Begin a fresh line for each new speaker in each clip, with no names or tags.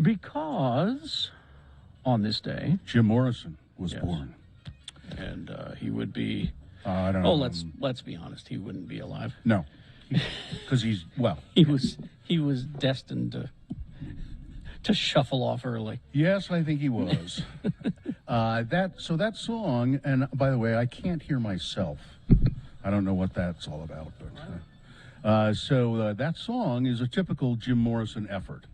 Because on this day,
Jim Morrison was
Yes.
born.
and he would be.
I don't
Oh,
know.
let's be honest. He wouldn't be alive.
No, because he's
He was destined to shuffle off early.
Yes, I think he was. That song, and by the way, I can't hear myself. I don't know what that's all about, but that song is a typical Jim Morrison effort.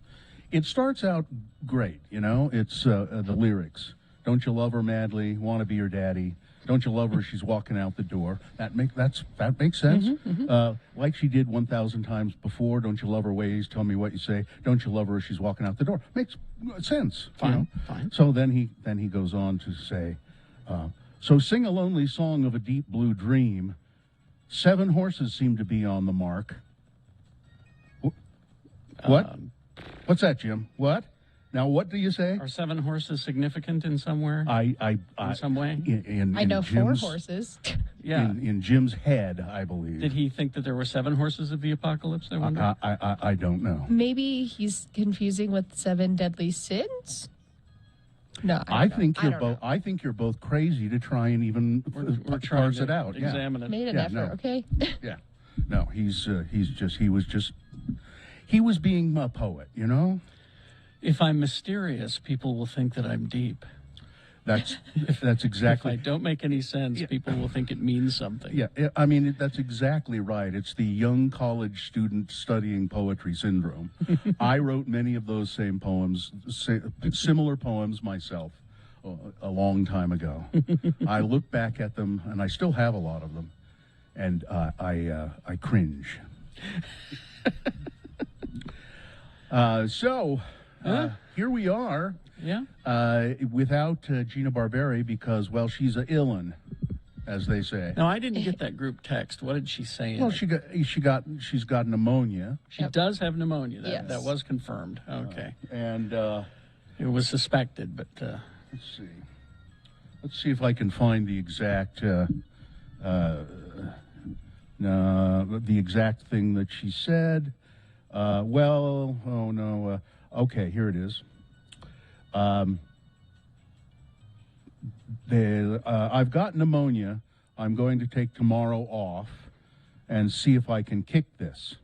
It starts out great, you know. It's the lyrics: "Don't you love her madly? Want to be your daddy? Don't you love her? She's walking out the door." That makes sense. Like she did 1,000 times before. Don't you love her ways? Tell me what you say. Don't you love her? She's walking out the door. Makes sense.
Fine,
you know?
fine.
So then he goes on to say, so sing a lonely song of a deep blue dream. 7 horses seem to be on the mark. What? What's that, Jim? What? Now, what do you say?
Are 7 horses significant in somewhere?
In
some way?
I know 4
Jim's,
horses.
Yeah.
In Jim's head, I believe.
Did he think that there were 7 horses of the apocalypse? I wonder.
I don't know.
Maybe he's confusing with 7 deadly sins. No,
I think
don't
you're
know.
both. I think you're both crazy to try and even
We're trying
parse
to
it out.
examine it.
Made an
Yeah,
effort,
no.
okay?
Yeah. No, he was being a poet. You know.
If I'm mysterious, people will think that I'm deep.
That's
If
exactly.
I don't make any sense, people will think it means something.
Yeah, I mean, that's exactly right. It's the young college student studying poetry syndrome. I wrote many of those same poems, similar poems myself, a long time ago. I look back at them, and I still have a lot of them, and I cringe. Here we are.
Yeah?
Without Gina Barberi because, well, she's a illin, as they say.
No, I didn't get that group text. What did she say?
Well, she's got pneumonia,
She does have pneumonia.
Yes.
That was confirmed. Okay.
and
It was suspected, but
let's see if I can find the exact thing that she said. Okay, here it is. I've got pneumonia. I'm going to take tomorrow off and see if I can kick this.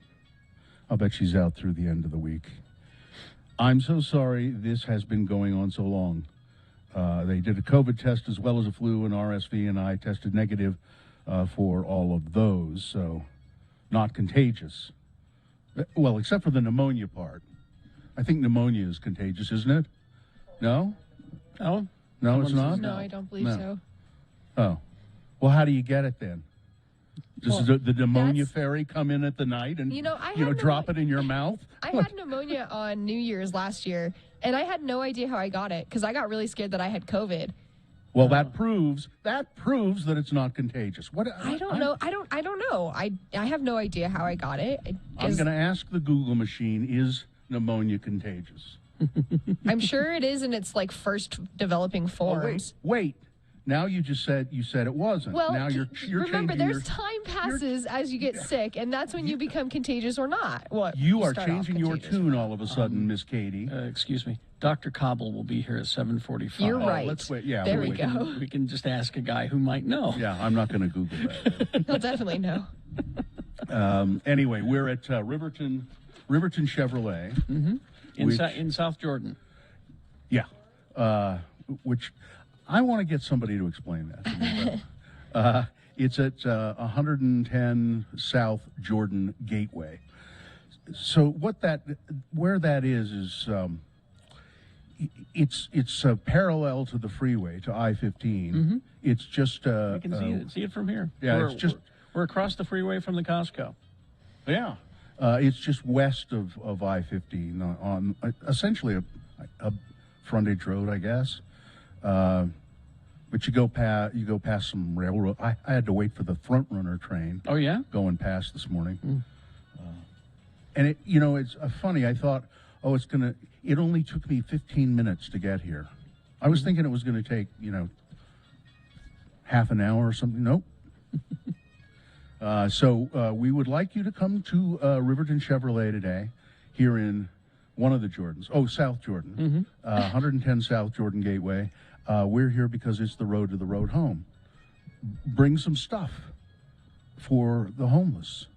I'll bet she's out through the end of the week. I'm so sorry this has been going on so long. They did a COVID test as well as a flu and RSV, and I tested negative for all of those, so not contagious. Well, except for the pneumonia part. I think pneumonia is contagious, isn't it? No?
oh,
No, it's
Someone
not?
says
No, I don't believe
No.
so.
Oh. Well, how do you get it then? Does the pneumonia
That's-
fairy come in at the night and
You know, I had
drop it in your mouth?
I had pneumonia on New Year's last year, and I had no idea how I got it because I got really scared that I had COVID.
Well, that proves that it's not contagious. What
I don't know. I don't know. I have no idea how I got it.
I'm going to ask the Google machine: is pneumonia contagious?
I'm sure it is in its like first developing
Oh,
forms.
wait. Now you said it wasn't.
Well,
now you're
remember,
changing
there's time passes as you get sick, and that's when you become contagious or not. What
you are
start off
changing your
contagious.
tune all of a sudden, Miss Katie.
excuse me. Dr. Cobble will be here at 7:45.
You're right.
let's wait. Yeah,
there
we'll
we
wait.
go.
We can just ask a guy who might know.
Yeah, I'm not going to Google that.
He'll definitely know.
Anyway, we're at Riverton Chevrolet.
In South Jordan.
Yeah, which I want to get somebody to explain that to me. But, it's at 110 South Jordan Gateway. So where that is it's parallel to the freeway to I-15. It's just
You can see it from here.
yeah,
We're across the freeway from the Costco.
yeah. It's just west of I-15 on essentially a frontage road, I guess. But you go past some railroad. I had to wait for the front runner train
Oh, yeah?
going past this morning. And it's funny. I thought, it only took me 15 minutes to get here. I was thinking it was going to take, half an hour or something. Nope. So we would like you to come to Riverton Chevrolet today here in One of the Jordans. Oh, South Jordan. 110 South Jordan Gateway. We're here because it's the road to the road home. Bring some stuff for the homeless,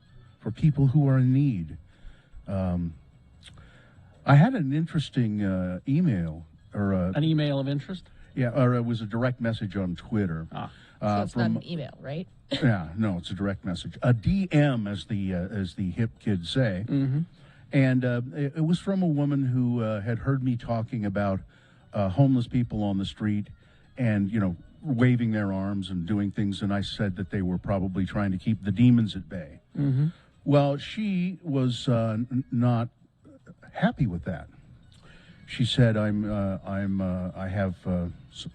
for people who are in need. I had an interesting email, or
An email of interest?
or it was a direct message on Twitter.
So it's not an email, right?
Yeah, no, it's a direct message. A DM, as the hip kids say. And it was from a woman who had heard me talking about homeless people on the street and, waving their arms and doing things. And I said that they were probably trying to keep the demons at bay. Well, she was not happy with that. She said, I have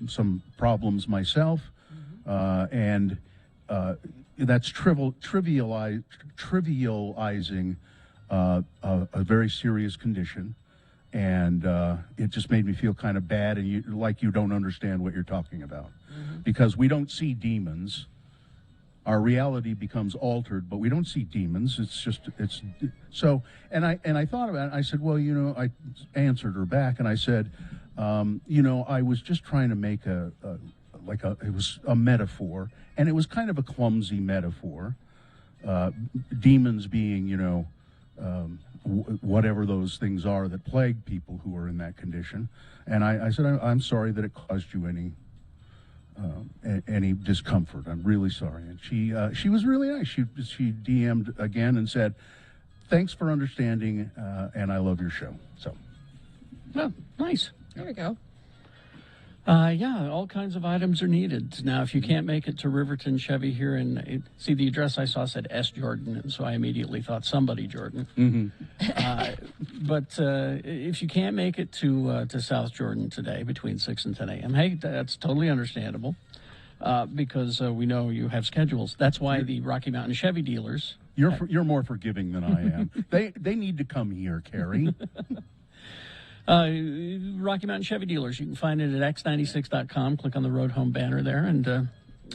some problems myself, and that's trivializing a very serious condition, and it just made me feel kind of bad, and you don't understand what you're talking about, because we don't see demons. Our reality becomes altered, but we don't see demons. It's so. And I thought about it. I said, well, I answered her back, and I said, I was just trying to make it was a metaphor, and it was kind of a clumsy metaphor. Demons being, whatever those things are that plague people who are in that condition. And I said, I'm sorry that it caused you any discomfort. I'm really sorry. And she was really nice. She DM'd again and said, thanks for understanding, and I love your show. So,
Oh, nice.
There we go.
Yeah, all kinds of items are needed. Now, if you can't make it to Riverton Chevy here, see, the address I saw said S. Jordan, and so I immediately thought somebody Jordan. But if you can't make it to South Jordan today between 6 and 10 a.m., hey, that's totally understandable, because we know you have schedules. That's why the Rocky Mountain Chevy dealers...
You're more forgiving than I am. They need to come here, Carrie.
Rocky Mountain Chevy dealers. You can find it at x96.com. Click on the Road Home banner there, and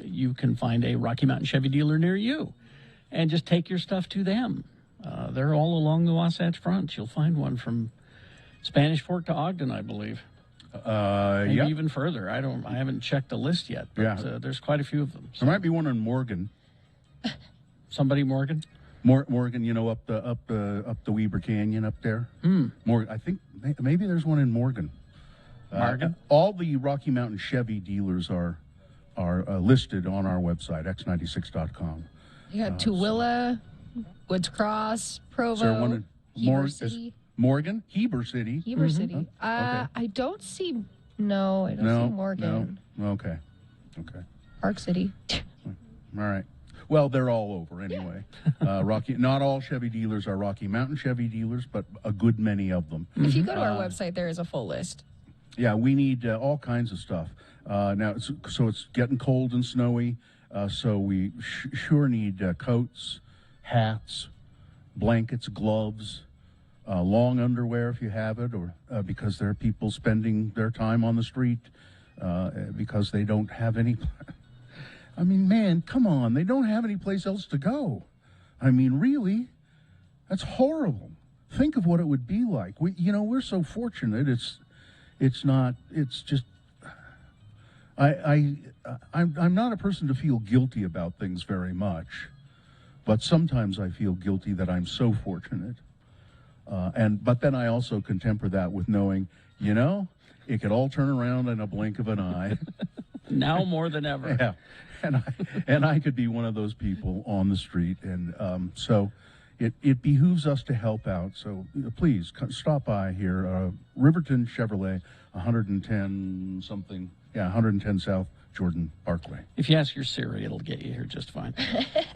you can find a Rocky Mountain Chevy dealer near you. And just take your stuff to them. They're all along the Wasatch Front. You'll find one from Spanish Fork to Ogden, I believe. Maybe even further. I haven't checked the list yet, but there's quite a few of them. So.
There might be one in Morgan.
Somebody Morgan?
Morgan, up the Weber Canyon up there. I think maybe there's one in Morgan.
Morgan?
All the Rocky Mountain Chevy dealers are listed on our website, x96.com.
You got Tooele, Woods Cross, Provo,
Is there one in
Heber City.
Morgan? Heber City.
Heber City.
Okay.
I don't see Morgan.
No. Okay.
Park City.
All right. Well, they're all over anyway. Not all Chevy dealers are Rocky Mountain Chevy dealers, but a good many of them.
If you go to our website, there is a full list.
Yeah, we need all kinds of stuff. Now, so it's getting cold and snowy, so we sure need coats, hats, blankets, gloves, long underwear if you have it, or because there are people spending their time on the street because they don't have any... I mean, man, come on. They don't have any place else to go. I mean, really? That's horrible. Think of what it would be like. We're so fortunate. It's just, I'm not a person to feel guilty about things very much, but sometimes I feel guilty that I'm so fortunate. But then I also contemper that with knowing, it could all turn around in a blink of an eye.
Now more than ever.
Yeah. And I could be one of those people on the street, and so it behooves us to help out. So please stop by here, Riverton Chevrolet, 110 South Jordan Parkway.
If you ask your Siri, it'll get you here just fine.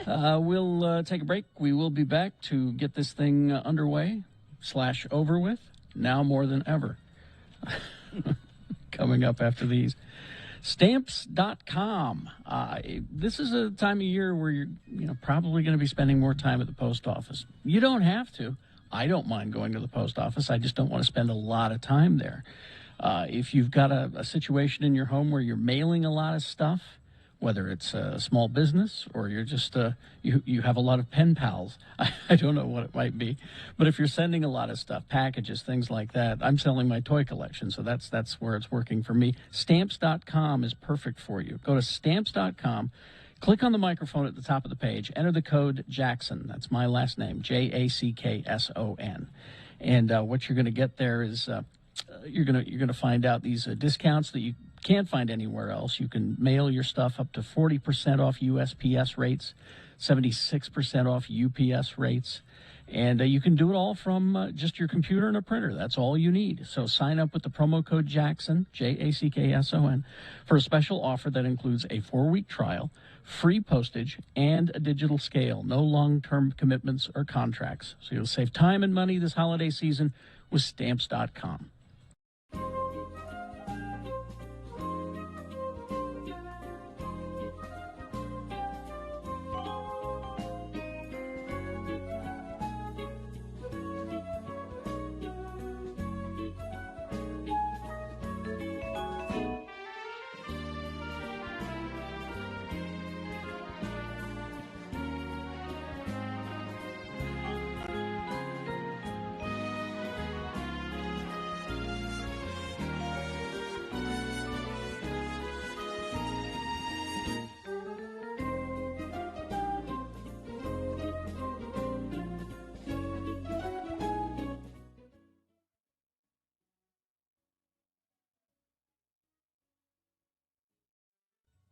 We'll take a break. We will be back to get this thing underway / over with. Now more than ever. Coming up after these. Stamps.com. This is a time of year where you're probably going to be spending more time at the post office. You don't have to. I don't mind going to the post office. I just don't want to spend a lot of time there. If you've got a situation in your home where you're mailing a lot of stuff, whether it's a small business or you're just you have a lot of pen pals. I don't know what it might be, but if you're sending a lot of stuff, packages, things like that, I'm selling my toy collection, so that's where it's working for me. Stamps.com is perfect for you. Go to Stamps.com. Click on the microphone at the top of the page. Enter the code Jackson. That's my last name, Jackson. And what you're going to get there is you're going to find out these discounts that you can't find anywhere else. You can mail your stuff up to 40% off USPS rates, 76% off UPS rates. And you can do it all from just your computer and a printer. That's all you need. So sign up with the promo code Jackson, Jackson, for a special offer that includes a 4-week trial, free postage, and a digital scale. No long-term commitments or contracts. So you'll save time and money this holiday season with Stamps.com.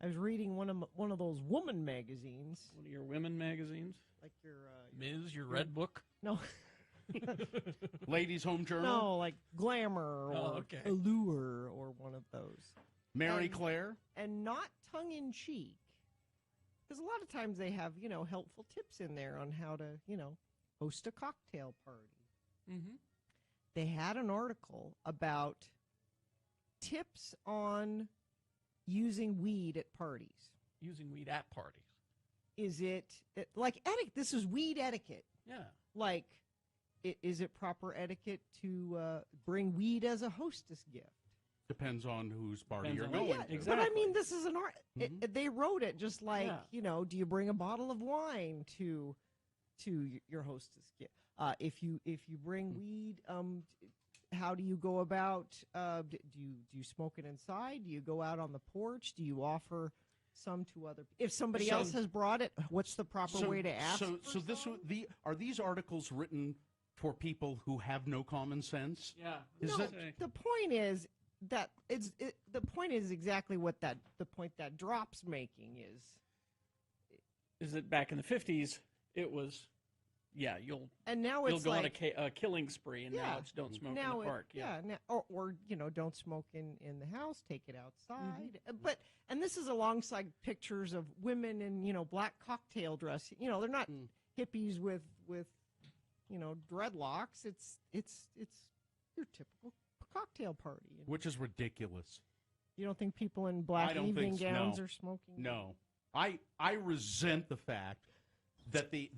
I was reading one of those woman magazines,
One of your women magazines?
like your
Ms., your Red Book?
no,
Ladies' Home Journal.
no, like Glamour or
okay.
Allure or one of those,
Mary
And-
Claire.
and not tongue in cheek, because a lot of times they have helpful tips in there on how to host a cocktail party.
Mm-hmm.
They had an article about tips on using weed at parties.
Using weed at parties.
Is it like etiquette? This is weed etiquette.
Yeah.
Like, is it proper etiquette to bring weed as a hostess gift?
Depends on whose party
Depends
you're
on
going
what-
to.
exactly.
But I mean, this is an art.
Mhm.
They wrote it just like,
Yeah.
do you bring a bottle of wine to your hostess gift? If you bring weed, how do you go about? Do you smoke it inside? Do you go out on the porch? Do you offer some to other? If somebody
So-
else has brought it, what's the proper way to ask?
So
for
this
some?
are these articles written for people who have no common sense?
Yeah.
Is
No,
it-
the point is that the point is exactly what the point that Drop's making is.
Is that back in the 50s, it was, yeah, you'll
And now
you'll
it's
go
like
on a killing spree, and now
Yeah.
it's don't smoke
now
in the park.
or don't smoke in the house, take it outside. But and this is alongside pictures of women in black cocktail dress. They're not hippies with dreadlocks. It's your typical cocktail party.
Which is ridiculous.
You don't think people in black
don't
evening
think so,
gowns
no.
are smoking?
No, I resent the fact that the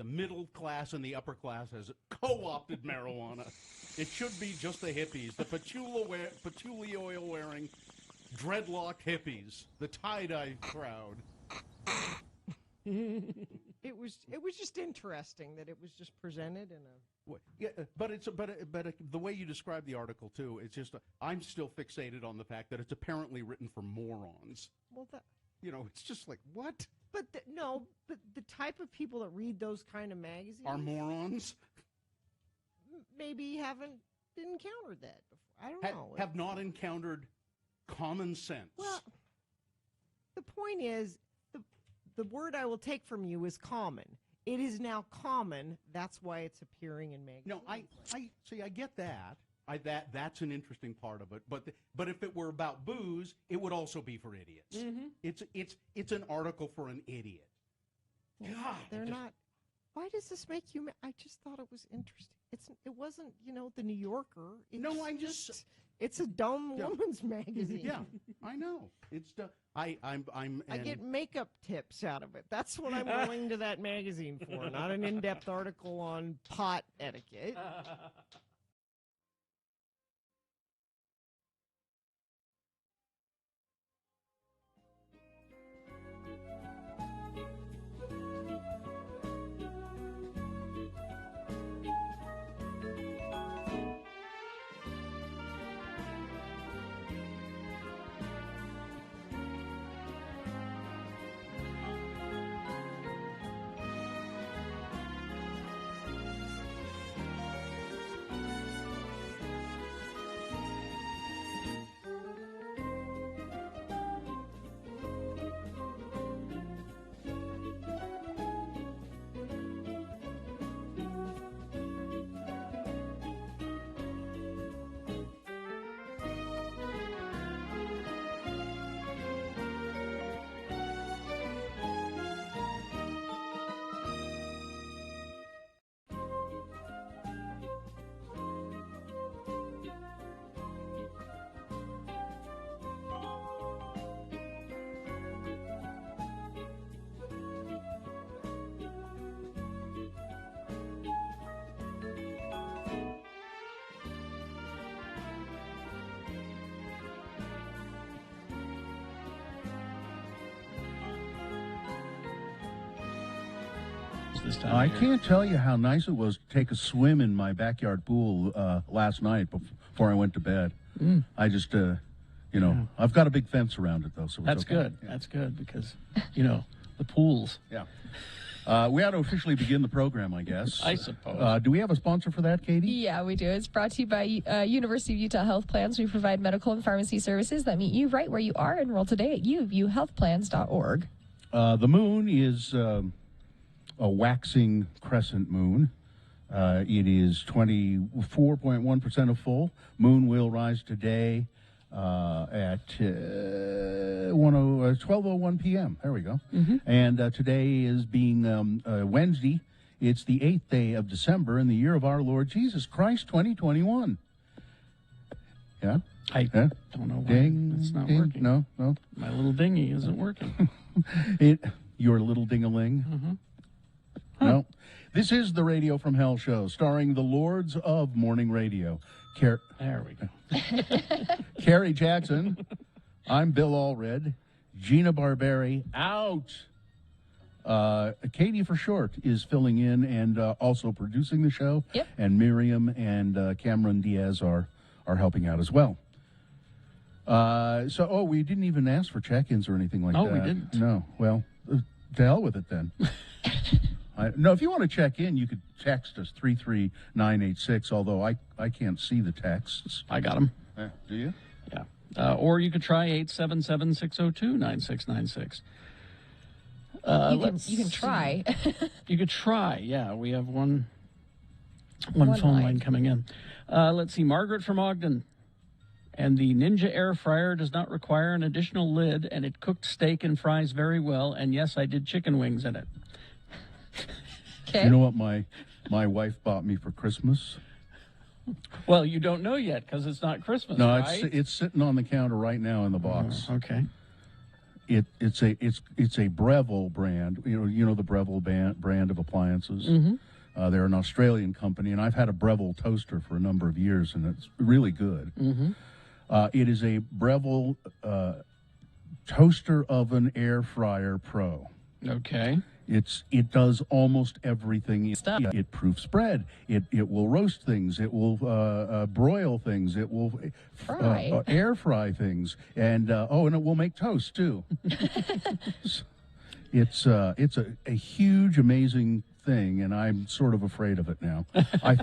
middle class and the upper class has co-opted marijuana. It should be just the hippies, the patchouli oil wearing, dreadlocked hippies, the tie-dye crowd.
It was just interesting that it was just presented in a.
Yeah, but the way you describe the article too, it's just I'm still fixated on the fact that it's apparently written for morons.
Well, that.
It's just like what
But but the type of people that read those kind of magazines
are morons?
maybe haven't encountered that before. I don't know.
Have not encountered common sense.
Well, the point is, the word I will take from you is common. It is now common. That's why it's appearing in magazines.
No, I see. I get that. That's an interesting part of it. But if it were about booze, it would also be for idiots.
Mm-hmm.
It's an article for an idiot.
Well,
God,
they're not. Why does this make you? I just thought it was interesting. It wasn't the New Yorker. It's a dumb
Yeah.
woman's magazine.
Yeah, I know. It's I
get makeup tips out of it. That's what I'm going to that magazine for, not an in-depth article on pot etiquette.
this time
I
of year.
can't tell you how nice it was to take a swim in my backyard pool last night before I went to bed. I just, I've got a big fence around it, though. So it's
That's
okay.
good.
Yeah.
That's good because, the pools.
Yeah. We ought to officially begin the program, I guess.
I suppose.
Do we have a sponsor for that, Katie?
Yeah, we do. It's brought to you by University of Utah Health Plans. We provide medical and pharmacy services that meet you right where you are. Enroll today at uvuhealthplans.org.
The moon is a waxing crescent moon. It is 24.1% of full. Moon will rise today at 12:01 p.m. There we go. And today is being Wednesday. It's the 8th day of December in the year of our Lord Jesus Christ, 2021. Yeah?
I
Yeah?
don't know why
Ding.
it's not
ding.
working.
No.
My little dinghy isn't working.
Your little ding-a-ling. No. This is the Radio from Hell show, starring the Lords of Morning Radio.
There we go.
Carrie Jackson. I'm Bill Allred. Gina Barberi out. Katie for short is filling in and also producing the show.
Yep.
And Miriam and Cameron Diaz are helping out as well. We didn't even ask for check-ins or anything like that.
Oh, we didn't.
No. Well, to hell with it then. No, if you want to check in, you could text us 33986, although I can't see the texts.
I got them.
Do you?
Yeah. Or you could try 877-602-9696.
You can try.
You could try. Yeah, we have one phone line coming in. Let's see. Margaret from Ogden. And the Ninja air fryer does not require an additional lid, and it cooked steak and fries very well. And yes, I did chicken wings in it.
Okay.
You know what my wife bought me for Christmas?
Well, you don't know yet because it's not Christmas,
No,
right?
it's sitting on the counter right now in the box.
Okay.
It's a Breville brand. You know the Breville brand of appliances.
Mm-hmm.
They're an Australian company, and I've had a Breville toaster for a number of years, and it's really good.
Mm-hmm.
It is a Breville toaster oven air fryer pro.
Okay.
It does almost everything.
Stuff.
It proofs bread. It will roast things. It will broil things. It will
Fry.
air fry things. And and it will make toast too. It's a huge, amazing thing, and I'm sort of afraid of it now. I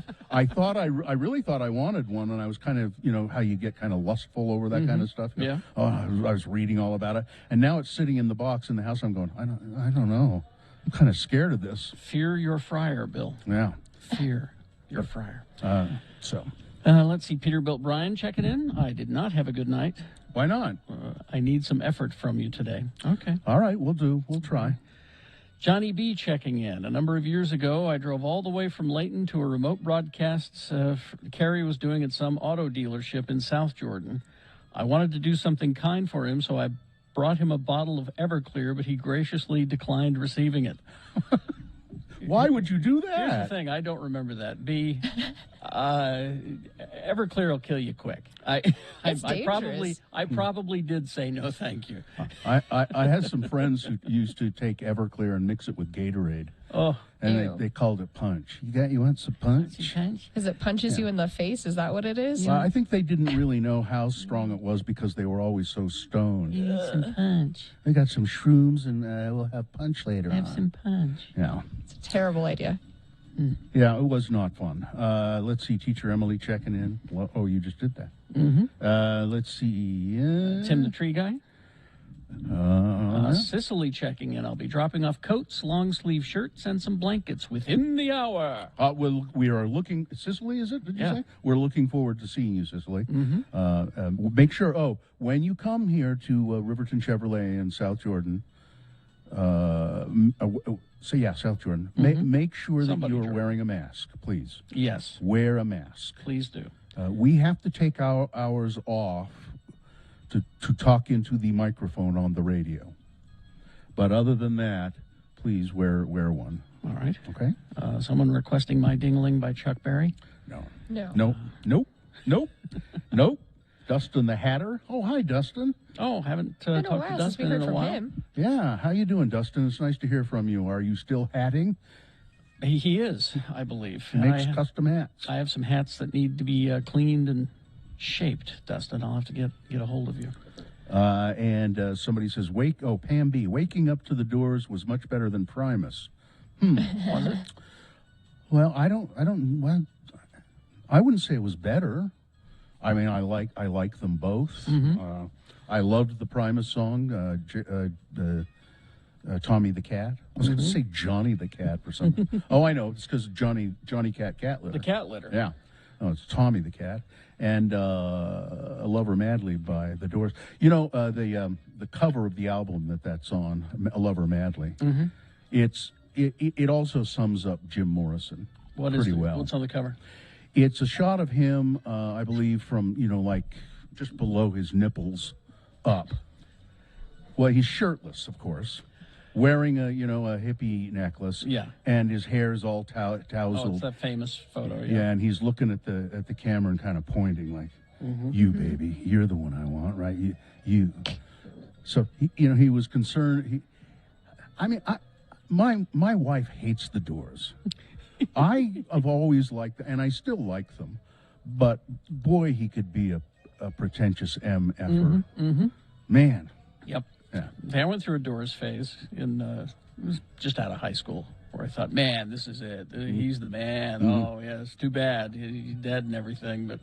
really thought I wanted one, and I was kind of, how you get kind of lustful over that kind of stuff.
Yeah.
Oh, I was reading all about it, and now it's sitting in the box in the house. I'm going, I don't know. I'm kind of scared of this.
Fear your fryer, Bill.
Yeah.
Fear your fryer. Let's see. Peterbilt Brian checking in. I did not have a good night.
Why not?
I need some effort from you today. Okay.
All right, we'll try.
Johnny B checking in. A number of years ago, I drove all the way from Layton to a remote broadcast Carrie was doing at some auto dealership in South Jordan. I wanted to do something kind for him, so I brought him a bottle of Everclear, but he graciously declined receiving it.
Why would you do
Here's the
that?
thing, I don't remember that. B, Everclear will kill you quick. I probably did say no, thank you.
I had some friends who used to take Everclear and mix it with Gatorade,
Oh,
and
Ew.
they called it punch. You want some punch?
Because it punches you in the face. Is that what it is?
I think they didn't really know how strong it was because they were always so stoned.
some punch.
I got some shrooms, and we'll have punch later on.
punch.
Yeah.
It's a terrible idea.
Yeah, it was not fun. Let's see, Teacher Emily checking in. Well, you just did that.
Mm-hmm.
Let's see.
Tim the Tree Guy. Sicily checking in. I'll be dropping off coats, long sleeve shirts, and some blankets within the hour.
We are looking. Cicely, is it? Did you
Yeah.
say? We're looking forward to seeing you, Cicely.
Mm-hmm.
Make sure. When you come here to Riverton Chevrolet in South Jordan, South Jordan. Make sure that
Somebody
you are
Jordan.
wearing a mask, please.
Yes,
Wear a mask.
please do.
We have to take our hours off to talk into the microphone on the radio. But other than that, please wear one.
All right.
Okay?
Someone requesting My Ding-a-Ling by Chuck Berry.
No.
No.
Nope. Dustin the Hatter. Oh, hi, Dustin.
Oh, haven't
Been a
talked to
while since we
Dustin
heard
in a
from
while.
him.
Yeah, how you doing, Dustin? It's nice to hear from you. Are you still hatting?
He is, I believe.
He makes custom hats.
I have some hats that need to be cleaned and shaped, Dustin. I'll have to get a hold of you.
And somebody says, Pam B, waking up to the Doors was much better than Primus.
Was it?
Well, well, I wouldn't say it was better. I mean, I like them both. I loved the Primus song, Tommy the Cat. I was going to say Johnny the Cat for something. Oh, I know. It's because Johnny Cat Litter.
The cat litter.
Yeah. Oh, it's Tommy the Cat. And I Love Her Madly by The Doors. You know, the cover of the album that's on, I Love Her Madly, it also sums up Jim Morrison pretty well.
What's on the cover?
It's a shot of him, I believe, from, like just below his nipples up. Well, he's shirtless, of course, wearing a hippie necklace.
Yeah.
And his hair's all
Oh,
tousled.
it's that famous photo.
Yeah, and he's looking at the camera and kind of pointing like, "You baby, you're the one I want, right? You." So he was concerned. My wife hates the Doors. I have always liked, and I still like them, but boy, he could be a pretentious MFer. Man.
Yep.
Yeah.
I went through a Doors phase it was just out of high school where I thought, man, this is it. He's the man. Oh, yeah, it's too bad. He's dead and everything, but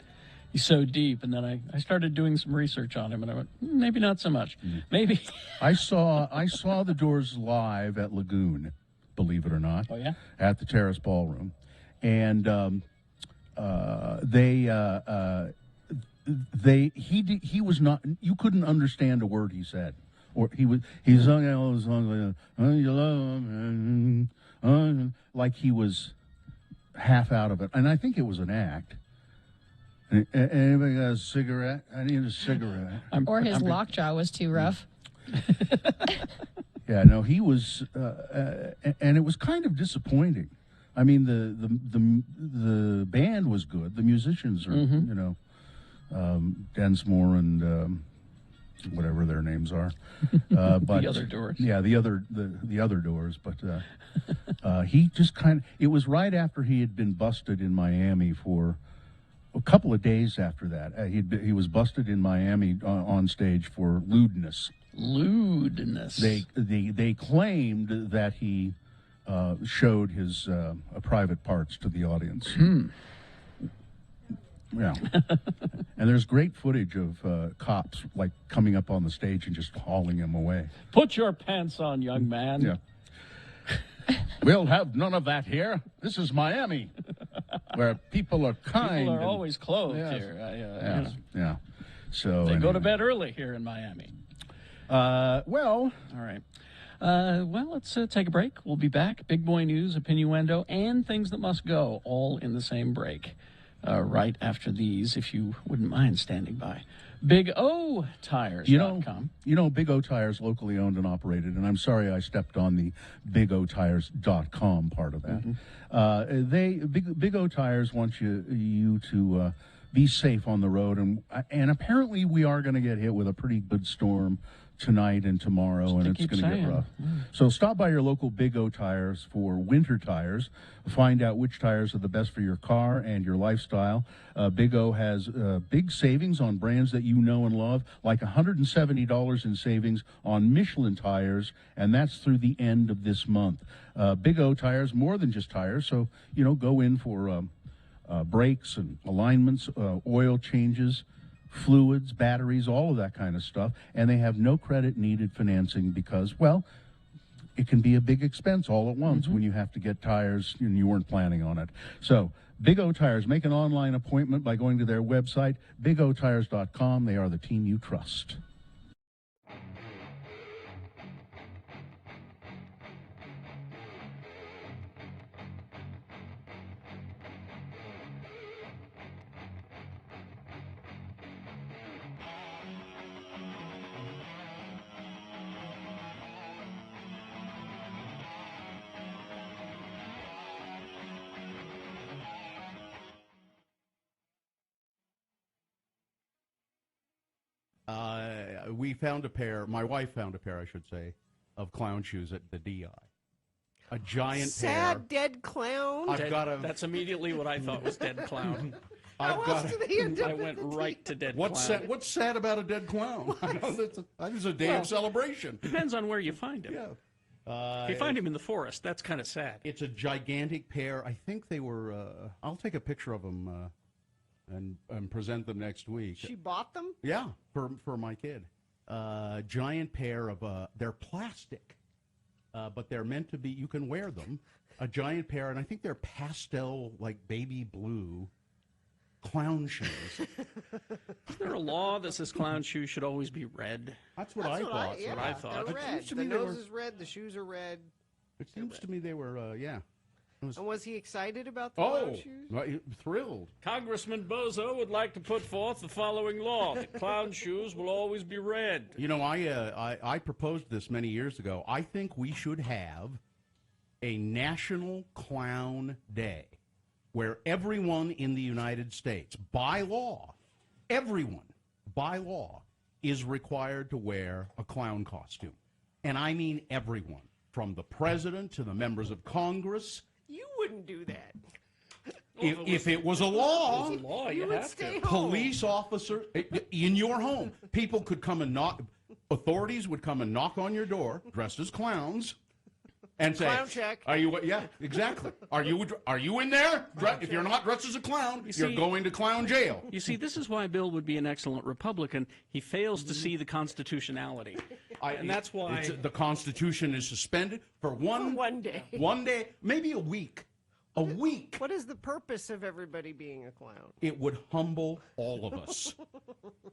he's so deep. And then I started doing some research on him, and I went, maybe not so much. Maybe.
I saw the Doors live at Lagoon, believe it or not.
Oh, yeah?
At the Terrace Ballroom, and he was not. You couldn't understand a word he said, or he sung all those songs like he was half out of it, and I think it was an act. Anybody got a cigarette? I need a cigarette.
Or his lockjaw was too rough.
Yeah, no, he was, and it was kind of disappointing. I mean, the band was good. The musicians are, Densmore and whatever their names are. But
The other Doors.
Yeah, the other Doors. But he just it was right after he had been busted in Miami for a couple of days after that. He was busted in Miami on stage for lewdness.
Lewdness.
They claimed that he showed his private parts to the audience. Yeah, and there's great footage of cops like coming up on the stage and just hauling him away.
Put your pants on, young man.
Yeah. We'll have none of that here. This is Miami, where people are kind.
People are
and-
always clothed
Yes.
here.
Yeah. So
They go to
anyway.
bed early here in Miami.
Well,
All right. Let's take a break. We'll be back. Big boy news, opinioendo, and things that must go, all in the same break. Right after these, if you wouldn't mind standing by. BigOTires.com.
Big O Tires, locally owned and operated, and I'm sorry I stepped on the BigOTires.com part of that. Big O Tires wants you to be safe on the road, and apparently we are going to get hit with a pretty good storm tonight and tomorrow, and it's going to get rough. So stop by your local Big O Tires for winter tires. Find out which tires are the best for your car and your lifestyle. Big O has big savings on brands that you know and love, like $170 in savings on Michelin tires, and that's through the end of this month. Big O Tires, more than just tires, so, go in for brakes and alignments, oil changes, fluids, batteries, all of that kind of stuff. And they have no credit needed financing because, well, it can be a big expense all at once when you have to get tires and you weren't planning on it. So Big O Tires, make an online appointment by going to their website, bigotires.com. They are the team you trust.
We found a pair, my wife found a pair, I should say, of clown shoes at the DI. a giant
Sad dead clown.
I've got a.
That's immediately what I thought was dead clown.
How
I've
else
got.
do they end up
I
in
went
the
right to dead
What's
clown.
sad? What's sad about a dead clown? I know that's a day of celebration.
Depends on where you find him.
Yeah.
If you find him in the forest, that's kind of sad.
It's a gigantic pair. I think they were. I'll take a picture of them and present them next week.
She bought them?
Yeah, for my kid. Giant pair of. They're plastic, but they're meant to be. You can wear them. A giant pair, and I think they're pastel, like baby blue, clown shoes.
Is there a law that says clown shoes should always be red?
That's what I thought.
Yeah,
what I thought.
They're
It
red.
seems to
The
me they
nose
were-
is red. The shoes are red.
It seems to me they were. Yeah.
And was he excited about the clown shoes?
well, thrilled.
Congressman Bozo would like to put forth the following law: that clown shoes will always be red.
You know, I proposed this many years ago. I think we should have a National Clown Day where everyone in the United States, by law, everyone, by law, is required to wear a clown costume. And I mean everyone, from the president to the members of Congress.
You wouldn't do that.
If it was a law,
You would stay home.
police officer in your home, people could come and knock. Authorities would come and knock on your door, dressed as clowns, and say,
Clown check.
"Are you? Yeah, exactly. Are you in there? If you're not dressed as a clown, you're
see-
going to clown jail."
You see, this is why Bill would be an excellent Republican. He fails to see the constitutionality. And that's why-
the Constitution is suspended for
one day.
One day, maybe a week. A week.
What is the purpose of everybody being a clown?
It would humble all of us.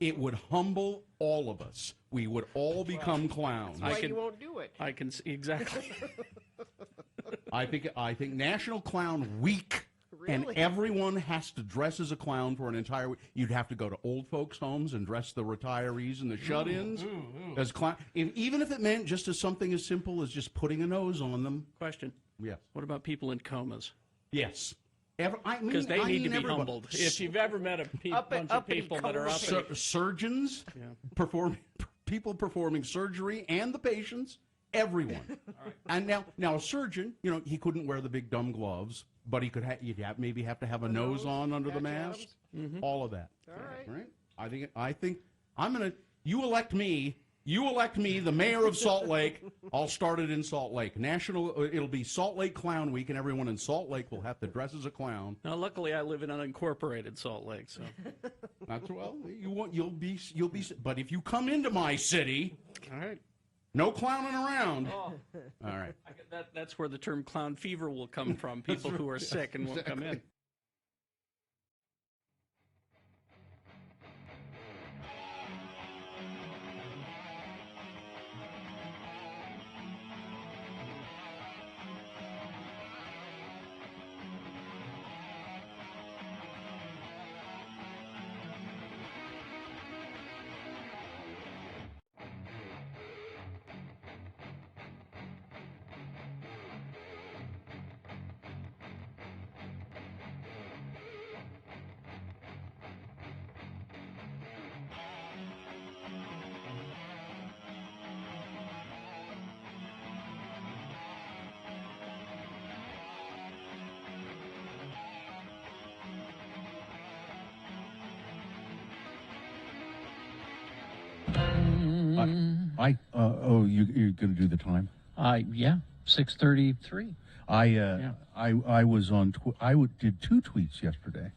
It would humble all of us. We would all become clowns.
Why
can-
you won't do it?
I can see exactly.
I think National Clown Week, and
Really?
everyone has to dress as a clown for an entire week. You'd have to go to old folks' homes and dress the retirees and the shut-ins as clown. Even if it meant just as something as simple as just putting a nose on them.
Question:
Yes.
what about people in comas?
Yes.
Because they need to be
everybody.
humbled. If you've ever met a bunch of
uppity
people that are up,
Surgeons, people performing surgery, and the patients, everyone. And now a surgeon, he couldn't wear the big dumb gloves, but he could maybe have to have a nose on under the
Patch
mask. All of that.
All right.
Right? I think I'm gonna. You elect me. You elect me the mayor of Salt Lake. I'll start it in Salt Lake. It'll be Salt Lake Clown Week, and everyone in Salt Lake will have to dress as a clown.
now luckily I live in unincorporated Salt Lake, so
That's you'll be. But if you come into my city,
all right.
no clowning around. All right.
That's where the term clown fever will come from. People who are sick and won't come in.
You're going to do the time?
Yeah, 6:33.
I was on. Did 2 tweets yesterday.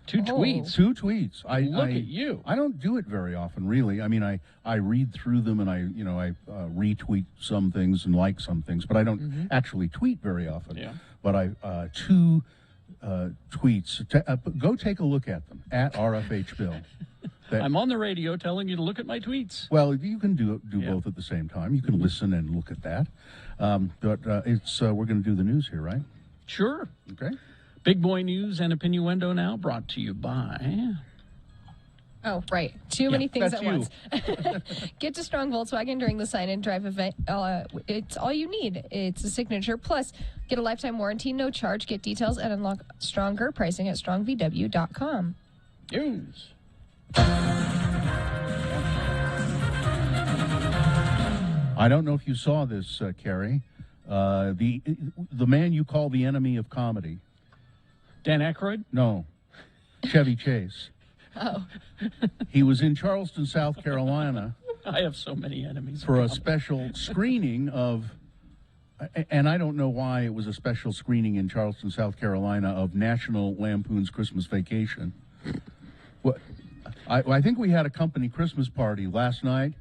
Two
Oh.
tweets.
2 tweets.
Look at you.
I don't do it very often, really. I mean, I read through them and I retweet some things and like some things, but I don't actually tweet very often.
Yeah.
But I 2 tweets. Go take a look at them at RFH Bill.
I'm on the radio telling you to look at my tweets.
Well, you can do
Yeah.
both at the same time. You can listen and look at that. But we're going to do the news here, right?
Sure.
Okay.
Big Boy News and Opinioendo now brought to you by...
Oh, right. Too many things
that's
at once. Get to Strong Volkswagen during the Sign and Drive event. It's all you need. It's a signature. Plus, get a lifetime warranty, no charge. Get details and unlock stronger pricing at strongvw.com.
News.
I don't know if you saw this, Carrie. the man you call the enemy of comedy.
Dan Aykroyd?
No, Chevy Chase.
Oh.
He was in Charleston, South Carolina,
I have so many enemies.
for a
of comedy.
special screening of, and I don't know why it was a special screening in Charleston, South Carolina, of National Lampoon's Christmas Vacation. What? I think we had a company Christmas party last night.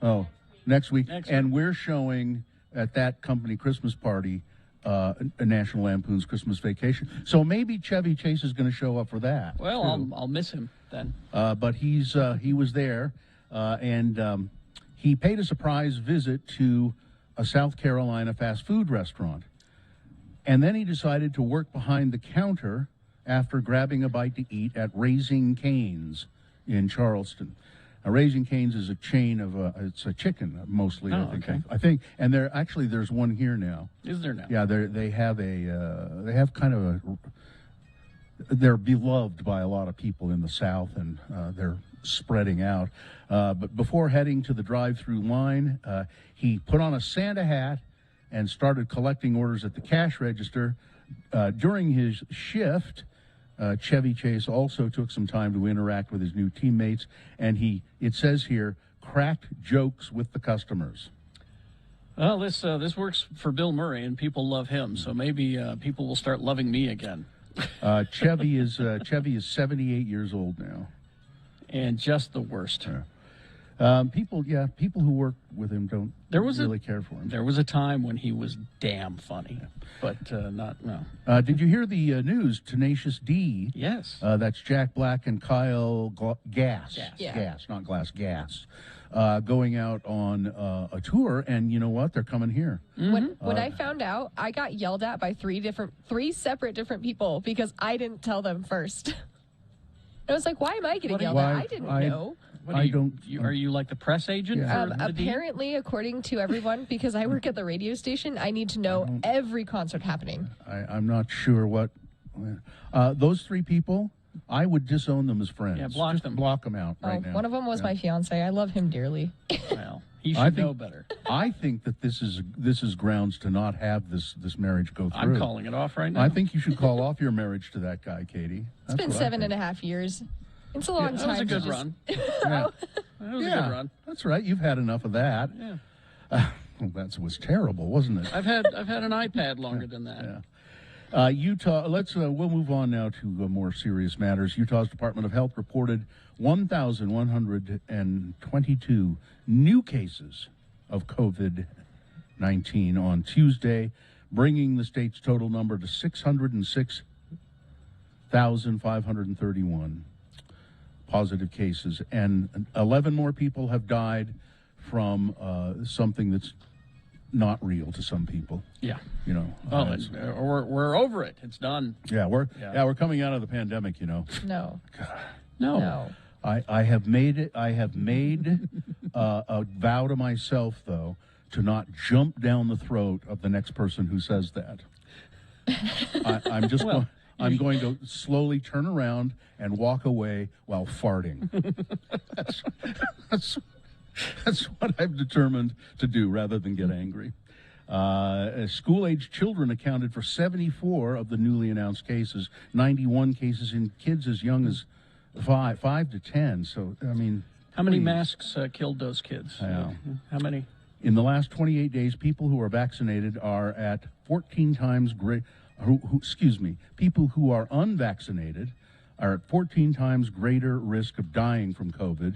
Oh, next week.
Next
And
week.
we're showing at that company Christmas party a National Lampoon's Christmas Vacation. So maybe Chevy Chase is going to show up for that.
Well,
too.
I'll miss him then.
But he was there, and he paid a surprise visit to a South Carolina fast food restaurant. And then he decided to work behind the counter after grabbing a bite to eat at Raising Cane's in Charleston. Now, Raising Cane's is a chain of it's a chicken mostly.
Oh,
I think.
okay.
I think, and there's one here now.
Is there now?
Yeah, they have kind of a. They're beloved by a lot of people in the South, and they're spreading out. But before heading to the drive-through line, he put on a Santa hat and started collecting orders at the cash register. During his shift, Chevy Chase also took some time to interact with his new teammates, and it says here, cracked jokes with the customers.
Well, this works for Bill Murray, and people love him. So maybe people will start loving me again.
Chevy is 78 years old now.
And just the worst.
People who work with him don't really care for him.
There was a time when he was damn funny, but no.
Did you hear the news? Tenacious D.
Yes.
That's Jack Black and Kyle Gass.
Yeah.
Gas, not Glass. Gas. Going out on a tour, and you know what? They're coming here.
When I found out, I got yelled at by three separate different people because I didn't tell them first. I was like, why am I getting yelled at? I didn't know.
What
I
are you,
don't-
Are you like the press agent?
Yeah.
For the D?
Apparently, according to everyone, because I work at the radio station, I need to know every concert happening.
I'm not sure what. Those three people, I would disown them as friends.
Yeah, block
Just
them.
Block them out right now.
One of them was my fiance. I love him dearly.
Well, he
I
should
think-
know better.
I think that this is grounds to not have this marriage go through.
I'm calling it off right now.
I think you should call off your marriage to that guy, Katie.
It's been 7.5 years. It's a long
that
time.
was a
to
good
just-
run.
Yeah.
That was a good run.
That's right. You've had enough of that.
Yeah.
Well, that was terrible, wasn't it?
I've had an iPad longer than that.
Yeah. Utah. We'll move on now to more serious matters. Utah's Department of Health reported 1,122 new cases of COVID-19 on Tuesday, bringing the state's total number to 606,531 positive cases, and 11 more people have died from something that's not real to some people.
Yeah.
You know.
Well, we're over it. It's done.
we're coming out of the pandemic. You know.
No.
No.
No.
I have made it. I have made a vow to myself, though, to not jump down the throat of the next person who says that. I'm just.
Well,
I'm going to slowly turn around and walk away while farting. That's what I've determined to do rather than get angry. School-age children accounted for 74 of the newly announced cases, 91 cases in kids as young as 5 to 10. So, I mean...
How many
please.
masks killed those kids?
Yeah.
How many?
In the last 28 days, people who are vaccinated are at 14 times great. People who are unvaccinated are at 14 times greater risk of dying from COVID,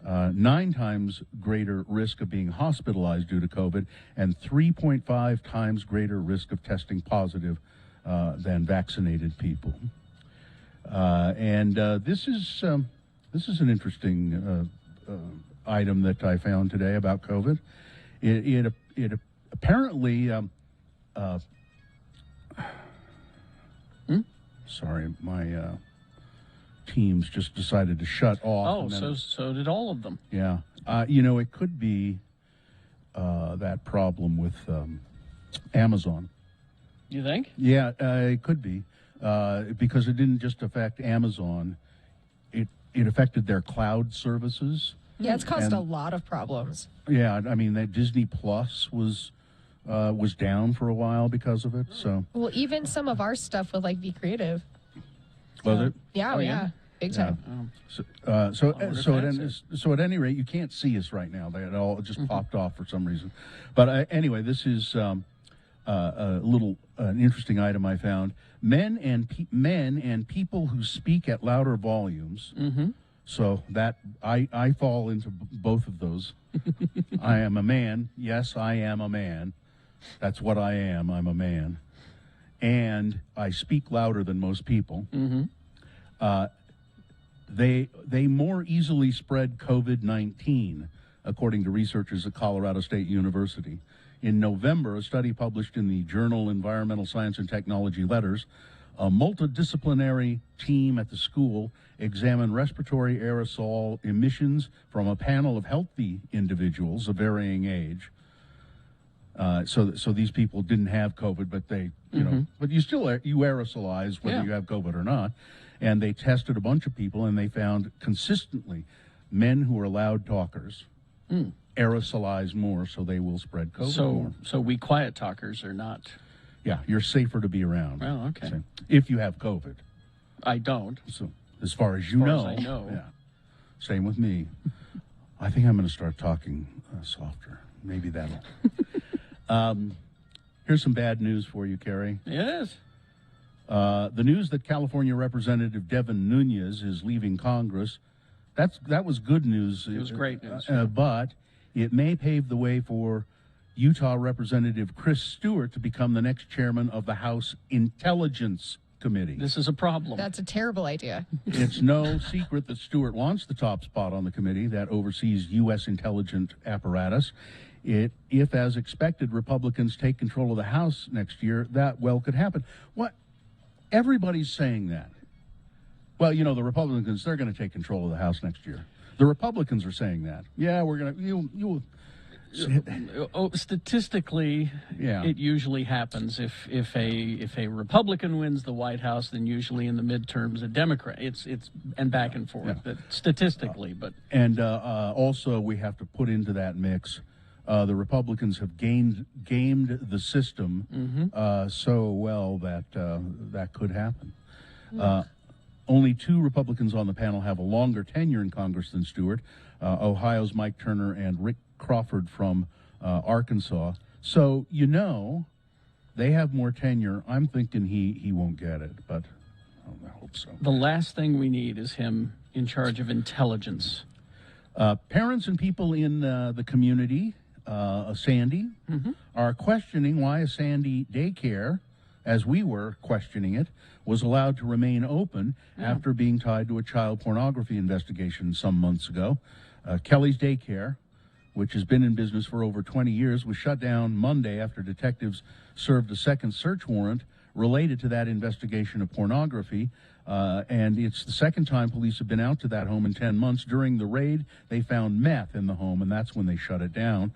9 times greater risk of being hospitalized due to COVID, and 3.5 times greater risk of testing positive than vaccinated people. This is an interesting item that I found today about COVID. It apparently. Sorry, my Teams just decided to shut off.
Oh, so did all of them.
Yeah. It could be that problem with Amazon.
You think?
Yeah, it could be. Because it didn't just affect Amazon. It affected their cloud services.
Yeah, it's caused
And-
a lot of problems.
Yeah, I mean, that Disney Plus was was down for a while because of it. So
Well, even some of our stuff with like Be Creative.
was it?
Yeah,
Oh,
yeah.
yeah?
Big
Yeah.
time.
So at any rate, you can't see us right now. They had all just popped off for some reason. But anyway, this is an interesting item I found. Men and people who speak at louder volumes. So that I fall into both of those. I am a man. Yes, I am a man. That's what I am. I'm a man, and I speak louder than most people. They more easily spread COVID-19, according to researchers at Colorado State University. In November, a study published in the journal Environmental Science and Technology Letters, a multidisciplinary team at the school examined respiratory aerosol emissions from a panel of healthy individuals of varying age. So these people didn't have COVID, but they, but you still you aerosolize whether you have COVID or not. And they tested a bunch of people, and they found consistently men who are loud talkers aerosolize more, so they will spread COVID more.
So we quiet talkers are not.
Yeah, you're safer to be around.
Well, okay.
So, if you have COVID.
I don't.
So as far as you
As far
know.
as I know.
Yeah. Same with me. I think I'm going to start talking softer. Maybe that'll. Here's some bad news for you, Carrie.
Yes.
The news that California Representative Devin Nunes is leaving Congress, that was good news.
It was great news.
But it may pave the way for Utah Representative Chris Stewart to become the next chairman of the House Intelligence Committee.
This is a problem.
That's a terrible idea.
It's no secret that Stewart wants the top spot on the committee that oversees U.S. intelligence apparatus. If, as expected, Republicans take control of the House next year, that well could happen. What? Everybody's saying that. Well, the Republicans, they're going to take control of the House next year. The Republicans are saying that. Yeah, we're going to.
Statistically,
Yeah.
it usually happens. If a Republican wins the White House, then usually in the midterms a Democrat. It's and back and forth.
Yeah.
But statistically, but
And also, we have to put into that mix. The Republicans have gamed the system so well that that could happen. Only 2 Republicans on the panel have a longer tenure in Congress than Stewart, Ohio's Mike Turner and Rick Crawford from Arkansas. So, they have more tenure. I'm thinking he won't get it, but I hope so.
the last thing we need is him in charge of intelligence.
Parents and people in the community, Sandy, are questioning why a Sandy daycare, as we were questioning it, was allowed to remain open after being tied to a child pornography investigation some months ago. Kelly's Daycare, which has been in business for over 20 years, was shut down Monday after detectives served a second search warrant related to that investigation of pornography. And it's the second time police have been out to that home in 10 months. During the raid, they found meth in the home, and that's when they shut it down.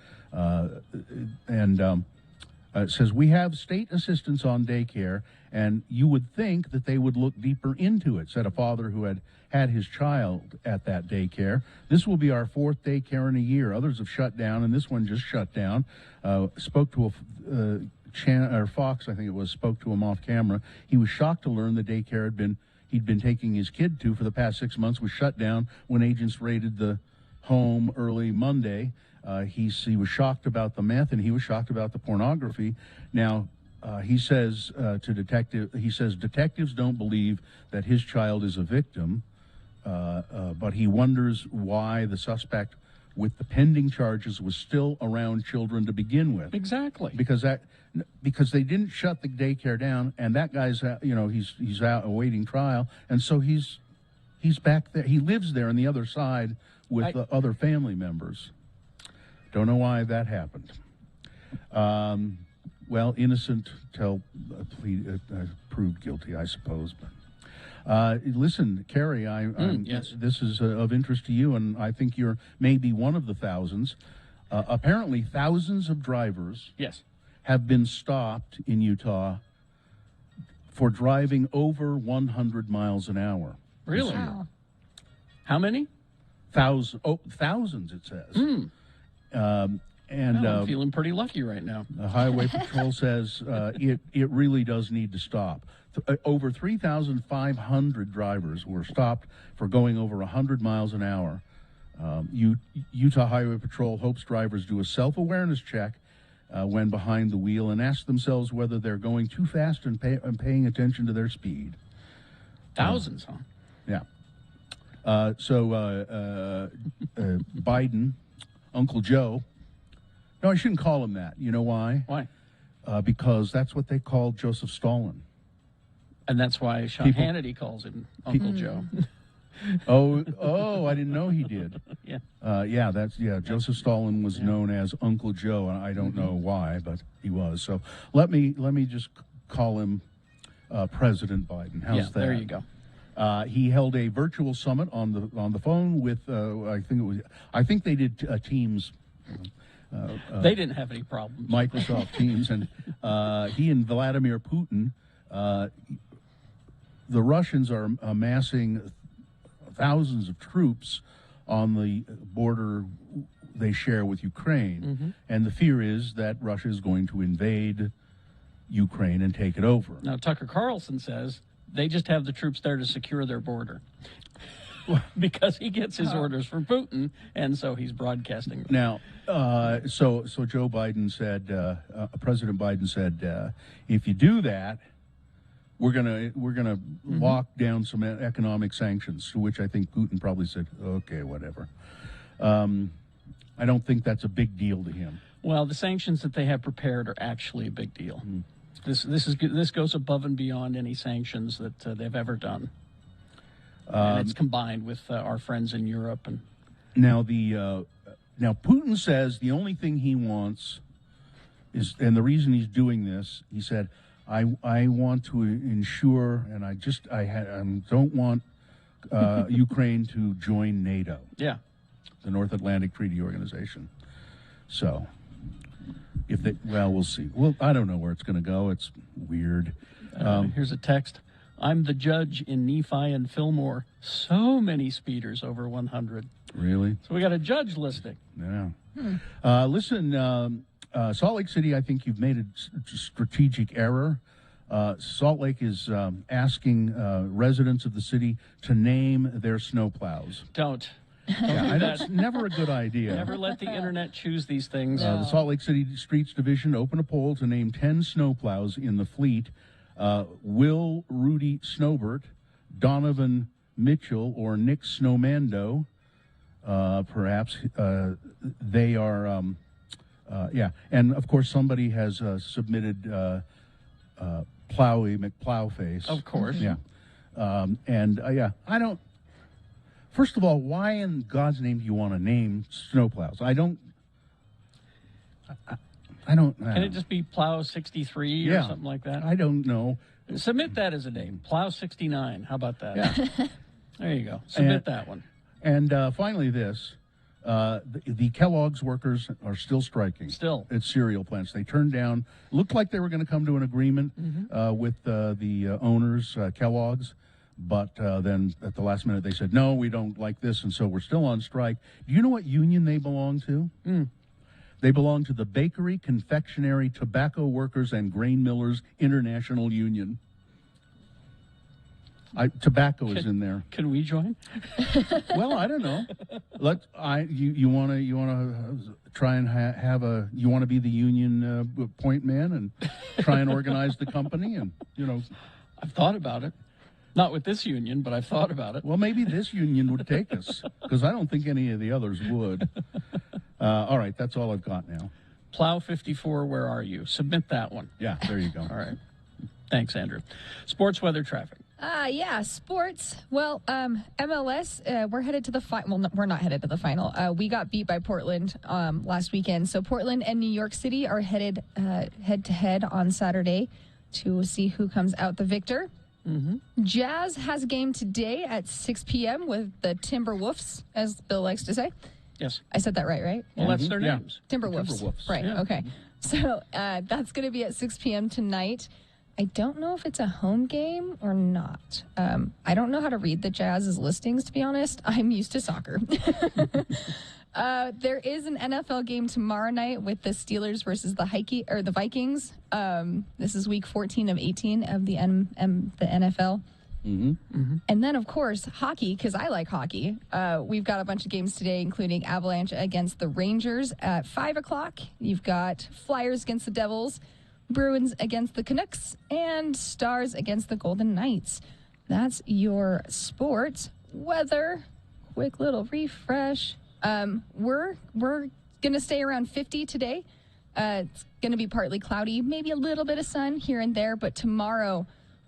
It says, we have state assistance on daycare, and you would think that they would look deeper into it, said a father who had his child at that daycare. This will be our 4th daycare in a year. Others have shut down, and this one just shut down. Spoke to Fox, I think it was, spoke to him off camera. He was shocked to learn the daycare he'd been taking his kid to for the past 6 months was shut down when agents raided the home early Monday. He was shocked about the meth, and he was shocked about the pornography. Now, he says detectives don't believe that his child is a victim, but he wonders why the suspect with the pending charges was still around children to begin with.
Exactly.
Because they didn't shut the daycare down, and that guy's he's out awaiting trial, and so he's back there. He lives there on the other side with other family members. Don't know why that happened. Well, innocent till proved guilty, I suppose. But listen, Carrie,
yes.
This is of interest to you, and I think you're maybe one of the thousands. Apparently, thousands of drivers have been stopped in Utah for driving over 100 miles an hour.
Really?
Wow.
How many?
Thousands, it says. And
Well, I'm feeling pretty lucky right now.
the Highway Patrol says it really does need to stop. Over 3,500 drivers were stopped for going over 100 miles an hour. Utah Highway Patrol hopes drivers do a self-awareness check when behind the wheel and ask themselves whether they're going too fast and paying attention to their speed.
Thousands, huh?
Yeah. Biden, Uncle Joe. No, I shouldn't call him that. You know why?
Why?
Because that's what they called Joseph Stalin.
And that's why Sean
People-
Hannity calls him Uncle Joe.
Oh, I didn't know he did.
Yeah.
Joseph Stalin was known as Uncle Joe, and I don't know why, but he was. So let me just call him President Biden. How's
Yeah,
that?
there you go.
He held a virtual summit on the phone with I think they did Teams.
They didn't have any problems.
Microsoft Teams, and he and Vladimir Putin. The Russians are amassing thousands of troops on the border they share with Ukraine, and the fear is that Russia is going to invade Ukraine and take it over.
Now, Tucker Carlson says they just have the troops there to secure their border. Because he gets his orders from Putin, and so he's broadcasting them.
Now, so Joe Biden said, President Biden said, if you do that, we're gonna lock down some economic sanctions. To which I think Putin probably said, okay, whatever. I don't think that's a big deal to him.
Well, the sanctions that they have prepared are actually a big deal. This goes above and beyond any sanctions that they've ever done. And it's combined with our friends in Europe. And
Now Putin says the only thing he wants is, and the reason he's doing this, he said, I want to ensure, and I don't want Ukraine to join NATO,
yeah,
the North Atlantic Treaty Organization. So, we'll see. Well, I don't know where it's going to go. It's weird.
Here's a text. I'm the judge in Nephi and Fillmore. So many speeders over 100.
Really?
So we got a judge listing.
Yeah. Listen, Salt Lake City, I think you've made a strategic error. Salt Lake is asking residents of the city to name their snowplows.
Don't.
Yeah, that's never a good idea.
Never let the internet choose these things.
The Salt Lake City Streets Division opened a poll to name 10 snowplows in the fleet. Will Rudy Snowbert, Donovan Mitchell, or Nick Snowmando, perhaps. They are, and of course somebody has submitted Plowy McPlowface.
Of course.
Yeah. I don't. First of all, why in God's name do you want to name snowplows? I don't.
Can it just be Plow 63 or something like that?
I don't know.
Submit that as a name. Plow 69. How about that?
Yeah.
There you go. Submit that one.
And finally, this. The Kellogg's workers are still striking.
Still.
At cereal plants. They turned down, looked like they were going to come to an agreement with the owners, Kellogg's, but then at the last minute they said, no, we don't like this, and so we're still on strike. Do you know what union they belong to? They belong to the Bakery, Confectionery, Tobacco Workers, and Grain Millers International Union. Tobacco is in there.
Can we join?
Well, I don't know. You want to try and you want to be the union point man and try and organize the company, and
I've thought about it. Not with this union, but I've thought about it.
Well, maybe this union would take us, because I don't think any of the others would. All right, that's all I've got now.
Plow 54, where are you? Submit that one.
Yeah, there you go.
All right. Thanks, Andrew. Sports weather traffic.
Sports. Well, MLS, we're headed to the final. Well, we're not headed to the final. We got beat by Portland last weekend. So Portland and New York City are headed head-to-head on Saturday to see who comes out the victor. Jazz has a game today at 6 p.m. with the Timberwolves, as Bill likes to say.
Yes.
I said that right?
Well, that's their
Yeah.
names.
Timberwolves.
Timberwolves.
Right,
Yeah.
okay. So that's going to be at 6 p.m. tonight. I don't know if it's a home game or not. I don't know how to read the Jazz's listings, to be honest. I'm used to soccer. There is an NFL game tomorrow night with the Steelers versus the Vikings. This is week 14 of 18 of the NFL. And then, of course, hockey, because I like hockey. We've got a bunch of games today, including Avalanche against the Rangers at 5 o'clock. You've got Flyers against the Devils, Bruins against the Canucks, and Stars against the Golden Knights. That's your sports. Weather, quick little refresh. We're going to stay around 50 today. It's going to be partly cloudy, maybe a little bit of sun here and there, but tomorrow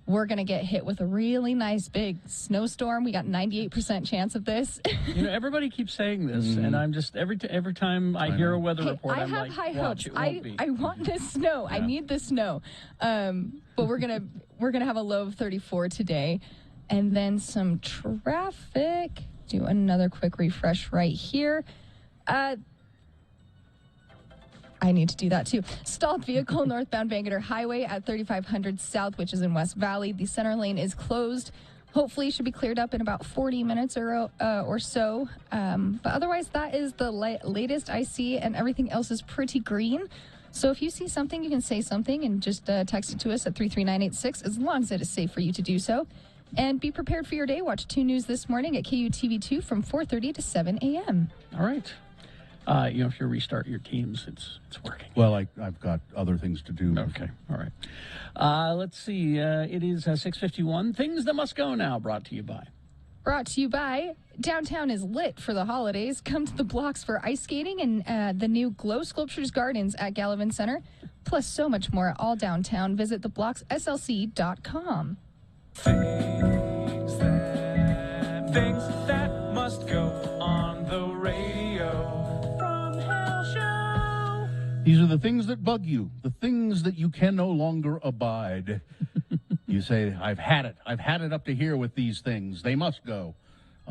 we're going to get hit with a really nice big snowstorm. We got 98% chance of this.
Everybody keps saying this, and I'm just every time I hear a weather report, I'm like,
high
watch,
hopes.
it won't be.
I want this snow. I need the snow. But we're gonna have a low of 34 today, and then some traffic. Do another quick refresh right here. I need to do that too. Stalled vehicle northbound Bangerter Highway at 3500 South, which is in West Valley. The center lane is closed. Hopefully should be cleared up in about 40 minutes or so. But otherwise, that is the latest I see, and everything else is pretty green. So if you see something, you can say something and just text it to us at 33986, as long as it is safe for you to do so. And be prepared for your day. Watch 2 News this morning at KUTV2 from 4:30 to 7 a.m.
All right. If you restart your teams, it's working.
Well, I've got other things to do.
Okay. All right. Let's see. It is 6:51. Things that must go now. Brought to you by. Downtown is lit for the holidays. Come to the blocks for ice skating and the new Glow Sculptures Gardens at Gallivan Center. Plus so much more all downtown. Visit theblockslc.com.
Things that must go on the radio from Hell Show.
These are the things that bug you, the things that you can no longer abide. You say, I've had it up to here with these things. They must go.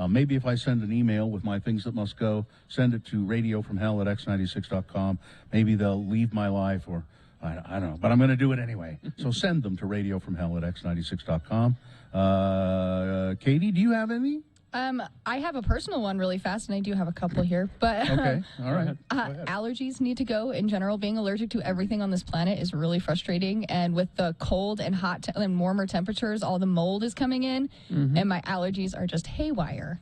Maybe if I send an email with my things that must go, send it to radiofromhell@x96.com. Maybe they'll leave my life, or I don't know, but I'm going to do it anyway. So send them to radiofromhell@x96.com. Katie, do you have any?
I have a personal one really fast, and I do have a couple here. But
Okay, all right. Go ahead.
allergies need to go in general. Being allergic to everything on this planet is really frustrating. And with the cold and hot and warmer temperatures, all the mold is coming in, and my allergies are just haywire.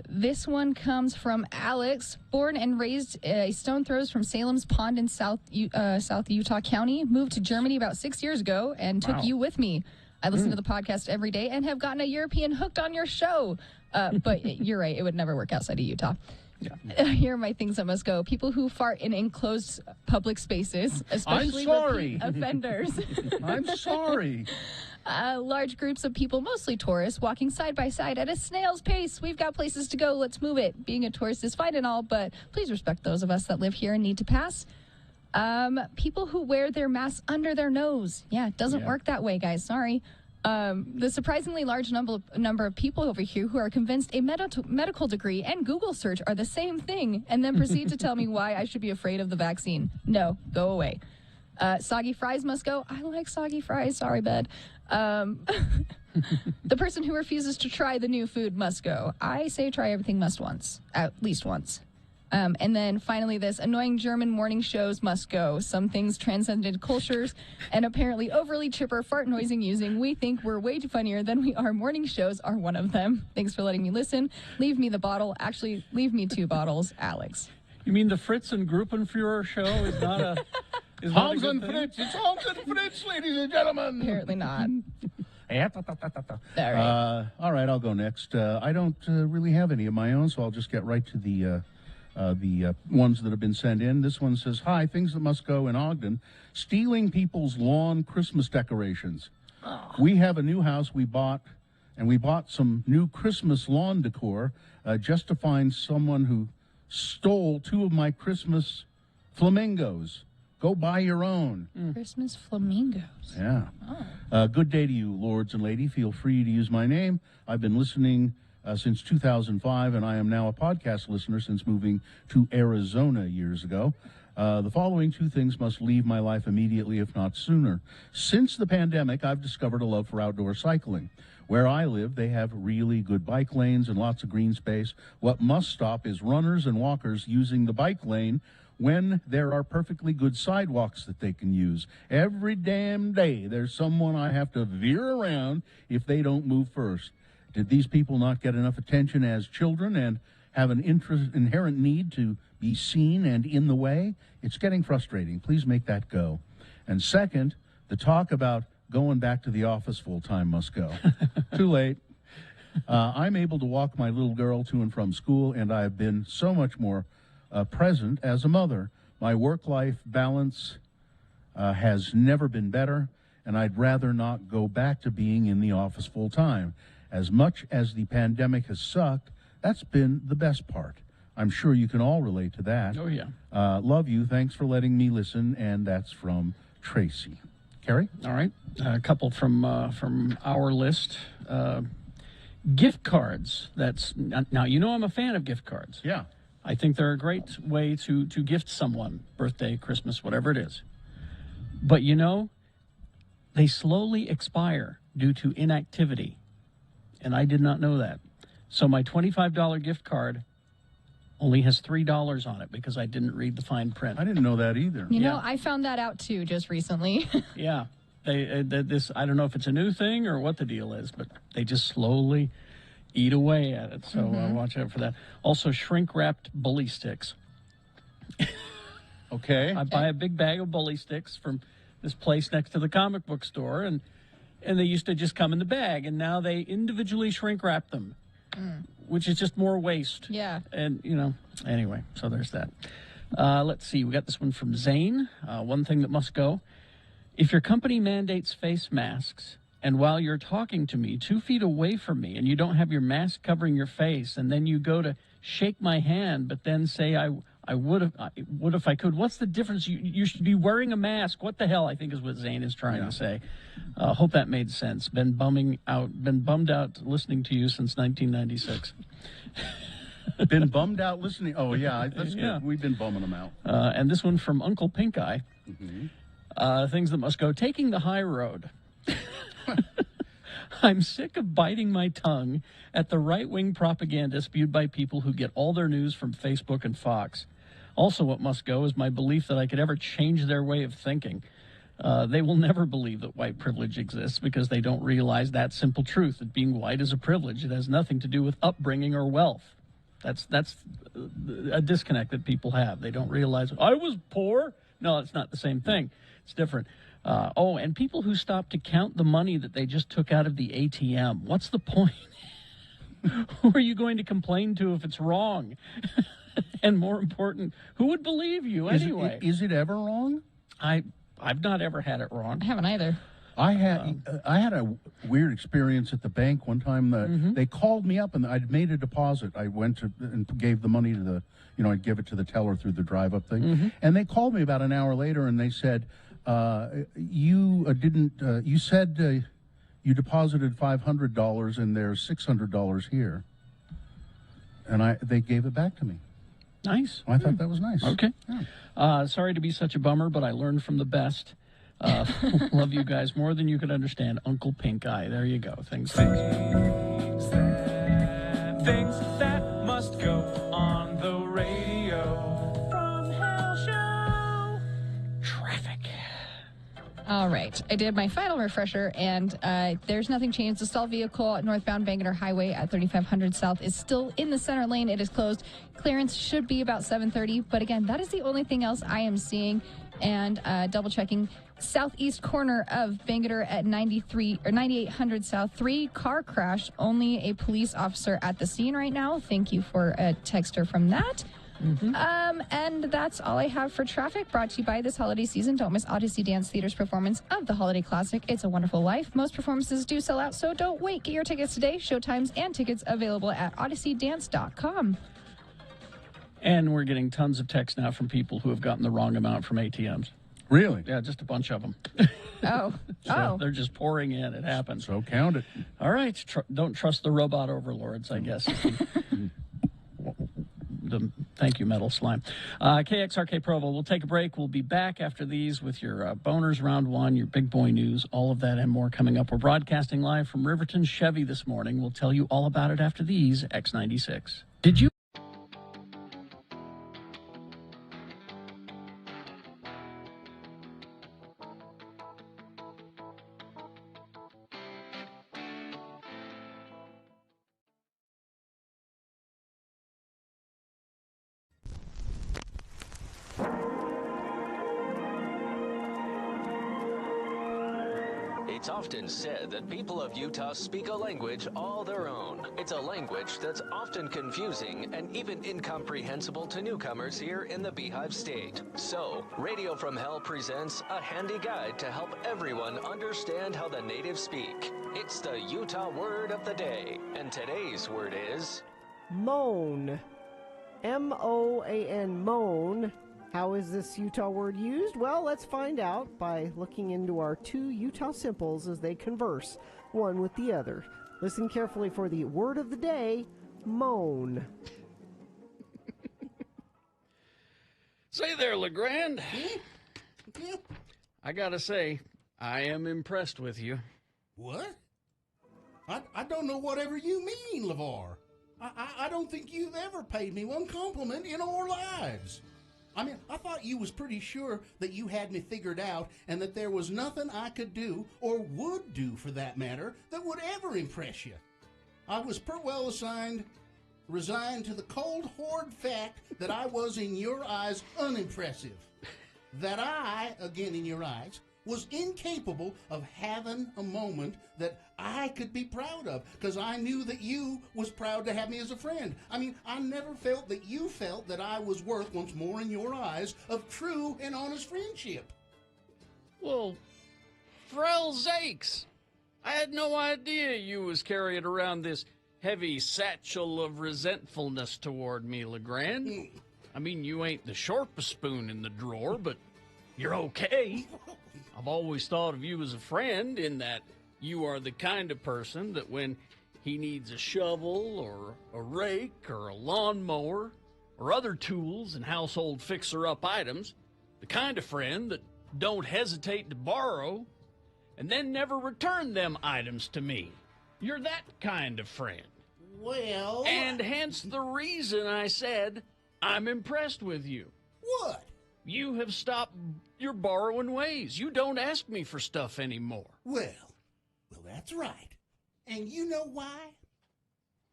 This one comes from Alex, born and raised a stone throws from Salem's Pond in South Utah County. Moved to Germany about 6 years ago and took you with me. I listen to the podcast every day and have gotten a European hooked on your show. But you're right, it would never work outside of Utah. Yeah. Here are my things that must go. People who fart in enclosed public spaces, especially repeat offenders.
I'm sorry.
Large groups of people, mostly tourists, walking side by side at a snail's pace. We've got places to go. Let's move it. Being a tourist is fine and all, but please respect those of us that live here and need to pass. People who wear their masks under their nose. Yeah, it doesn't work that way, guys. Sorry. The surprisingly large number of people over here who are convinced a medical degree and Google search are the same thing, and then proceed to tell me why I should be afraid of the vaccine. No, go away. Soggy fries must go. I like soggy fries. Sorry, bud. The person who refuses to try the new food must go. I say try everything must once, at least once. And then finally, this annoying German morning shows must go. Some things transcended cultures and apparently overly chipper fart noising using. We think we're way too funnier than we are. Morning shows are one of them. Thanks for letting me listen. Leave me the bottle. Actually, leave me 2 bottles, Alex.
You mean the Fritz and Gruppenführer show is not a...
Hans and Fritz. It's Hans and Fritz, ladies and gentlemen.
Apparently not.
All right, I'll go next. I don't really have any of my own, so I'll just get right to the ones that have been sent in. This one says, hi, things that must go in Ogden. Stealing people's lawn Christmas decorations. Oh. We have a new house we bought, and we bought some new Christmas lawn decor just to find someone who stole 2 of my Christmas flamingos. Go buy your own.
Christmas flamingos.
Yeah. Oh. Good day to you, lords and lady. Feel free to use my name. I've been listening since 2005, and I am now a podcast listener since moving to Arizona years ago. The following two things must leave my life immediately, if not sooner. Since the pandemic, I've discovered a love for outdoor cycling. Where I live, they have really good bike lanes and lots of green space. What must stop is runners and walkers using the bike lane when there are perfectly good sidewalks that they can use. Every damn day, there's someone I have to veer around if they don't move first. Did these people not get enough attention as children and have an inherent need to be seen and in the way? It's getting frustrating. Please make that go. And second, the talk about going back to the office full-time must go. Too late. I'm able to walk my little girl to and from school, and I've been so much more present as a mother. My work-life balance has never been better, and I'd rather not go back to being in the office full-time. As much as the pandemic has sucked, that's been the best part. I'm sure you can all relate to that.
Oh, yeah.
Love you. Thanks for letting me listen, and that's from Tracy. Carrie?
All right. A couple from our list. Gift cards. That's now, you know I'm a fan of gift cards.
Yeah.
I think they're a great way to gift someone, birthday, Christmas, whatever it is. But you know, they slowly expire due to inactivity. And I did not know that. So my $25 gift card only has $3 on it because I didn't read the fine print.
I didn't know that either.
You know,
Yeah.
I found that out too just recently.
Yeah. This, I don't know if it's a new thing or what the deal is, but they just slowly eat away at it. So watch out for that. Also, shrink-wrapped bully sticks.
Okay.
I buy a big bag of bully sticks from this place next to the comic book store, and they used to just come in the bag, and now they individually shrink-wrap them, which is just more waste.
Yeah.
And, you know, anyway, so there's that. Let's see. We got this one from Zane. One thing that must go. If your company mandates face masks, and while you're talking to me 2 feet away from me and you don't have your mask covering your face, and then you go to shake my hand, but then say, I would if I could. What's the difference? You should be wearing a mask. What the hell, I think is what Zane is trying to say. Hope that made sense. Been bummed out listening to you since 1996.
Been bummed out listening. Oh, yeah, that's good.
Yeah.
We've been bumming them out.
And this one from Uncle Pink Eye. Things that must go. Taking the high road. I'm sick of biting my tongue at the right-wing propaganda spewed by people who get all their news from Facebook and Fox. Also, what must go is my belief that I could ever change their way of thinking. They will never believe that white privilege exists because they don't realize that simple truth, that being white is a privilege. It has nothing to do with upbringing or wealth. That's a disconnect that people have. They don't realize, I was poor. No, it's not the same thing. It's different. And people who stop to count the money that they just took out of the ATM. What's the point? Who are you going to complain to if it's wrong? And more important, who would believe you anyway?
Is it ever wrong?
I've not ever had it wrong.
I haven't either.
I had a weird experience at the bank one time. They called me up and I'd made a deposit. I went to and gave the money to the, I'd give it to the teller through the drive-up thing. And they called me about an hour later and they said, you said you deposited $500 and there's $600 here. And they gave it back to me.
Nice.
I thought that was nice.
Okay.
Yeah.
Sorry to be such a bummer, but I learned from the best. Love you guys more than you could understand. Uncle Pink Eye. There you go. Thanks.
Things that must go on the radio from Hell Show.
Traffic.
All right. I did my final refresher, and there's nothing changed. The stalled vehicle at northbound Bangalore Highway at 3500 South is still in the center lane. It is closed. Clearance should be about 7:30, but again, that is the only thing else I am seeing. And double checking, southeast corner of Bangalore at 9800 South, 3 car crash. Only a police officer at the scene right now. Thank you for a texter from that. And that's all I have for traffic, brought to you by this holiday season. Don't miss Odyssey Dance Theater's performance of the holiday classic, It's a Wonderful Life. Most performances do sell out, so don't wait. Get your tickets today. Showtimes and tickets available at odysseydance.com.
And we're getting tons of texts now from people who have gotten the wrong amount from ATMs.
Really?
Yeah, just a bunch of them.
Oh.
They're just pouring in. It happens.
So count it.
All right. Don't trust the robot overlords, I guess. Thank you, Metal Slime. KXRK Provo. We'll take a break. We'll be back after these with your boners round one, your big boy news, all of that and more coming up. We're broadcasting live from Riverton Chevy this morning. We'll tell you all about it after these X96. Did you?
It's often said that people of Utah speak a language all their own. It's a language that's often confusing and even incomprehensible to newcomers here in the Beehive State. So, Radio from Hell presents a handy guide to help everyone understand how the natives speak. It's the Utah word of the day, and today's word is
Moan. M-O-A-N, moan. How is this Utah word used? Well, let's find out by looking into our two Utah simples as they converse, one with the other. Listen carefully for the word of the day, moan.
Say there, LeGrand. I gotta say, I am impressed with you.
What? I don't know whatever you mean, LeVar. I don't think you've ever paid me one compliment in our lives. I mean, I thought you was pretty sure that you had me figured out and that there was nothing I could do, or would do for that matter, that would ever impress you. I was resigned to the cold, hard fact that I was, in your eyes, unimpressive. That I, again in your eyes, was incapable of having a moment that I could be proud of, because I knew that you was proud to have me as a friend. I mean, I never felt that you felt that I was worth, once more in your eyes, of true and honest friendship.
Well, for hell's sakes, I had no idea you was carrying around this heavy satchel of resentfulness toward me, LeGrand. I mean, you ain't the sharpest spoon in the drawer, but you're okay. I've always thought of you as a friend in that you are the kind of person that when he needs a shovel or a rake or a lawnmower or other tools and household fixer-up items, the kind of friend that don't hesitate to borrow and then never return them items to me. You're that kind of friend.
Well...
And hence the reason I said I'm impressed with you.
What?
You have stopped your borrowing ways. You don't ask me for stuff anymore.
Well, that's right. And you know why?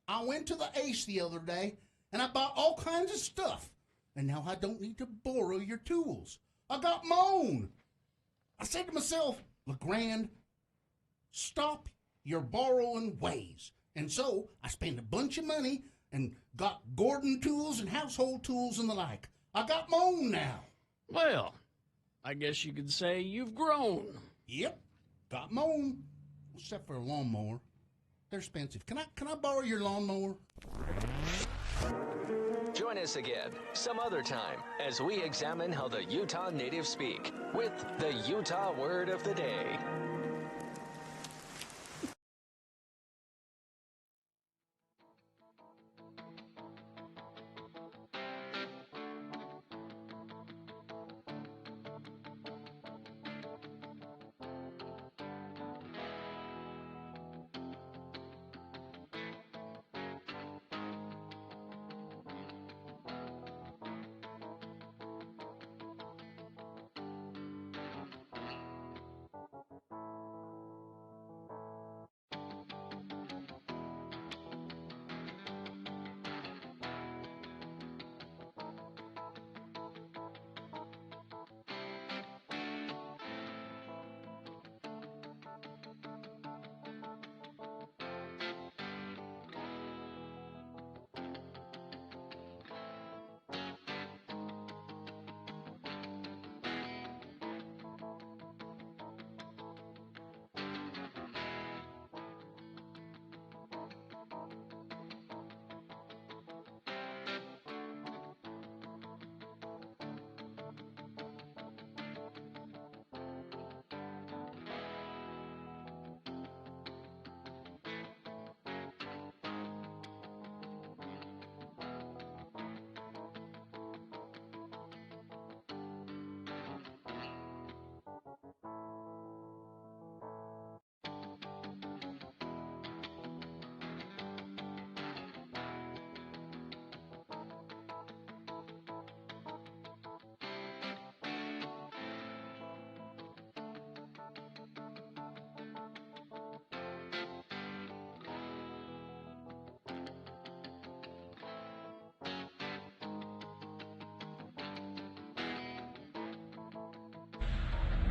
I went to the Ace the other day, and I bought all kinds of stuff. And now I don't need to borrow your tools. I got my own. I said to myself, LeGrand, stop your borrowing ways. And so I spent a bunch of money and got Gordon tools and household tools and the like. I got my own now.
Well, I guess you could say you've grown.
Yep, got my own. Except for a lawnmower. They're expensive. Can I borrow your lawnmower?
Join us again some other time as we examine how the Utah natives speak with the Utah word of the day.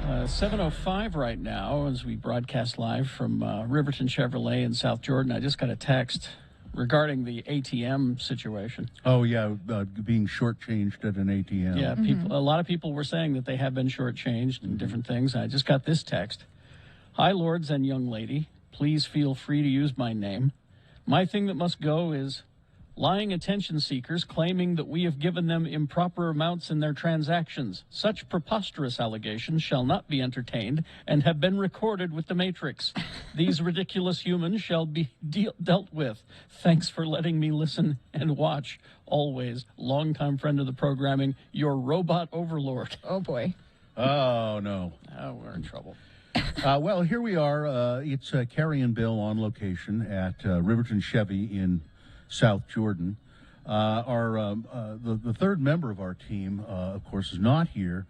7:05 right now as we broadcast live from Riverton Chevrolet in South Jordan. I just got a text regarding the ATM situation.
Oh, yeah, being shortchanged at an ATM.
Yeah, a lot of people were saying that they have been shortchanged and different things. I just got this text. Hi, lords and young lady. Please feel free to use my name. My thing that must go is lying attention seekers claiming that we have given them improper amounts in their transactions. Such preposterous allegations shall not be entertained and have been recorded with the Matrix. These ridiculous humans shall be dealt with. Thanks for letting me listen and watch. Always, longtime friend of the programming, your robot overlord.
Oh, boy.
Oh, no.
Oh, we're in trouble.
Well, here we are. It's Carrie and Bill on location at Riverton Chevy in South Jordan. The third member of our team, of course, is not here.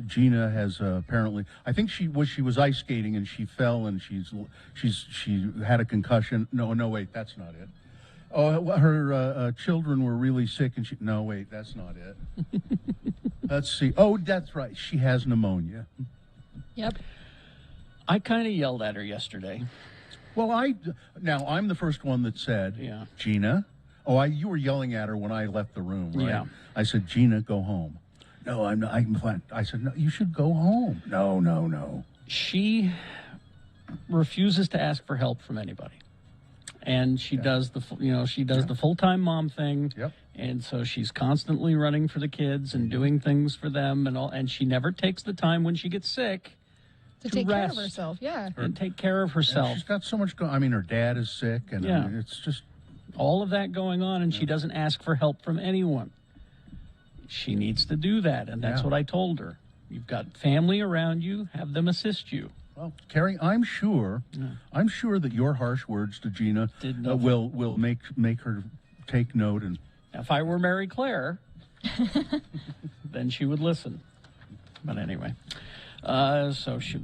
Gina has apparently, I think she was ice skating and she fell and she had a concussion. No, wait, that's not it. Oh, her children were really sick and no, wait, that's not it. Let's see. Oh, that's right. She has pneumonia.
Yep.
I kind of yelled at her yesterday.
Well, I'm the first one that said,
Yeah.
Gina. Oh, you were yelling at her when I left the room, right?
Yeah.
I said, Gina, go home. No, I'm not. I'm fine. I said, no, you should go home. No.
She refuses to ask for help from anybody, and she does the full-time mom thing.
Yep.
And so she's constantly running for the kids and doing things for them and all. And she never takes the time when she gets sick
To take care
rest
of herself, yeah.
and take care of herself.
She's got so much going. I mean, her dad is sick, and
Yeah.
it's just.
All of that going on, and she doesn't ask for help from anyone. She needs to do that, and that's
Yeah.
what I told her. You've got family around you, have them assist you.
Well, Carrie, I'm sure that your harsh words to Gina
Did nothing.
will make her take note. And
If I were Mary Claire, then she would listen. But anyway, so she,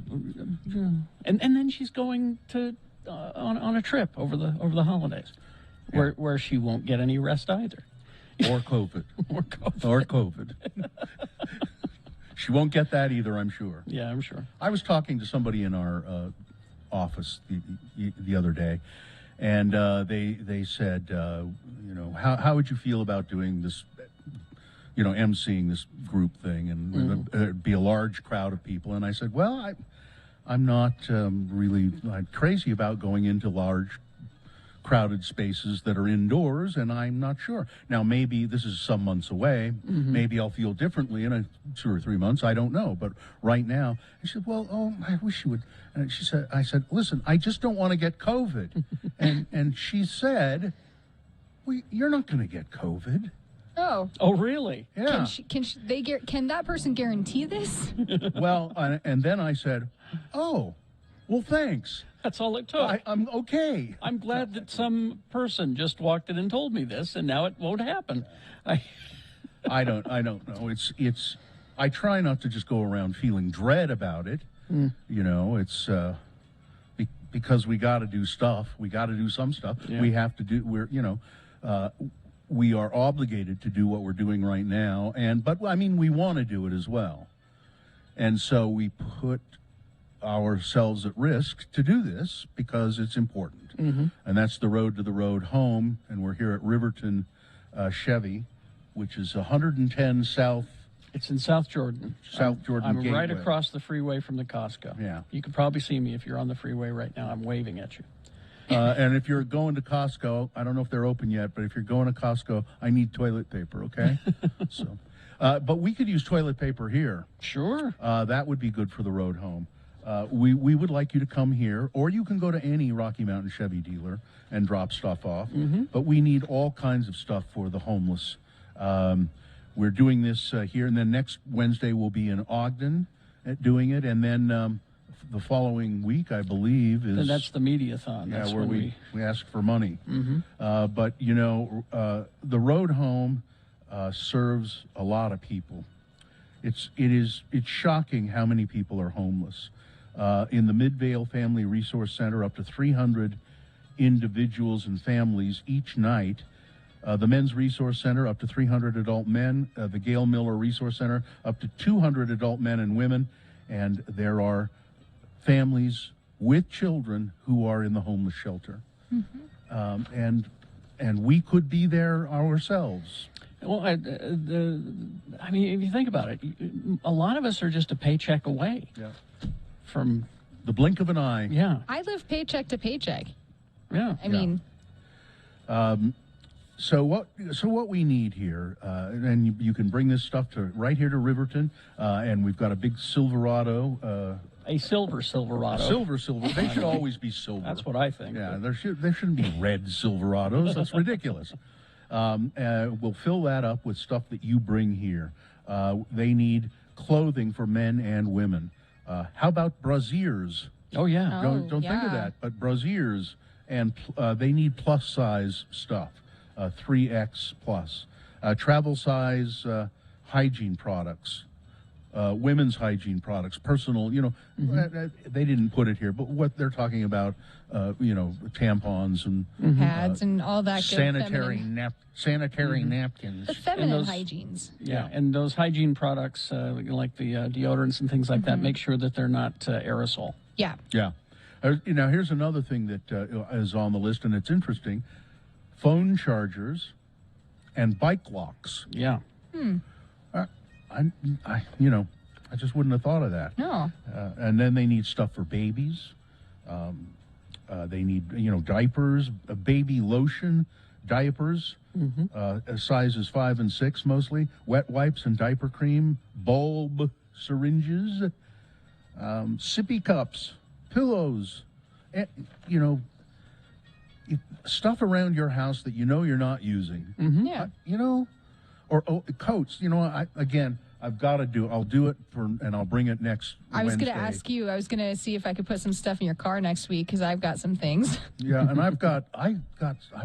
and then she's going to on a trip over the holidays, where she won't get any rest either.
or COVID.
Or COVID.
Or COVID. She won't get that either, I'm sure.
Yeah, I'm sure.
I was talking to somebody in our office the other day, and they said, how would you feel about doing this, emceeing this group thing, and it'd be a large crowd of people. And I said, well, I'm not really crazy about going into large crowded spaces that are indoors, and I'm not sure. Now, maybe this is some months away. Maybe I'll feel differently in 2 or 3 months. I don't know. But right now, she said, well, I wish you would. And I said, listen, I just don't want to get COVID. and she said, well, you're not going to get COVID.
Oh.
Oh, really?
Yeah.
Can that person guarantee this?
Well, and then I said, oh, well, thanks.
That's all it took.
I'm okay.
I'm glad that some person just walked in and told me this, and now it won't happen.
I don't know. It's. I try not to just go around feeling dread about it. It's because we got to do stuff. We got to do some stuff.
Yeah.
We have to do. We are obligated to do what we're doing right now, but we want to do it as well, and so we put ourselves at risk to do this because it's important. And that's the road to the road home, and we're here at Riverton Chevy, which is 110 South.
It's in South Jordan.
South Jordan
I'm right
Gateway.
across the freeway from the Costco.
Yeah.
You can probably see me if you're on the freeway right now. I'm waving at you.
And if you're going to Costco, I don't know if they're open yet, but if you're going to Costco, I need toilet paper, okay? But we could use toilet paper here.
Sure.
That would be good for the road home. We would like you to come here, or you can go to any Rocky Mountain Chevy dealer and drop stuff off. But we need all kinds of stuff for the homeless. We're doing this here, and then next Wednesday we'll be in Ogden doing it, and then the following week, I believe, is...
And that's the Mediathon. That's
where
when
we ask for money. But, the road home serves a lot of people. It's shocking how many people are homeless. In the Midvale Family Resource Center, up to 300 individuals and families each night. The Men's Resource Center, up to 300 adult men. The Gail Miller Resource Center, up to 200 adult men and women. and there are families with children who are in the homeless shelter. And we could be there ourselves.
Well, I mean, if you think about it, a lot of us are just a paycheck away
Yeah.
from,
The blink of an eye.
yeah,
I live paycheck to paycheck.
yeah.
I mean,
So what we need here, and you can bring this stuff to right here to Riverton, and we've got a big Silverado,
A silver Silverado.
silver. They should always be silver.
That's what I think.
Yeah, there shouldn't be red Silverados. That's ridiculous. We'll fill that up with stuff that you bring here. They need clothing for men and women. How about brassiers?
Oh, yeah.
Oh.
Don't think of
yeah.
that, but brassiers, and they need plus size stuff, 3X plus, travel size hygiene products, women's hygiene products, personal. They didn't put it here, but what they're talking about, tampons and
pads and all that good
sanitary
feminine,
napkins.
the feminine
those-
hygienes.
Yeah, and those hygiene products, like the deodorants and things like that, make sure that they're not aerosol.
Yeah.
Yeah. Now, here's another thing that is on the list, and it's interesting. Phone chargers and bike locks.
Yeah.
I just wouldn't have thought of that.
No.
And then they need stuff for babies. They need, diapers, baby lotion, diapers, sizes 5 and 6 mostly, wet wipes and diaper cream, bulb syringes, sippy cups, pillows, and, stuff around your house that you're not using.
Yeah.
Or coats. I've got to do. I'll do it and I'll bring it next.
I was going
Wednesday.
to ask you. I was going to see if I could put some stuff in your car next week because I've got some things.
Yeah, and I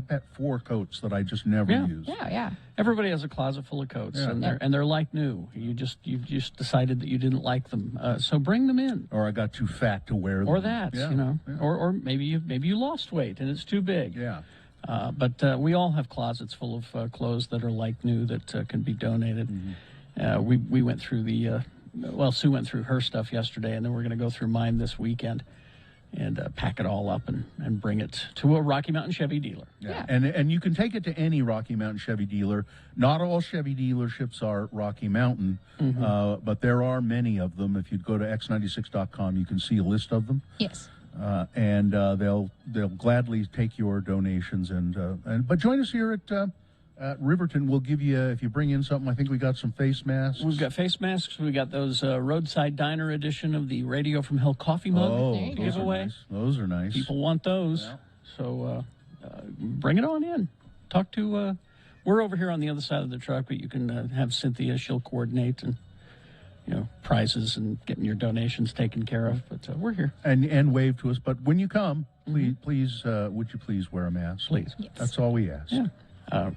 bet 4 coats that I just never
Yeah.
use.
Yeah.
Everybody has a closet full of coats,
Yeah.
and they're like new. You've just decided that you didn't like them, so bring them in,
Or I got too fat to wear them.
or that,
Yeah.
or maybe you lost weight and it's too big.
Yeah.
But we all have closets full of clothes that are like new that can be donated. We went through Sue went through her stuff yesterday, and then we're going to go through mine this weekend and pack it all up and bring it to a Rocky Mountain Chevy dealer.
Yeah.
And you can take it to any Rocky Mountain Chevy dealer. Not all Chevy dealerships are Rocky Mountain, but there are many of them. If you go to x96.com, you can see a list of them.
Yes.
And they'll gladly take your donations. But join us here at Riverton. We'll give you, if you bring in something, I think we got some face masks.
We've got face masks. We got those roadside diner edition of the Radio from Hell coffee mug
Oh,
There you
to
go.
give
those are
away.
nice. Those are nice.
People want those, so bring it on in. Talk to. We're over here on the other side of the truck, but you can have Cynthia. She'll coordinate and prizes and getting your donations taken care of. But we're here.
and wave to us. But when you come, please, would you please wear a mask?
Please.
Yes.
That's all we ask.
Yeah.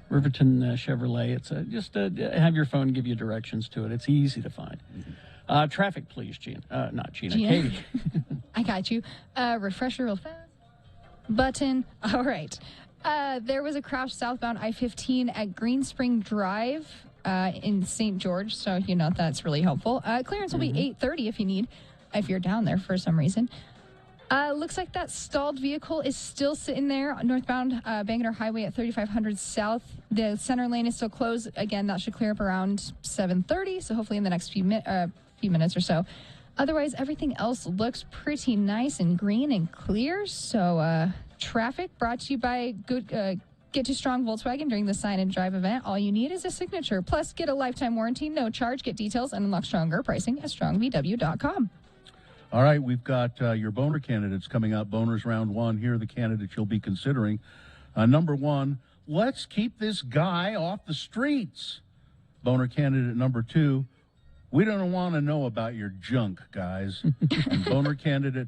Riverton Chevrolet. It's just have your phone give you directions to it. It's easy to find. Traffic, please, Gina. Not Gina.
Gina.
Katie.
I got you. Refresher real fast. Button. All right. There was a crash southbound I-15 at Green Spring Drive in St. George, so that's really helpful. Clearance will be 8:30 if you're down there for some reason. Looks like that stalled vehicle is still sitting there northbound Bangor Highway at 3500 South. The center lane is still closed. Again, that should clear up around 7:30, so hopefully in the next few minutes or so. Otherwise, everything else looks pretty nice and green and clear. So traffic brought to you by Get to Strong Volkswagen during the Sign and Drive event. All you need is a signature. Plus, get a lifetime warranty, no charge. Get details and unlock stronger pricing at strongvw.com.
All right, we've got your boner candidates coming up. Boners round 1. Here are the candidates you'll be considering. Number 1, let's keep this guy off the streets. Boner candidate number 2, we don't want to know about your junk, guys. And boner candidate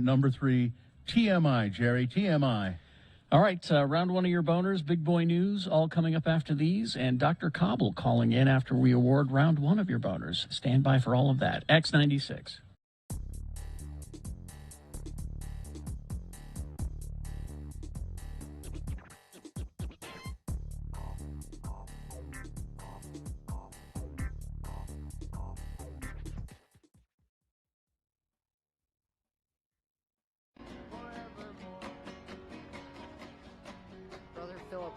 number 3, TMI, Jerry, TMI.
All right, round 1 of your boners, big boy news, all coming up after these, and Dr. Cobble calling in after we award round 1 of your boners. Stand by for all of that. X96.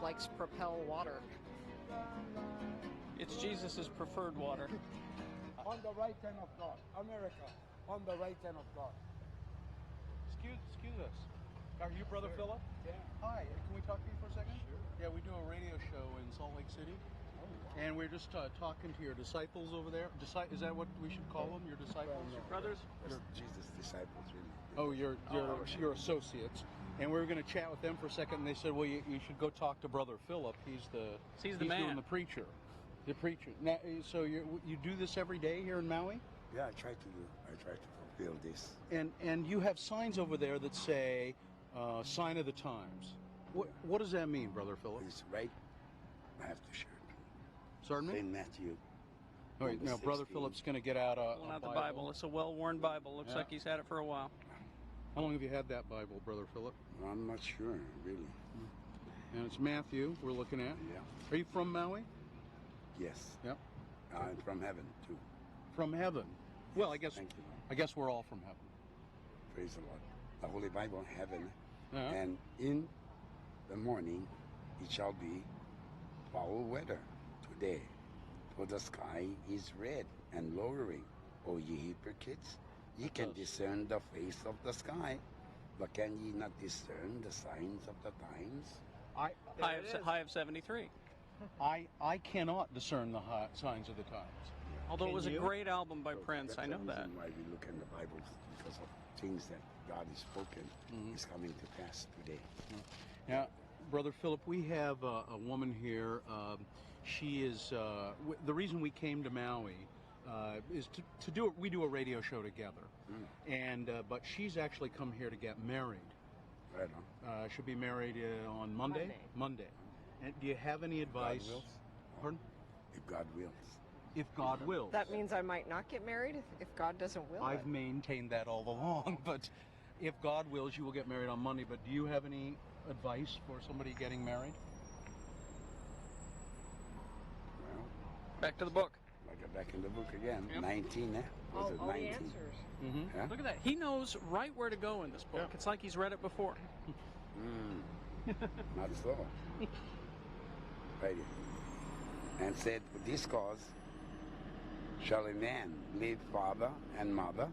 likes Propel water.
It's Jesus' preferred water.
On the right hand of God. America, on the right hand of God.
Excuse us. Are you Brother Philip?
Yeah.
Hi, can we talk to you for a second? Sure. Yeah, we do a radio show in Salt Lake City. And we're just talking to your disciples over there. Is that what we should call them? Your disciples?
No.
Brothers?
Jesus' disciples, really.
Oh, your associates. And we were going to chat with them for a second, and they said, well, you should go talk to Brother Philip. He's
the man.
Doing the preacher. The preacher. Now, so you do this every day here in Maui?
Yeah, I try to fulfill this.
And you have signs over there that say, sign of the times. What does that mean, Brother Philip?
It's right. I have to share it.
Pardon me?
St. Matthew.
All right, now Brother
16.
Philip's going to get out a
Pulling out the
Bible.
Bible. It's a well-worn Bible. Looks like he's had it for a while.
How long have you had that Bible, Brother Philip?
I'm not sure, really.
And it's Matthew we're looking at.
Yeah.
Are you from Maui?
Yes.
Yep.
I'm from heaven, too.
From heaven. Well, I guess
Thank you.
we're all from heaven.
Praise the Lord. The Holy Bible, heaven.
Yeah.
And in the morning, it shall be foul weather today. For the sky is red and lowering. O ye hypocrites, ye can discern the face of the sky, but can ye not discern the signs of the times?
High of 73.
I cannot discern the signs of the times.
Although it was a
you?
great album by Prince,
That's
I know
the
that.
reason why we look in the Bible, because of things that God has spoken is coming to pass today.
Now, Brother Philip, we have a woman here. She is the reason we came to Maui is to do. We do a radio show together, and but she's actually come here to get married.
Right on.
She'll be married on Monday. Monday. And do you have any advice?
God wills.
Pardon?
If God wills.
If God wills.
That means I might not get married if God doesn't will
I've
it.
maintained that all along, but if God wills, you will get married on Monday. But do you have any advice for somebody getting married?
Well,
Back to the book.
like back in the book again.
Yep.
19, eh? Was it
All the
19?
answers.
Mm-hmm.
Yeah?
Look at that. He knows right where to go in this book.
Yeah.
It's like he's read it before.
Not so. Right. And said, for this cause shall a man leave father and mother,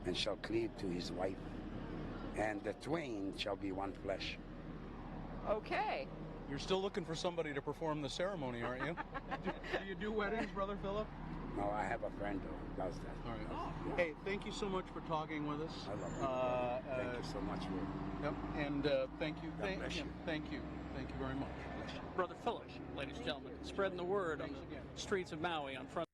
and shall cleave to his wife, and the twain shall be one flesh.
Okay.
You're still looking for somebody to perform the ceremony, aren't you? do you do weddings, Brother Philip?
No, I have a friend who does that.
All right. Hey, thank you so much for talking with us.
I love it. Thank you so much for
Yep, and thank you.
God bless you.
Thank you. Thank you very much.
Brother Philip, ladies and gentlemen, spreading the word on the streets of Maui on front.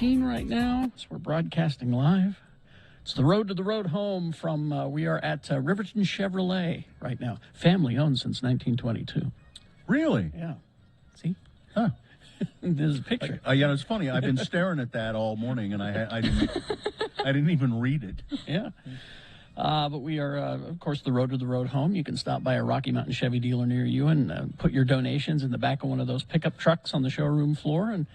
Right now, so we're broadcasting live. It's the road to the road home from, we are at Riverton Chevrolet right now. Family owned since 1922.
Really?
Yeah. See?
Huh.
There's a picture.
Yeah, it's funny. I've been staring at that all morning, and I didn't even read it.
Yeah. But we are, of course, the road to the road home. You can stop by a Rocky Mountain Chevy dealer near you and put your donations in the back of one of those pickup trucks on the showroom floor, and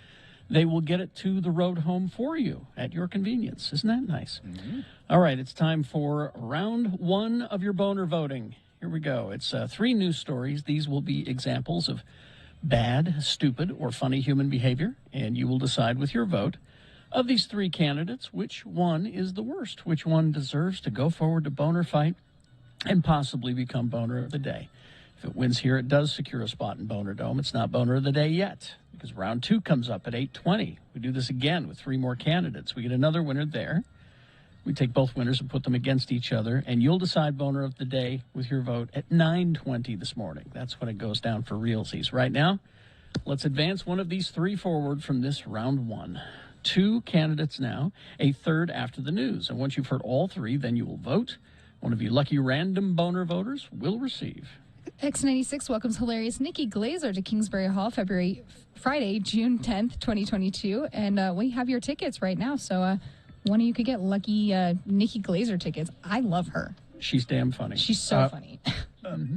they will get it to the road home for you at your convenience. Isn't that nice? Mm-hmm. All right, it's time for round one of your boner voting. Here we go. It's 3 news stories. These will be examples of bad, stupid, or funny human behavior, and you will decide with your vote of these 3 candidates which one is the worst, which one deserves to go forward to boner fight and possibly become boner of the day. If it wins here, it does secure a spot in Boner Dome. It's not Boner of the Day yet because round 2 comes up at 8:20. We do this again with 3 more candidates. We get another winner there. We take both winners and put them against each other, and you'll decide Boner of the Day with your vote at 9:20 this morning. That's when it goes down for realsies. Right now, let's advance one of these 3 forward from this round 1. 2 candidates now, a third after the news. And once you've heard all 3, then you will vote. One of you lucky random Boner voters will receive.
X96 welcomes hilarious Nikki Glazer to Kingsbury Hall Friday, June 10th, 2022. And we have your tickets right now. So one of you could get lucky Nikki Glazer tickets. I love her.
She's damn funny.
She's so funny.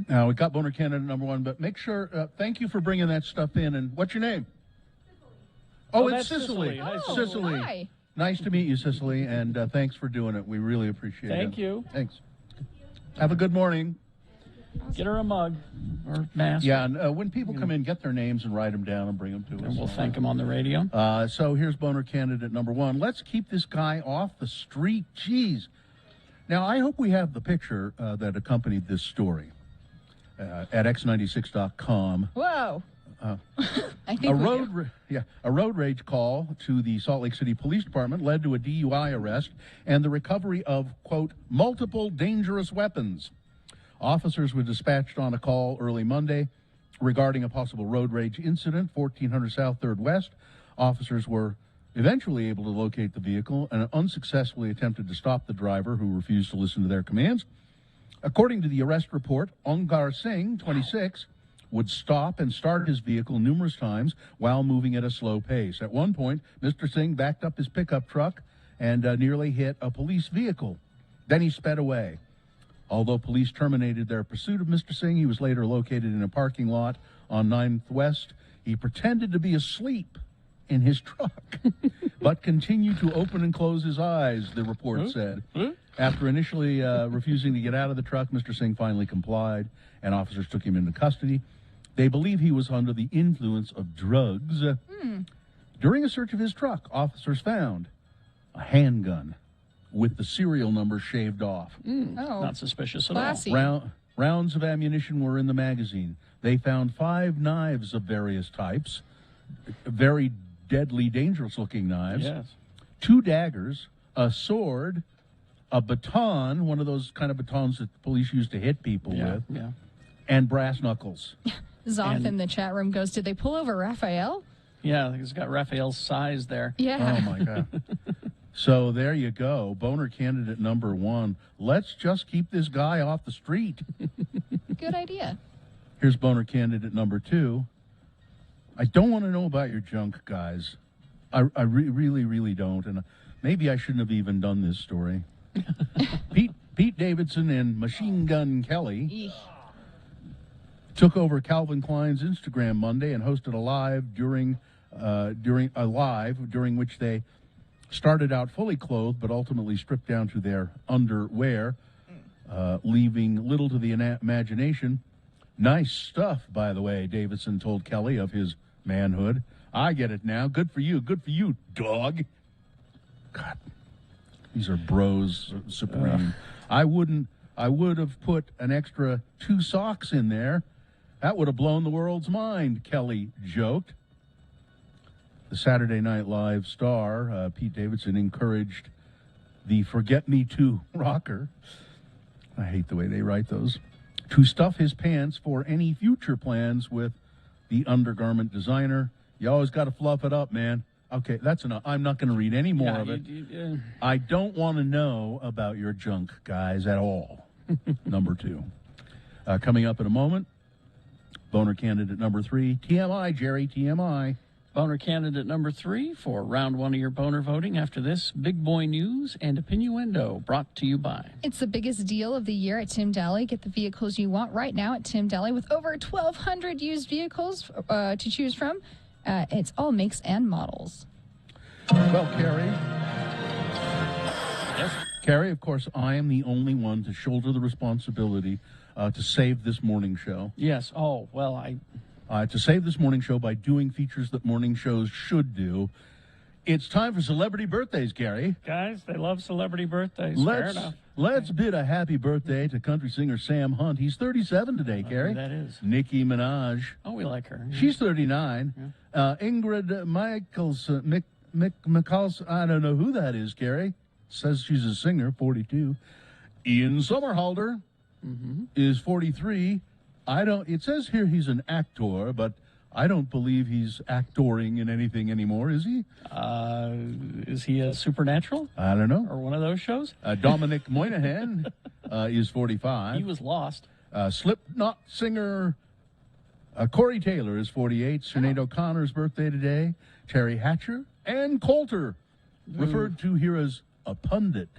Now, we got Boner candidate number 1, but make sure, thank you for bringing that stuff in. And what's your name? Oh, it's
that's
Cicely.
Cicely. Hi,
Cicely.
Hi.
Nice to meet you, Cicely, and thanks for doing it. We really appreciate it.
Thank you.
Thanks. Have a good morning.
Get her a mug or mask.
Yeah, and when people come in, get their names and write them down and bring them to us.
And we'll thank them on the radio.
So here's Boner candidate number 1. Let's keep this guy off the street. Jeez. Now, I hope we have the picture that accompanied this story at x96.com.
Whoa. I think
A road rage call to the Salt Lake City Police Department led to a DUI arrest and the recovery of, quote, multiple dangerous weapons. Officers were dispatched on a call early Monday regarding a possible road rage incident, 1400 South 3rd West. Officers were eventually able to locate the vehicle and unsuccessfully attempted to stop the driver who refused to listen to their commands. According to the arrest report, Ongar Singh, 26, would stop and start his vehicle numerous times while moving at a slow pace. At one point, Mr. Singh backed up his pickup truck and nearly hit a police vehicle. Then he sped away. Although police terminated their pursuit of Mr. Singh, he was later located in a parking lot on 9th West. He pretended to be asleep in his truck, but continued to open and close his eyes, the report said. After initially refusing to get out of the truck, Mr. Singh finally complied, and officers took him into custody. They believe he was under the influence of drugs. During a search of his truck, officers found a handgun with the serial number shaved off.
Oh,
Not suspicious at
classy.
Rounds of ammunition were in the magazine. They found 5 knives of various types, very deadly, dangerous-looking
all.
knives,
Yes.
2 daggers, a sword, a baton, one of those kind of batons that the police used to hit people with,
Yeah.
and brass knuckles.
Zoth
And-
in the chat room goes, did they pull over Raphael?
Yeah, he's got Raphael's size there.
Yeah.
Oh, my God. So there you go. Boner candidate number 1. Let's just keep this guy off the street.
Good idea.
Here's Boner candidate number 2. I don't want to know about your junk, guys. I really, really don't. And maybe I shouldn't have even done this story. Pete Davidson and Machine Gun Kelly
Eek.
took over Calvin Klein's Instagram Monday and hosted a live during which they started out fully clothed but ultimately stripped down to their underwear, leaving little to the imagination. Nice stuff, by the way, Davidson told Kelly of his manhood. I get it now. Good for you, dog. God, these are bros supreme. I would have put an extra 2 socks in there. That would have blown the world's mind, Kelly joked. The Saturday Night Live star, Pete Davidson, encouraged the Forget Me Too rocker, I hate the way they write those, to stuff his pants for any future plans with the undergarment designer. You always got to fluff it up, man. Okay, that's enough. I'm not going to read any more of it. I don't want to know about your junk, guys, at all. Number 2. Coming up in a moment, Boner candidate number 3, TMI, Jerry, TMI.
Boner candidate number 3 for round 1 of your Boner voting. After this, big boy news and opinioendo brought to you by.
It's the biggest deal of the year at Tim Daly. Get the vehicles you want right now at Tim Daly with over 1,200 used vehicles to choose from. It's all makes and models.
Well, Carrie. Carrie, of course, I am the only one to shoulder the responsibility to save this morning show.
Yes. Oh, well,
To save this morning show by doing features that morning shows should do. It's time for celebrity birthdays, Gary.
Guys, they love celebrity birthdays. Fair enough.
Let's bid a happy birthday to country singer Sam Hunt. He's 37 today, Gary.
That is.
Nicki Minaj.
Oh, we like her.
She's 39. Ingrid Michaels, McCalls, I don't know who that is, Gary. Says she's a singer, 42. Ian Somerhalder is 43. It says here he's an actor, but I don't believe he's actoring in anything anymore, is he?
Is he a Supernatural
I don't know.
or one of those shows?
Dominic Moynihan is 45.
He was lost.
Slipknot singer Corey Taylor is 48. Sinead O'Connor's birthday today. Terry Hatcher and Coulter, referred to here as a pundit.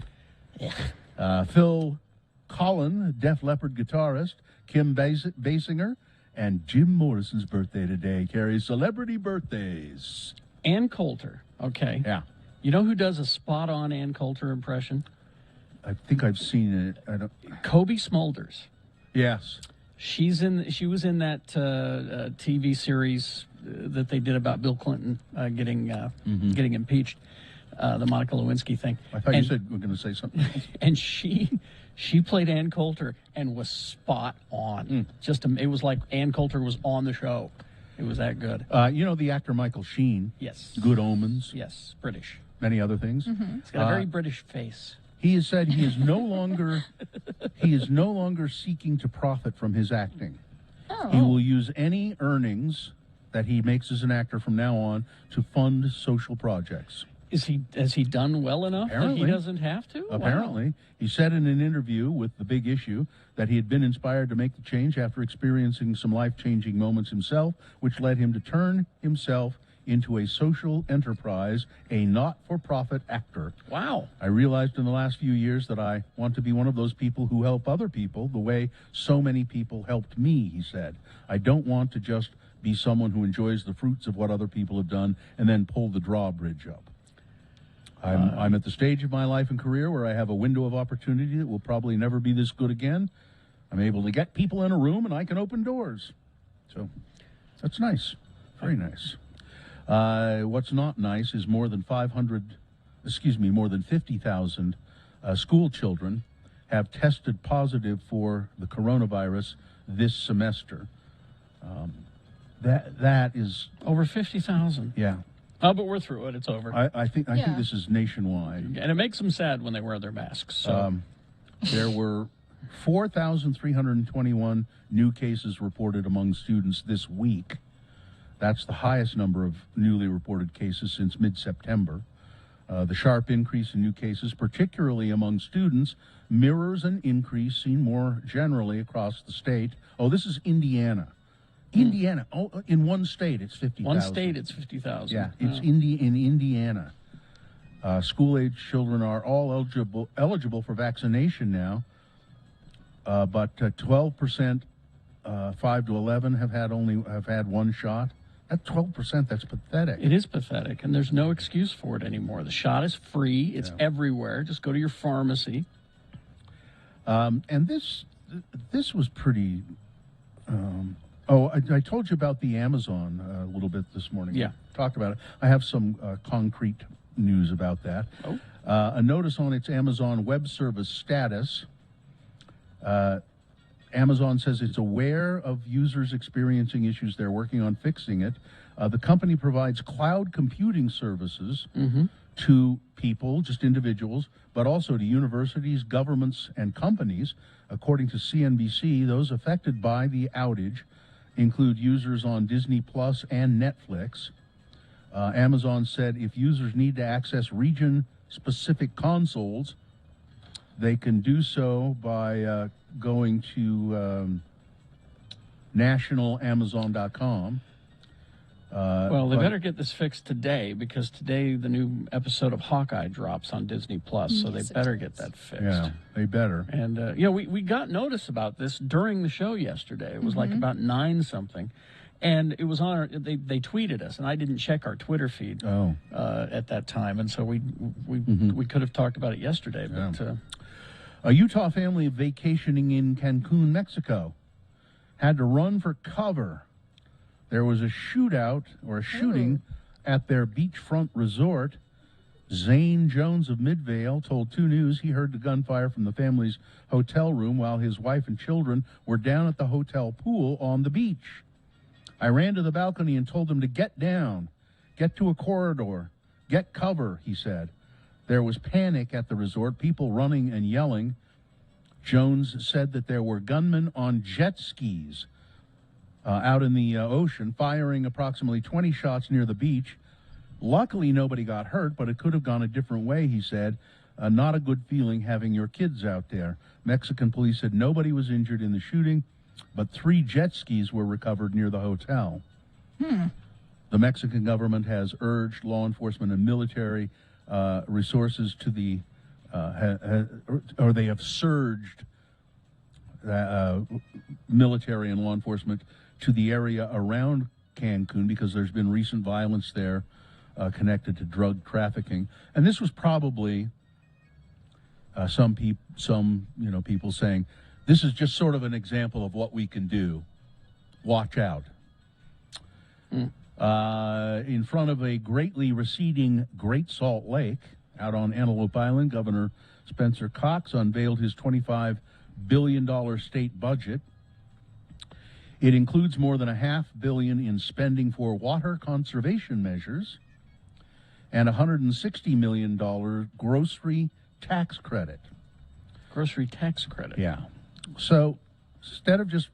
Phil Collin, Def Leppard guitarist. Kim Basinger and Jim Morrison's birthday today. Carries celebrity birthdays.
Ann Coulter. Okay.
Yeah.
You know who does a spot-on Ann Coulter impression?
I think I've seen it.
Kobe Smulders.
Yes.
She was in that TV series that they did about Bill Clinton getting impeached, the Monica Lewinsky thing.
I thought you said you were going to say something else.
And she played Ann Coulter and was spot on. It was like Ann Coulter was on the show. It was that good.
You know the actor Michael Sheen?
Yes.
Good Omens.
Yes, British.
Many other things.
He's got a very British face.
He has said he is no longer seeking to profit from his acting.
Oh.
He will use any earnings that he makes as an actor from now on to fund social projects.
Has he done well enough
Apparently.
that he doesn't have to?
Apparently.
Wow.
He said in an interview with The Big Issue that he had been inspired to make the change after experiencing some life-changing moments himself, which led him to turn himself into a social enterprise, a not-for-profit actor.
Wow.
I realized in the last few years that I want to be one of those people who help other people the way so many people helped me, he said. I don't want to just be someone who enjoys the fruits of what other people have done and then pull the drawbridge up. I'm at the stage of my life and career where I have a window of opportunity that will probably never be this good again. I'm able to get people in a room and I can open doors. So that's nice. Very nice. What's not nice is more than 50,000 school children have tested positive for the coronavirus this semester. That is
Over 50,000.
yeah.
Oh, but we're through it. It's over.
I think
Yeah.
this is nationwide.
And it makes them sad when they wear their masks. So
There were 4,321 new cases reported among students this week. That's the highest number of newly reported cases since mid-September. The sharp increase in new cases, particularly among students, mirrors an increase seen more generally across the state. Oh, this is Indiana. Indiana. Oh, in one state, it's 50,000.
one state, it's 50,000.
Yeah, it's in Indiana. School-age children are all eligible for vaccination now, but 12%, 5 to 11, have had one shot. At 12%, that's pathetic.
It is pathetic, and there's no excuse for it anymore. The shot is free. It's everywhere. Just go to your pharmacy.
And this was pretty. I told you about the Amazon a little bit this morning.
Yeah.
Talked about it. I have some concrete news about that.
Oh.
A notice on its Amazon Web Service status. Amazon says it's aware of users experiencing issues. They're working on fixing it. The company provides cloud computing services to people, just individuals, but also to universities, governments, and companies. According to CNBC, those affected by the outage include users on Disney Plus and Netflix. Amazon said if users need to access region-specific consoles, they can do so by going to nationalamazon.com.
Well, they better get this fixed today, because today the new episode of Hawkeye drops on Disney Plus, so
Yes,
they
it
better
does.
get that fixed.
Yeah, they better.
And we got notice about this during the show yesterday. It was like about 9 something, and it was on. They tweeted us, and I didn't check our Twitter feed at that time, and so we could have talked about it yesterday. But
A Utah family vacationing in Cancun, Mexico, had to run for cover. There was a shooting at their beachfront resort. Zane Jones of Midvale told 2 News he heard the gunfire from the family's hotel room while his wife and children were down at the hotel pool on the beach. I ran to the balcony and told them to get down, get to a corridor, get cover, he said. There was panic at the resort, people running and yelling. Jones said that there were gunmen on jet skis out in the ocean, firing approximately 20 shots near the beach. Luckily, nobody got hurt, but it could have gone a different way, he said. Not a good feeling having your kids out there. Mexican police said nobody was injured in the shooting, but 3 jet skis were recovered near the hotel. The Mexican government has urged law enforcement and military resources to the, or they have surged military and law enforcement to the area around Cancun because there's been recent violence there connected to drug trafficking. And this was probably some people saying, this is just sort of an example of what we can do. Watch out. In front of a greatly receding Great Salt Lake out on Antelope Island, Governor Spencer Cox unveiled his $25 billion state budget. It includes more than $500 million in spending for water conservation measures and $160 million grocery tax credit.
Grocery tax credit.
Yeah. So instead of just,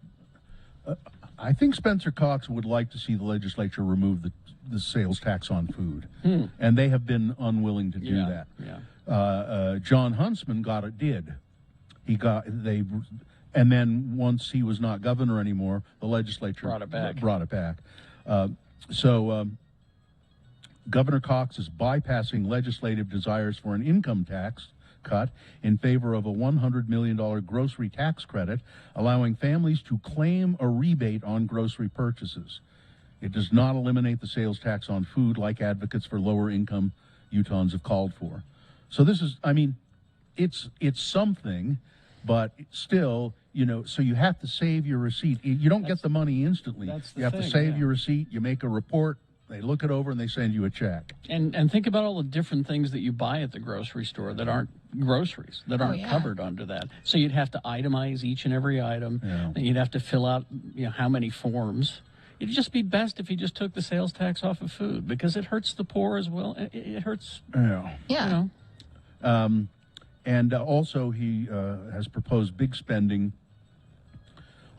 I think Spencer Cox would like to see the legislature remove the sales tax on food, and they have been unwilling to do that.
Yeah.
John Huntsman did. And then once he was not governor anymore, the legislature brought it back. Governor Cox is bypassing legislative desires for an income tax cut in favor of a $100 million grocery tax credit, allowing families to claim a rebate on grocery purchases. It does not eliminate the sales tax on food like advocates for lower income Utahns have called for. So this is, I mean, it's something, but still, so you have to save your receipt. You don't get the money instantly. You have to save your receipt. You make a report. They look it over and they send you a check.
And think about all the different things that you buy at the grocery store that aren't groceries, that aren't covered under that. So you'd have to itemize each and every item. Yeah. And you'd have to fill out how many forms. It'd just be best if you just took the sales tax off of food because it hurts the poor as well. It hurts.
Yeah.
And also he has proposed big spending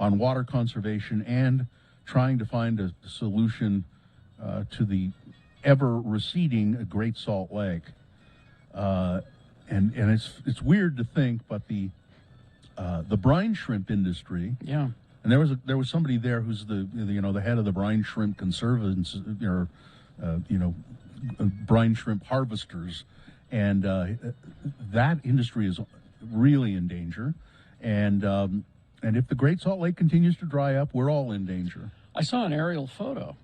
on water conservation and trying to find a solution to the ever receding Great Salt Lake, and it's weird to think, but the brine shrimp industry, and there was somebody there who's the head of the brine shrimp conservants, brine shrimp harvesters, and that industry is really in danger, and if the Great Salt Lake continues to dry up, we're all in danger.
I saw an aerial photo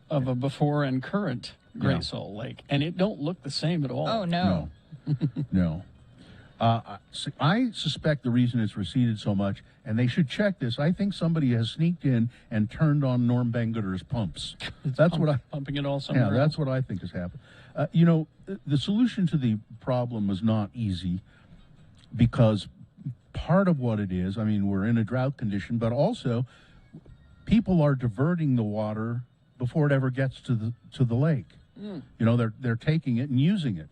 of a before and current Great Salt Lake, and it don't look the same at all.
Oh, no.
No. I suspect the reason it's receded so much, and they should check this, I think somebody has sneaked in and turned on Norm Bangerter's pumps.
Pumping it all somewhere.
Yeah, that's what I think has happened. The solution to the problem was not easy because part of what it is, I mean, we're in a drought condition, but also people are diverting the water before it ever gets to the lake. They're taking it and using it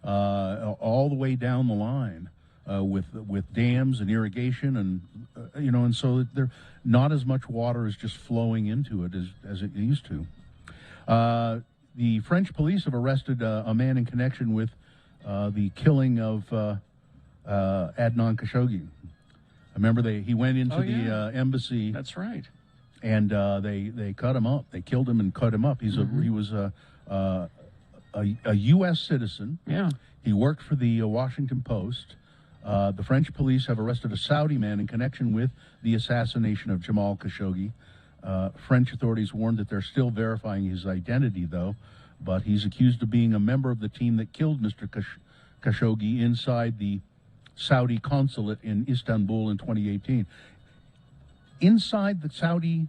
all the way down the line with dams and irrigation, and so there not as much water is just flowing into it as it used to. The French police have arrested a man in connection with the killing of Adnan Khashoggi. I remember he went into the embassy.
That's right.
And they cut him up. They killed him and cut him up. He was a U.S. citizen.
Yeah.
He worked for the Washington Post. The French police have arrested a Saudi man in connection with the assassination of Jamal Khashoggi. French authorities warned that they're still verifying his identity, though. But he's accused of being a member of the team that killed Mr. Khashoggi inside the Saudi consulate in Istanbul in 2018. Inside the Saudi...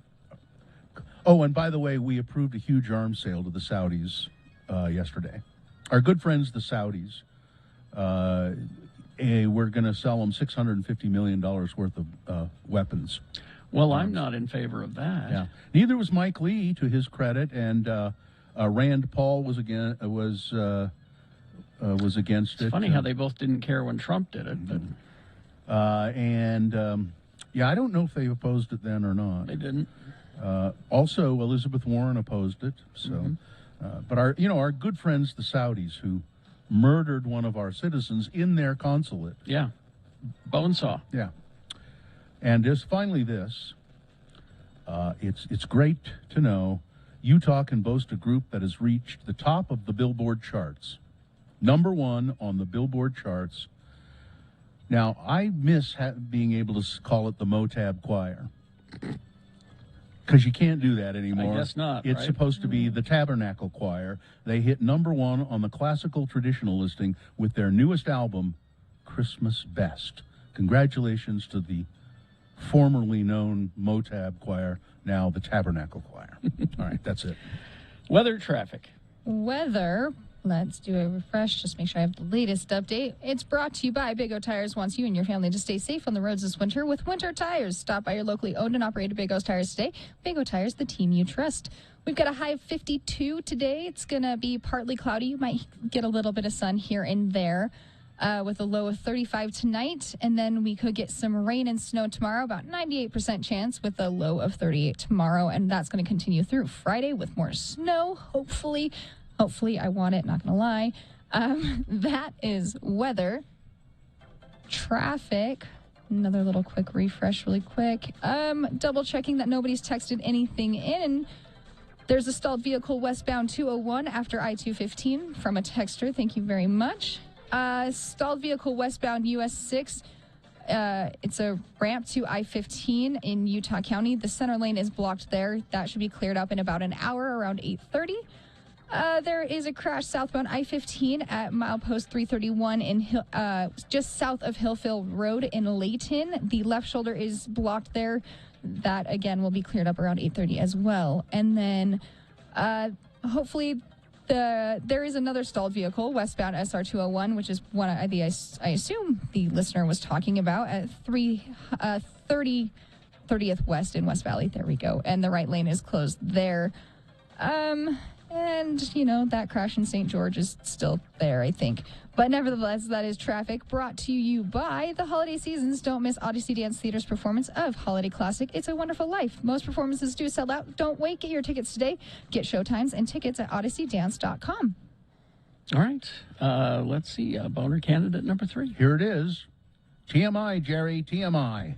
Oh, and by the way, we approved a huge arms sale to the Saudis yesterday. Our good friends, the Saudis, we're going to sell them $650 million worth of weapons.
Well, I'm not in favor of that.
Yeah. Neither was Mike Lee, to his credit, and Rand Paul was against it.
It's funny how they both didn't care when Trump did it, but
I don't know if they opposed it then or not.
they didn't.
Also, Elizabeth Warren opposed it. So, but our good friends, the Saudis, who murdered one of our citizens in their consulate.
Yeah. Bonesaw.
Yeah. And just finally this, it's great to know Utah can boast a group that has reached the top of the Billboard charts. #1 on the Billboard charts. Now, I miss being able to call it the Motab Choir. Because you can't do that anymore.
I guess not,
It's
right?
supposed to be the Tabernacle Choir. They hit #1 on the classical traditional listing with their newest album, Christmas Best. Congratulations to the formerly known Motab Choir, now the Tabernacle Choir. All right, that's it.
Weather, traffic.
Weather. Let's do a refresh. Just make sure I have the latest update. It's brought to you by Big O Tires. Wants you and your family to stay safe on the roads this winter with winter tires. Stop by your locally owned and operated Big O Tires today. Big O Tires, the team you trust. We've got a high of 52 today. It's going to be partly cloudy. You might get a little bit of sun here and there. With a low of 35 tonight, and then we could get some rain and snow tomorrow, about 98% chance with a low of 38 tomorrow, and that's going to continue through Friday with more snow, hopefully. I want it, not going to lie. That is weather. Traffic. Another little quick refresh really quick. Double checking that nobody's texted anything in. There's a stalled vehicle westbound 201 after I-215 from a texter. Thank you very much. Stalled vehicle westbound US 6. It's a ramp to I-15 in Utah County. The center lane is blocked there. That should be cleared up in about an hour, around 8:30. There is a crash southbound I-15 at milepost 331 in just south of Hillfield Road in Layton. The left shoulder is blocked there. That, again, will be cleared up around 8:30 as well. And then hopefully there is another stalled vehicle, westbound SR 201, which is one I assume the listener was talking about at 30th West in West Valley. There we go. And the right lane is closed there. And, that crash in St. George is still there, I think. But nevertheless, that is traffic brought to you by the holiday seasons. Don't miss Odyssey Dance Theater's performance of Holiday Classic, It's a Wonderful Life. Most performances do sell out. Don't wait. Get your tickets today. Get showtimes and tickets at odysseydance.com.
All right. Let's see. Boner candidate number 3.
Here it is. TMI, Jerry, TMI.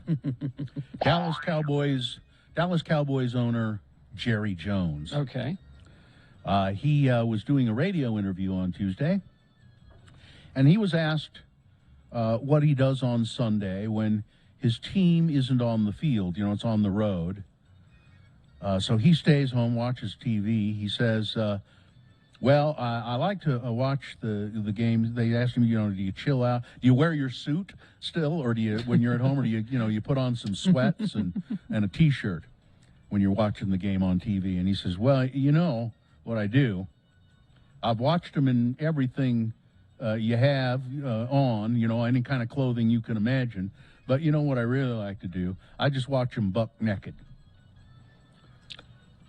Dallas Cowboys owner Jerry Jones.
Okay.
He was doing a radio interview on Tuesday, and he was asked what he does on Sunday when his team isn't on the field. It's on the road. So he stays home, watches TV. He says, I like to watch the games. They asked him, do you chill out? Do you wear your suit still, or do you, when you're at home, or do you, you put on some sweats and a T-shirt when you're watching the game on TV? And he says, well, what I do, I've watched them in everything you have on, any kind of clothing you can imagine. But what I really like to do? I just watch them buck naked.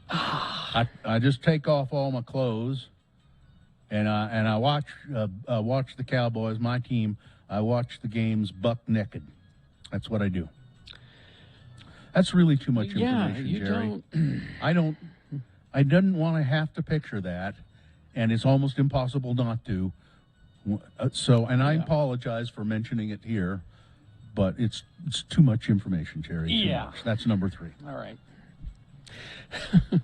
I just take off all my clothes, and I watch the Cowboys, my team. I watch the games buck naked. That's what I do. That's really too much information, Jerry. I didn't want to have to picture that, and it's almost impossible not to. I apologize for mentioning it here, but it's too much information, Jerry. Too much. That's number 3.
All right.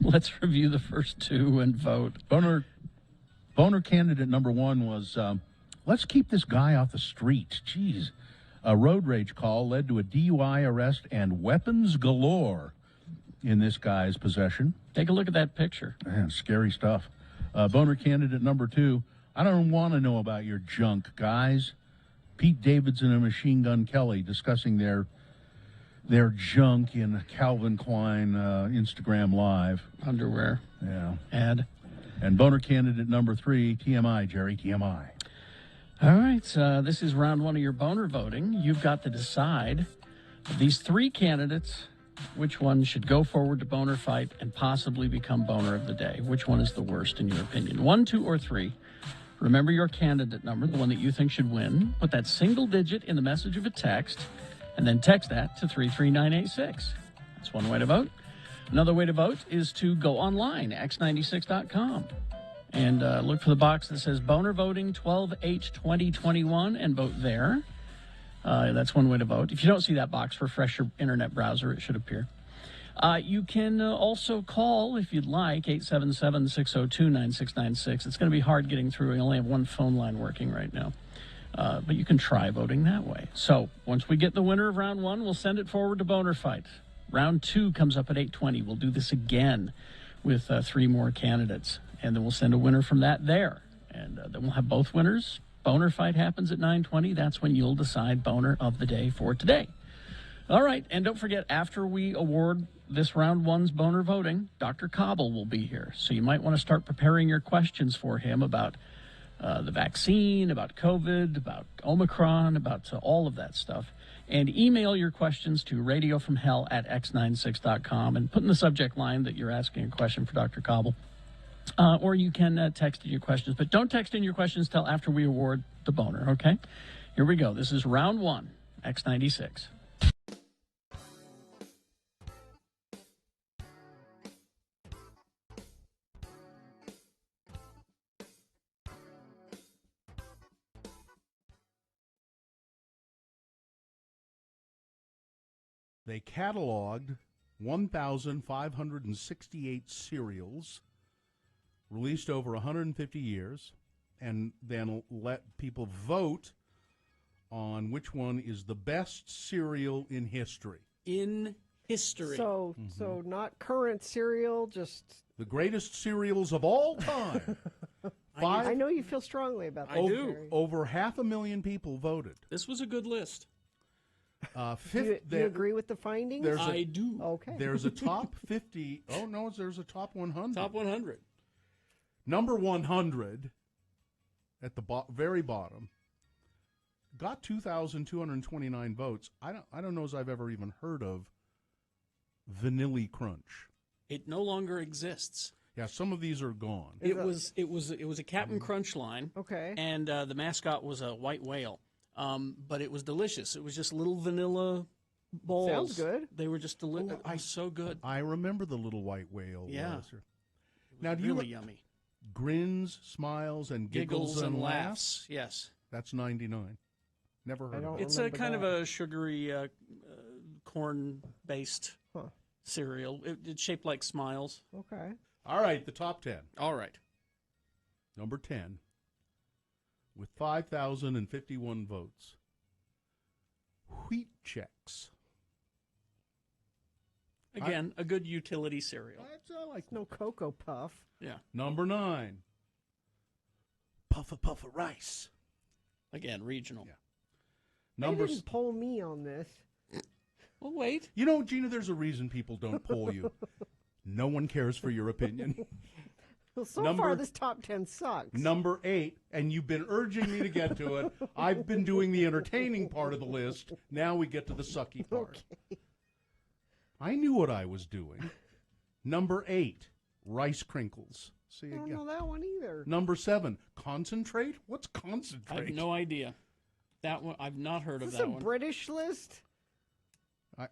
Let's review the first 2 and vote.
Boner candidate number 1 was, let's keep this guy off the street. Jeez. A road rage call led to a DUI arrest and weapons galore in this guy's possession.
Take a look at that picture.
Man, scary stuff. Boner candidate number 2, I don't want to know about your junk, guys. Pete Davidson and Machine Gun Kelly discussing their junk in Calvin Klein Instagram Live.
Underwear.
Yeah.
Ad.
And boner candidate number 3, TMI, Jerry, TMI.
All right, this is round one of your boner voting. You've got to decide of these 3 candidates, which one should go forward to boner fight and possibly become boner of the day. Which one is the worst in your opinion? 1, 2, or 3. Remember your candidate number, the one that you think should win. Put that single digit in the message of a text, and then text that to 33986. That's one way to vote. Another way to vote is to go online, x96.com, and look for the box that says Boner Voting 12H2021 and vote there. That's one way to vote. If you don't see that box, refresh your internet browser. It should appear. You can also call, if you'd like, 877-602-9696. It's going to be hard getting through. We only have one phone line working right now. But you can try voting that way. So once we get the winner of round 1, we'll send it forward to Boner Fight. Round 2 comes up at 8:20. We'll do this again with 3 more candidates. And then we'll send a winner from that there. And then we'll have both winners. Boner Fight happens at 9:20. That's when you'll decide Boner of the Day for today. All right, and don't forget, after we award this round 1's boner voting, Dr. Cobble will be here. So you might want to start preparing your questions for him about the vaccine, about COVID, about Omicron, about all of that stuff. And email your questions to radiofromhell@x96.com and put in the subject line that you're asking a question for Dr. Cobble. Or you can text in your questions, but don't text in your questions till after we award the boner, okay? Here we go. This is round 1, X96.
They cataloged 1,568 serials, released over 150 years, and then let people vote on which one is the best serial in history.
In history.
So not current cereal, just
The greatest serials of all time.
I know you feel strongly about that.
I do.
Jerry.
Over 500,000 people voted.
This was a good list.
Do you agree with the findings?
I do.
Okay.
There's a top 50. Oh, no, there's a top 100.
Top 100.
Number 100 at the very bottom got 2,229 votes. I don't know as I've ever even heard of Vanilla Crunch.
It no longer exists.
Yeah, some of these are gone.
Is
It was a Captain Crunch line.
Okay.
And the mascot was a white whale. But it was delicious. It was just little vanilla balls.
Sounds good.
They were just delicious. So good.
I remember the little white whale.
Yeah.
Now, do
Really
you
yummy.
Grins, Smiles, and Giggles and Laughs?
Yes.
That's 99. Never heard of it.
It's a
remember
kind of
that.
a sugary corn-based cereal. It's shaped like Smiles.
Okay.
All right, the top 10.
All right.
Number 10, with 5,051 votes, Wheat Chex.
Again, a good utility cereal.
I like
No Cocoa Puff.
Yeah.
Number 9, Puffa Puffa Rice.
Again, regional.
Yeah.
They
Number
didn't poll me on this.
Well, wait.
You know, Gina, there's a reason people don't poll you. No one cares for your opinion.
Well, so
Number-
far this top 10 sucks.
Number 8, and you've been urging me to get to it. I've been doing the entertaining part of the list. Now we get to the sucky part.
Okay.
I knew what I was doing. Number 8, Rice Crinkles. See
I don't
again.
know that one either.
Number 7, Concentrate. What's
I
Concentrate?
have no idea. That one, I've not heard
Is
of
this
that
a
one.
British list?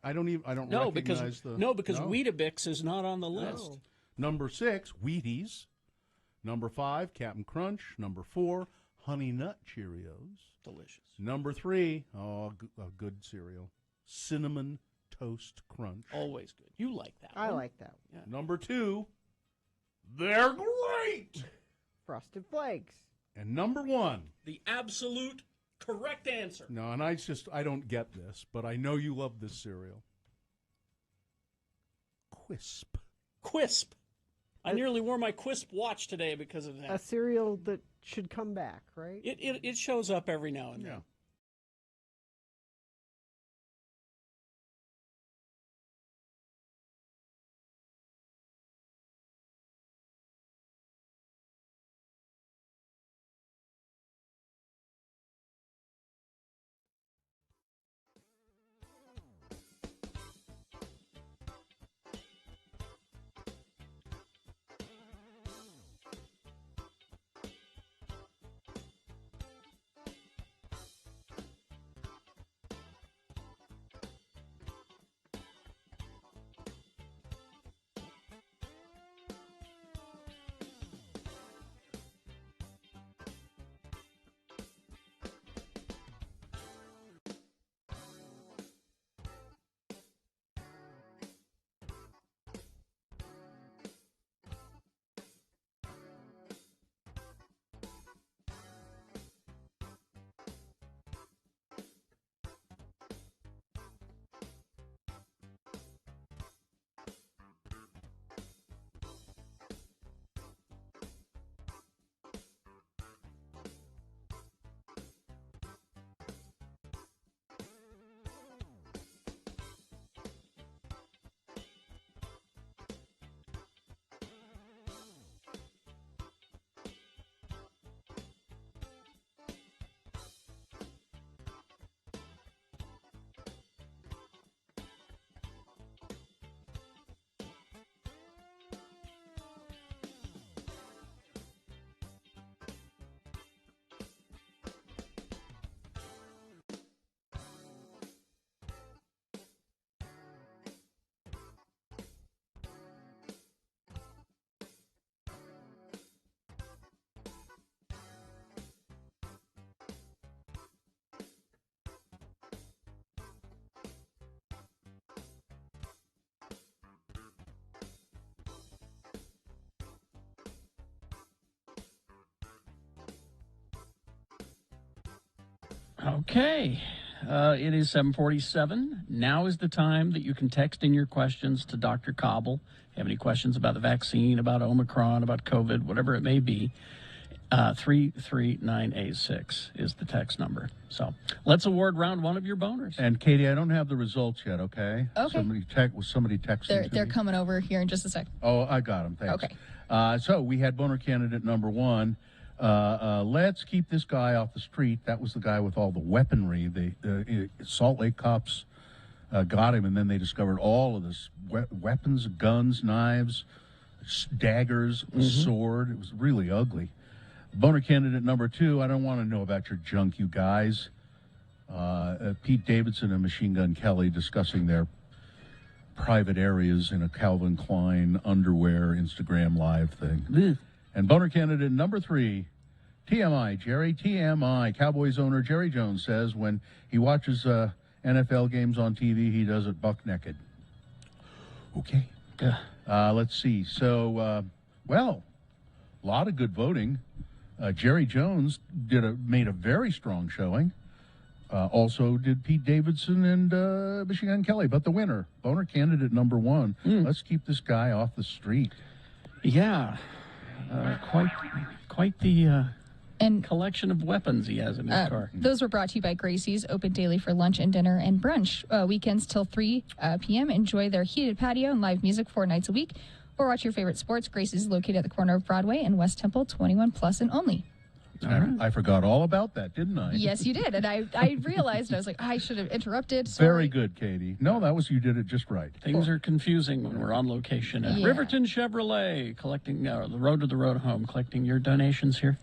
I don't even. I don't
No, because
recognize the.
because Weetabix is not on the list.
No.
Number 6, Wheaties. Number 5, Captain Crunch. Number 4, Honey Nut Cheerios.
Delicious.
Number 3, a good cereal, Cinnamon Toast Crunch.
Always good. You like that
I
one.
like that one.
Number 2, they're great.
Frosted Flakes.
And number 1,
The absolute correct answer.
no, and I don't get this, but I know you love this cereal. Quisp.
Quisp. I nearly wore my Quisp watch today because of that.
A cereal that should come back, right?
It shows up every now and then.
Yeah.
Okay. It is 7:47. Now is the time that you can text in your questions to Dr. Cobble. If you have any questions about the vaccine, about Omicron, about COVID, whatever it may be, 33986 is the text number. So let's award round one of your boners.
And Katie, I don't have the results yet. Okay.
Okay.
Was somebody texting?
They're
me?
coming over here in just a sec.
Oh, I got them. Thanks.
Okay.
So we had boner candidate number one. Let's keep this guy off the street. That was the guy with all the weaponry. The Salt Lake cops got him, and then they discovered all of this weapons, guns, knives, daggers, a sword. It was really ugly. Boner candidate number two, I don't want to know about your junk, you guys. Pete Davidson and Machine Gun Kelly discussing their private areas in a Calvin Klein underwear Instagram live thing. And boner candidate number three, TMI, Jerry, TMI. Cowboys owner Jerry Jones says when he watches NFL games on TV, he does it buck naked. Okay. Let's see. So, well, a lot of good voting. Jerry Jones made a very strong showing. Also did Pete Davidson and Machine Gun Kelly. But the winner, boner candidate number one, let's keep this guy off the street.
Yeah. Quite the
And
collection of weapons he has in his car.
those were brought to you by Gracie's, open daily for lunch and dinner and brunch. Weekends till 3 p.m. Enjoy their heated patio and live music 4 nights a week. Or watch your favorite sports. Gracie's is located at the corner of Broadway and West Temple, 21 plus and only.
I forgot all about that, didn't I?
Yes, you did. And I realized, I was like, I should have interrupted.
Very
Sorry.
good, Katie. No, you did it just right.
Things are confusing when we're on location at
Yeah.
Riverton Chevrolet, collecting the road to the road home, collecting your donations here.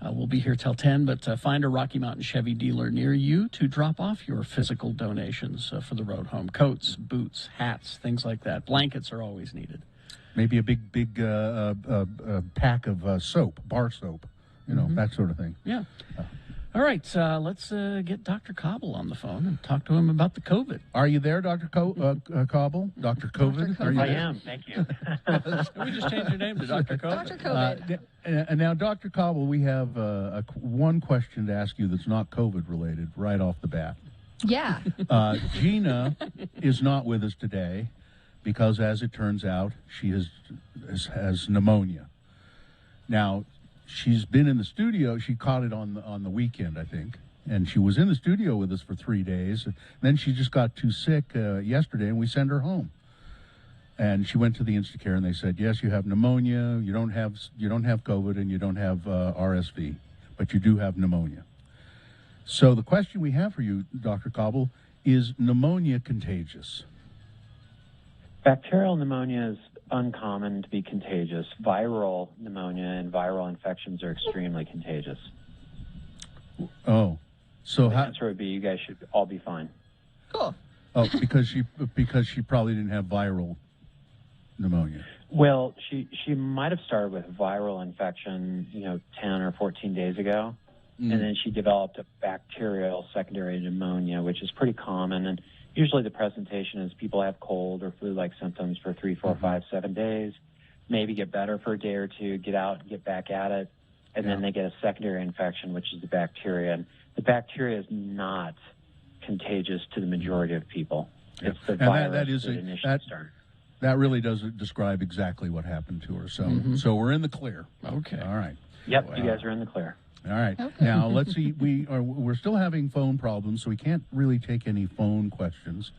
We'll be here till 10, but find a Rocky Mountain Chevy dealer near you to drop off your physical donations for the road home. Coats, boots, hats, things like that. Blankets are always needed.
Maybe a big pack of soap, bar soap, that sort of thing.
Yeah. All right, let's get Dr. Cobble on the phone and talk to him about the COVID.
Are you there, Dr. Cobble? Dr. COVID?
Dr.
Are you
COVID.
there?
I am, thank you.
We just changed your name to Dr. COVID.
Dr. COVID.
And now, Dr. Cobble, we have one question to ask you that's not COVID related right off the bat.
Yeah.
Gina is not with us today because, as it turns out, she has pneumonia. Now, she's been in the studio. She caught it on the weekend, I think, and she was in the studio with us for 3 days. Then she just got too sick yesterday, and we sent her home. And she went to the Instacare, and they said, "Yes, you have pneumonia. You don't have COVID, and you don't have RSV, but you do have pneumonia." So the question we have for you, Dr. Cobble, is pneumonia contagious?
Bacterial pneumonia is uncommon to be contagious. Viral pneumonia and viral infections are extremely contagious.
Oh, so
The
how?
answer would be you guys should all be fine.
Cool.
Oh, because she probably didn't have viral pneumonia.
Well, she might have started with viral infection, 10 or 14 days ago, and then she developed a bacterial secondary pneumonia, which is pretty common. And usually the presentation is people have cold or flu-like symptoms for 3, 4, 5, 7 days, maybe get better for a day or two, get out and get back at it, and then they get a secondary infection, which is the bacteria. And the bacteria is not contagious to the majority of people. It's the virus that initially started.
That really does describe exactly what happened to her. So we're in the clear.
Okay.
All right.
Yep, you guys are in the clear.
All right.
Okay.
Now let's see. We're still having phone problems, so we can't really take any phone questions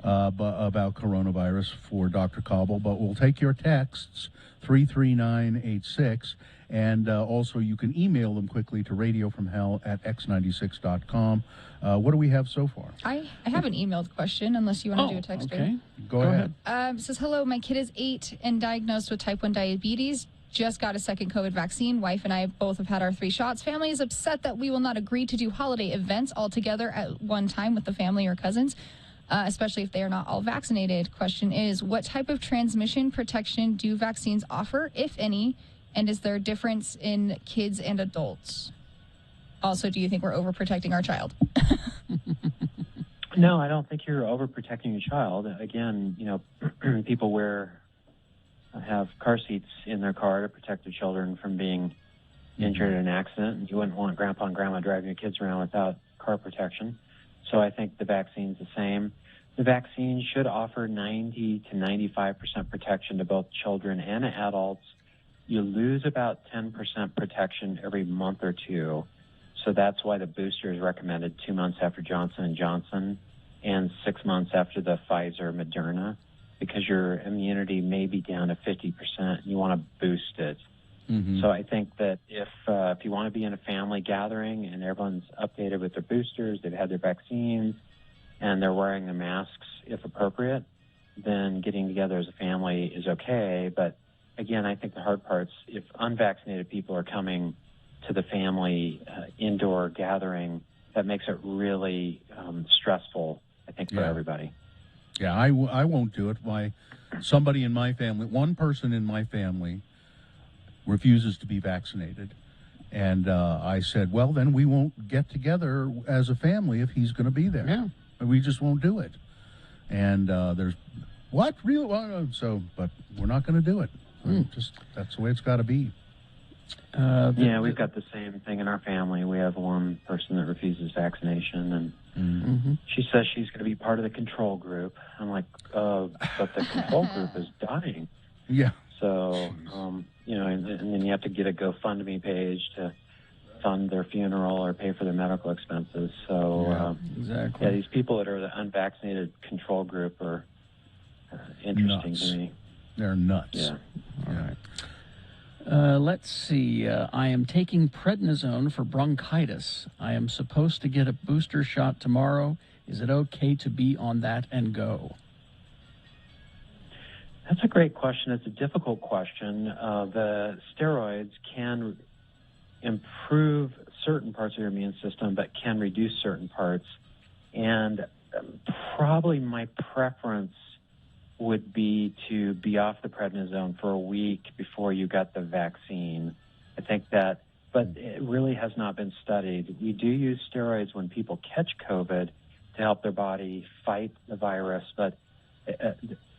about coronavirus for Dr. Cobble. But we'll take your texts 33986, and also you can email them quickly to radiofromhell@x96.com. What do we have so far?
I have an emailed question, unless you want to do a text.
okay.
Go ahead.
It says, hello, my kid is 8 and diagnosed with type 1 diabetes. Just got a second COVID vaccine. Wife and I both have had our 3 shots. Family is upset that we will not agree to do holiday events all together at one time with the family or cousins, especially if they are not all vaccinated. Question is, what type of transmission protection do vaccines offer, if any? And is there a difference in kids and adults? Also, do you think we're overprotecting our child?
No, I don't think you're overprotecting your child. Again, people have car seats in their car to protect their children from being injured in an accident. And you wouldn't want grandpa and grandma driving your kids around without car protection. So I think the vaccine's the same. The vaccine should offer 90 to 95% protection to both children and adults. You lose about 10% protection every month or two. So that's why the booster is recommended 2 months after Johnson & Johnson and 6 months after the Pfizer Moderna, because your immunity may be down to 50%. And you want to boost it.
Mm-hmm.
So I think that if you want to be in a family gathering and everyone's updated with their boosters, they've had their vaccines, and they're wearing their masks if appropriate, then getting together as a family is okay. But again, I think the hard part's if unvaccinated people are coming to the family indoor gathering, that makes it really stressful, I think, for everybody.
Yeah, I won't do it. Somebody in my family, one person in my family refuses to be vaccinated. And I said, well, then we won't get together as a family if he's going to be there.
Yeah.
We just won't do it. And there's, what? Really? So, but we're not going to do it. Just that's the way it's got to be.
Yeah, we've got the same thing in our family. We have one person that refuses vaccination, and she says she's going to be part of the control group. I'm like, but the control group is dying.
Yeah.
So, and then you have to get a GoFundMe page to fund their funeral or pay for their medical expenses. So,
exactly.
Yeah, these people that are the unvaccinated control group are interesting
Nuts.
to me.
They're nuts.
Yeah.
All right. Let's see. I am taking prednisone for bronchitis. I am supposed to get a booster shot tomorrow. Is it okay to be on that and go?
That's a great question. It's a difficult question. The steroids can improve certain parts of your immune system, but can reduce certain parts. And probably my preference would be to be off the prednisone for a week before you got the vaccine. I think that, but it really has not been studied. We do use steroids when people catch COVID to help their body fight the virus, but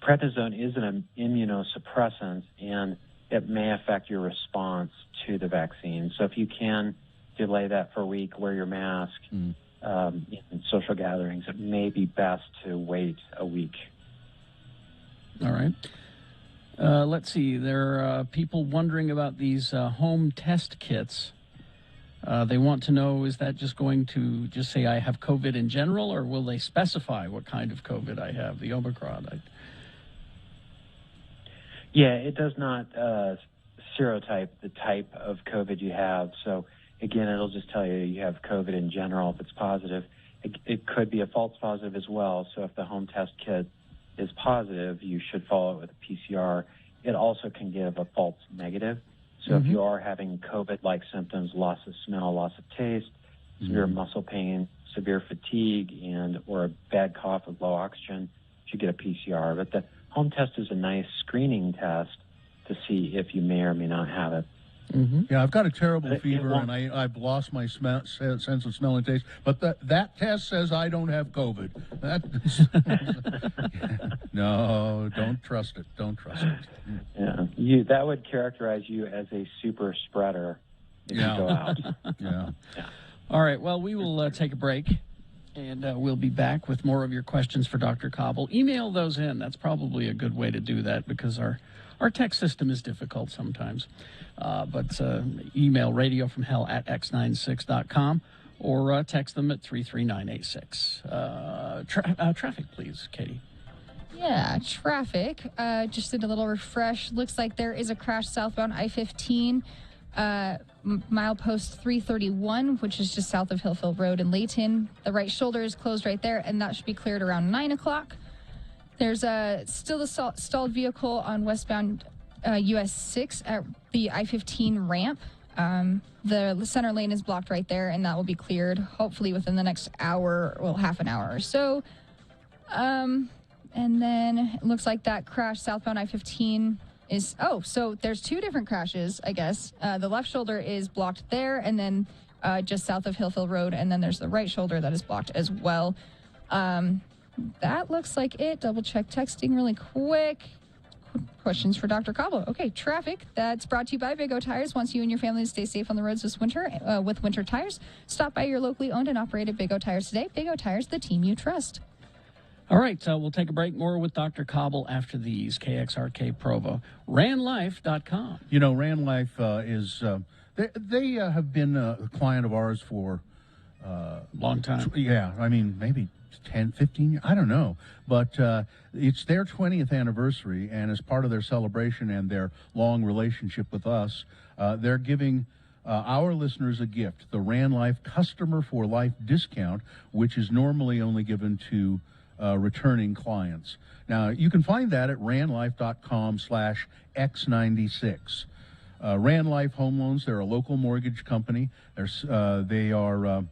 prednisone is an immunosuppressant, and it may affect your response to the vaccine. So if you can delay that for a week, wear your mask in social gatherings, it may be best to wait a week.
All right. Let's see. There are people wondering about these home test kits. They want to know, is that just going to just say I have COVID in general, or will they specify what kind of COVID I have, the Omicron?
Yeah, it does not serotype the type of COVID you have. So, again, it'll just tell you have COVID in general if it's positive. It could be a false positive as well. So if the home test kit is positive, you should follow it with a PCR. It also can give a false negative. So if you are having COVID-like symptoms, loss of smell, loss of taste, severe muscle pain, severe fatigue, and or a bad cough with low oxygen, you should get a PCR. But the home test is a nice screening test to see if you may or may not have it.
Yeah, I've got a terrible fever, and I've lost my sense of smell and taste. But that test says I don't have COVID. No, don't trust it. Don't trust it.
Yeah, that would characterize you as a super spreader if you go out.
Yeah.
All right. Well, we will take a break, and we'll be back with more of your questions for Dr. Cobble. Email those in. That's probably a good way to do that because our text system is difficult sometimes. But email radiofromhell@x96.com or text them at 33986. Traffic, please, Katie.
Yeah, traffic. Just did a little refresh. Looks like there is a crash southbound I-15, milepost 331, which is just south of Hillfield Road in Layton. The right shoulder is closed right there, and that should be cleared around 9 o'clock. There's still a stalled vehicle on westbound US 6 at the I-15 ramp. The center lane is blocked right there, and that will be cleared hopefully within the next hour, well, half an hour or so. And then it looks like that crash southbound I-15 is, so there's two different crashes, I guess. The left shoulder is blocked there, and then just south of Hillfield Road, and then there's the right shoulder that is blocked as well. That looks like it. Double check texting really quick. Questions for Dr. Cabo. Okay, traffic. That's brought to you by Big O Tires. Wants you and your family to stay safe on the roads this winter with winter tires. Stop by your locally owned and operated Big O Tires today. Big O Tires, the team you trust.
All right, we'll take a break. More with Dr. Cobble after these. KXRK Provo. RanLife.com.
You know, Ran Life is, they have been a client of ours for
Long time.
Yeah, I mean, maybe 10, 15 years, I don't know. But it's their 20th anniversary, and as part of their celebration and their long relationship with us, they're giving our listeners a gift, the Ran Life Customer for Life discount, which is normally only given to returning clients. Now, you can find that at ranlife.com/X96. Ran Life Home Loans, they're a local mortgage company. They are...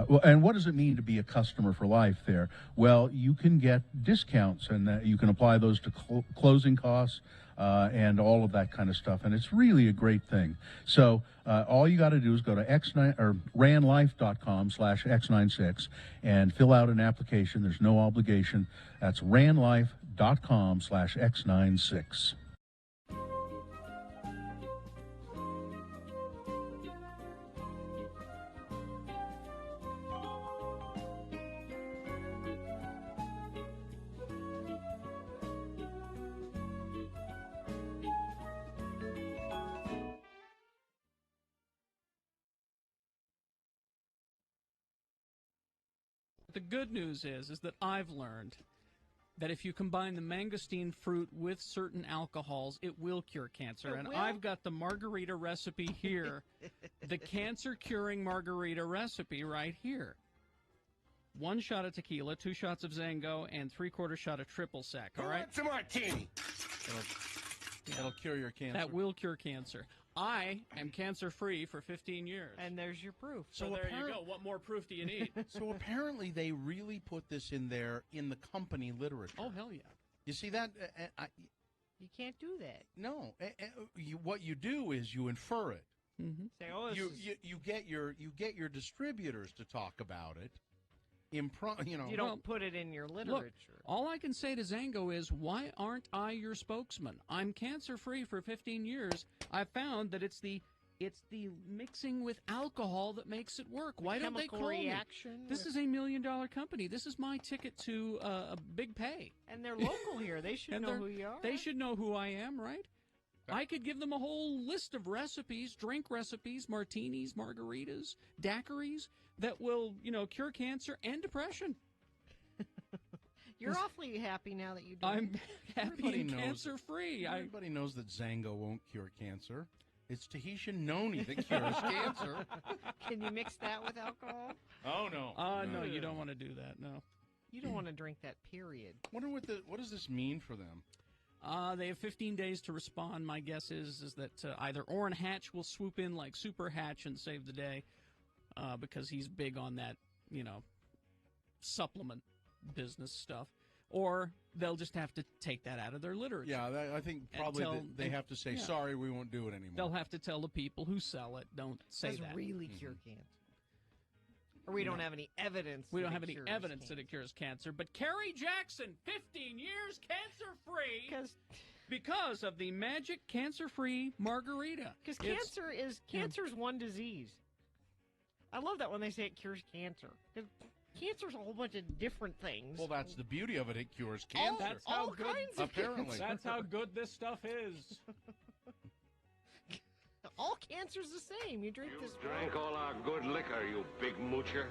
well, and what does it mean to be a customer for life there? Well, you can get discounts, and you can apply those to closing costs and all of that kind of stuff. And it's really a great thing. So all you got to do is go to ranlife.com/X96 and fill out an application. There's no obligation. That's ranlife.com/X96.
The good news is that I've learned that if you combine the mangosteen fruit with certain alcohols, it will cure cancer. And I've got the margarita recipe here, the cancer-curing margarita recipe right here. 1 shot of tequila, 2 shots of Zango, and 3/4 shot of triple sec, all right?
It's a martini.
That'll cure your cancer.
That will cure cancer. I am cancer-free for 15 years.
And there's your proof.
So there you go. What more proof do you need?
So apparently they really put this in there in the company literature.
Oh, hell yeah.
You see that?
You can't do that.
No. What you do is you infer it.
Mm-hmm.
Say, oh,
You get your distributors to talk about it.
you don't put it in your literature.
Look, all I can say to Zango is, why aren't I your spokesman? I'm cancer-free for 15 years. I found that it's the mixing with alcohol that makes it work. Why don't they call
reaction
me? This is $1 million company. This is my ticket to a big pay.
And they're local here. They should know who you are.
They should know who I am, right? I could give them a whole list of recipes, drink recipes, martinis, margaritas, daiquiris, that will, cure cancer and depression.
You're awfully happy now that you do.
I'm happy and cancer-free.
Everybody knows that Zango won't cure cancer. It's Tahitian noni that cures cancer.
Can you mix that with alcohol?
Oh, no.
No, you don't want to do that, no.
You don't want to drink that, period.
Wonder what does this mean for them?
They have 15 days to respond. My guess is that either Orrin Hatch will swoop in like Super Hatch and save the day, because he's big on that, supplement business stuff, or they'll just have to take that out of their literature.
Yeah, I think probably they have to say, sorry, we won't do it anymore.
They'll have to tell the people who sell it, don't say that.
Really cure cancer. Or we don't have any evidence.
We don't have any evidence that it cures cancer. But Kerry Jackson, 15 years cancer-free because of the magic cancer-free margarita.
Because cancer's one disease. I love that when they say it cures cancer. Cancer's a whole bunch of different things.
Well, that's the beauty of it. It cures cancer.
That's how good.
Apparently,
that's how good this stuff is.
All cancer's the same. You drink this.
You drank all our good liquor, you big moocher.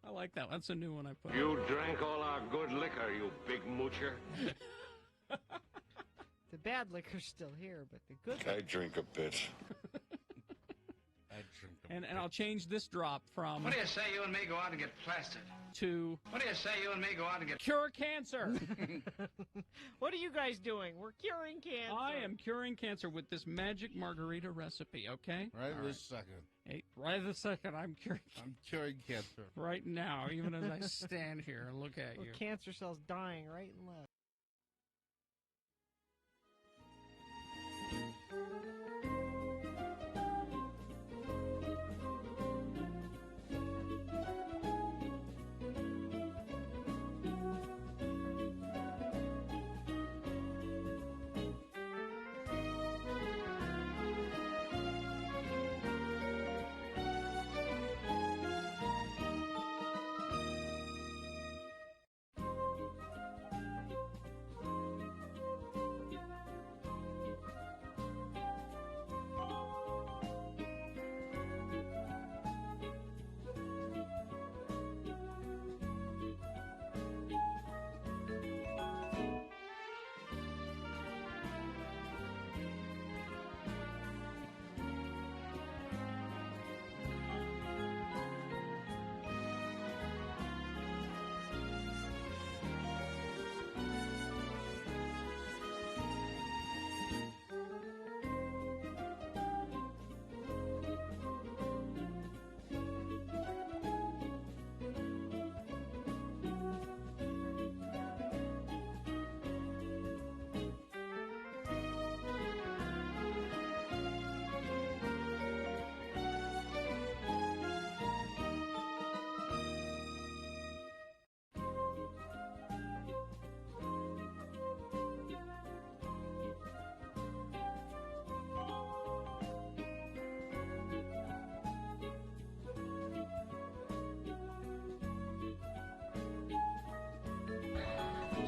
I like that. That's a new one I put.
You drank all our good liquor, you big moocher.
The bad liquor's still here, but the good.
I drink a bit.
And I'll change this drop from.
What do you say you and me go out and get plastered?
To.
What do you say you and me go out and get.
Cure cancer!
What are you guys doing? We're curing cancer.
I am curing cancer with this magic margarita recipe, okay?
Right this second.
Hey, right this second, I'm curing
cancer.
Right now, even as I stand here and look at you.
Cancer cells dying right and left.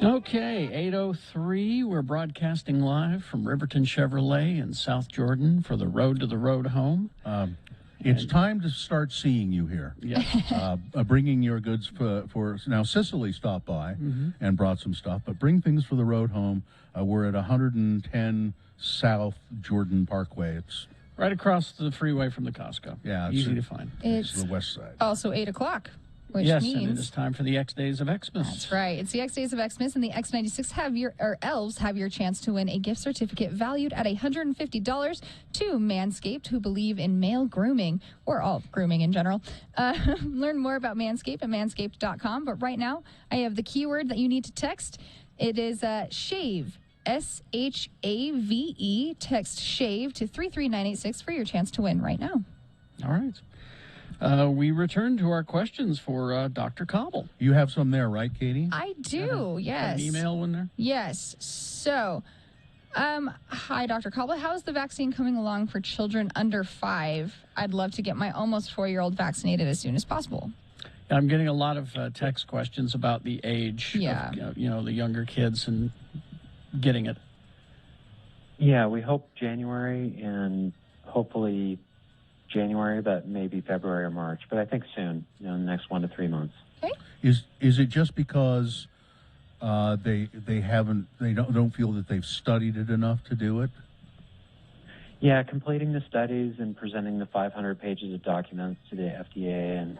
Okay, 8:03. We're broadcasting live from Riverton Chevrolet in South Jordan for the Road to the Road home.
It's time to start seeing you here.
Yeah.
Bringing your goods for now. Cicely stopped by and brought some stuff, but bring things for the road home. We're at 110 South Jordan Parkway. It's
Right across the freeway from the Costco.
Yeah,
Easy to find.
It's the west side.
Also 8 o'clock, which
yes,
means...
and it is time for the X Days of Xmas.
That's right. It's the X Days of Xmas, and the X96 elves have your chance to win a gift certificate valued at $150 to Manscaped, who believe in male grooming, or all grooming in general. Learn more about Manscaped at manscaped.com. But right now, I have the keyword that you need to text. It is shave. SHAVE. Text shave to 33986 for your chance to win right now.
All right. We return to our questions for Dr. Cobble.
You have some there, right, Katie?
I do, yes.
An email one there?
Yes. So, hi, Dr. Cobble. How is the vaccine coming along for children under 5? I'd love to get my almost 4-year-old vaccinated as soon as possible.
I'm getting a lot of text questions about the age
Yeah.
of the younger kids and getting it.
Yeah, we hope January and hopefully January, but maybe February or March. But I think soon, in the next 1 to 3 months.
Okay.
Is it just because they don't feel that they've studied it enough to do it?
Yeah, completing the studies and presenting the 500 pages of documents to the FDA, and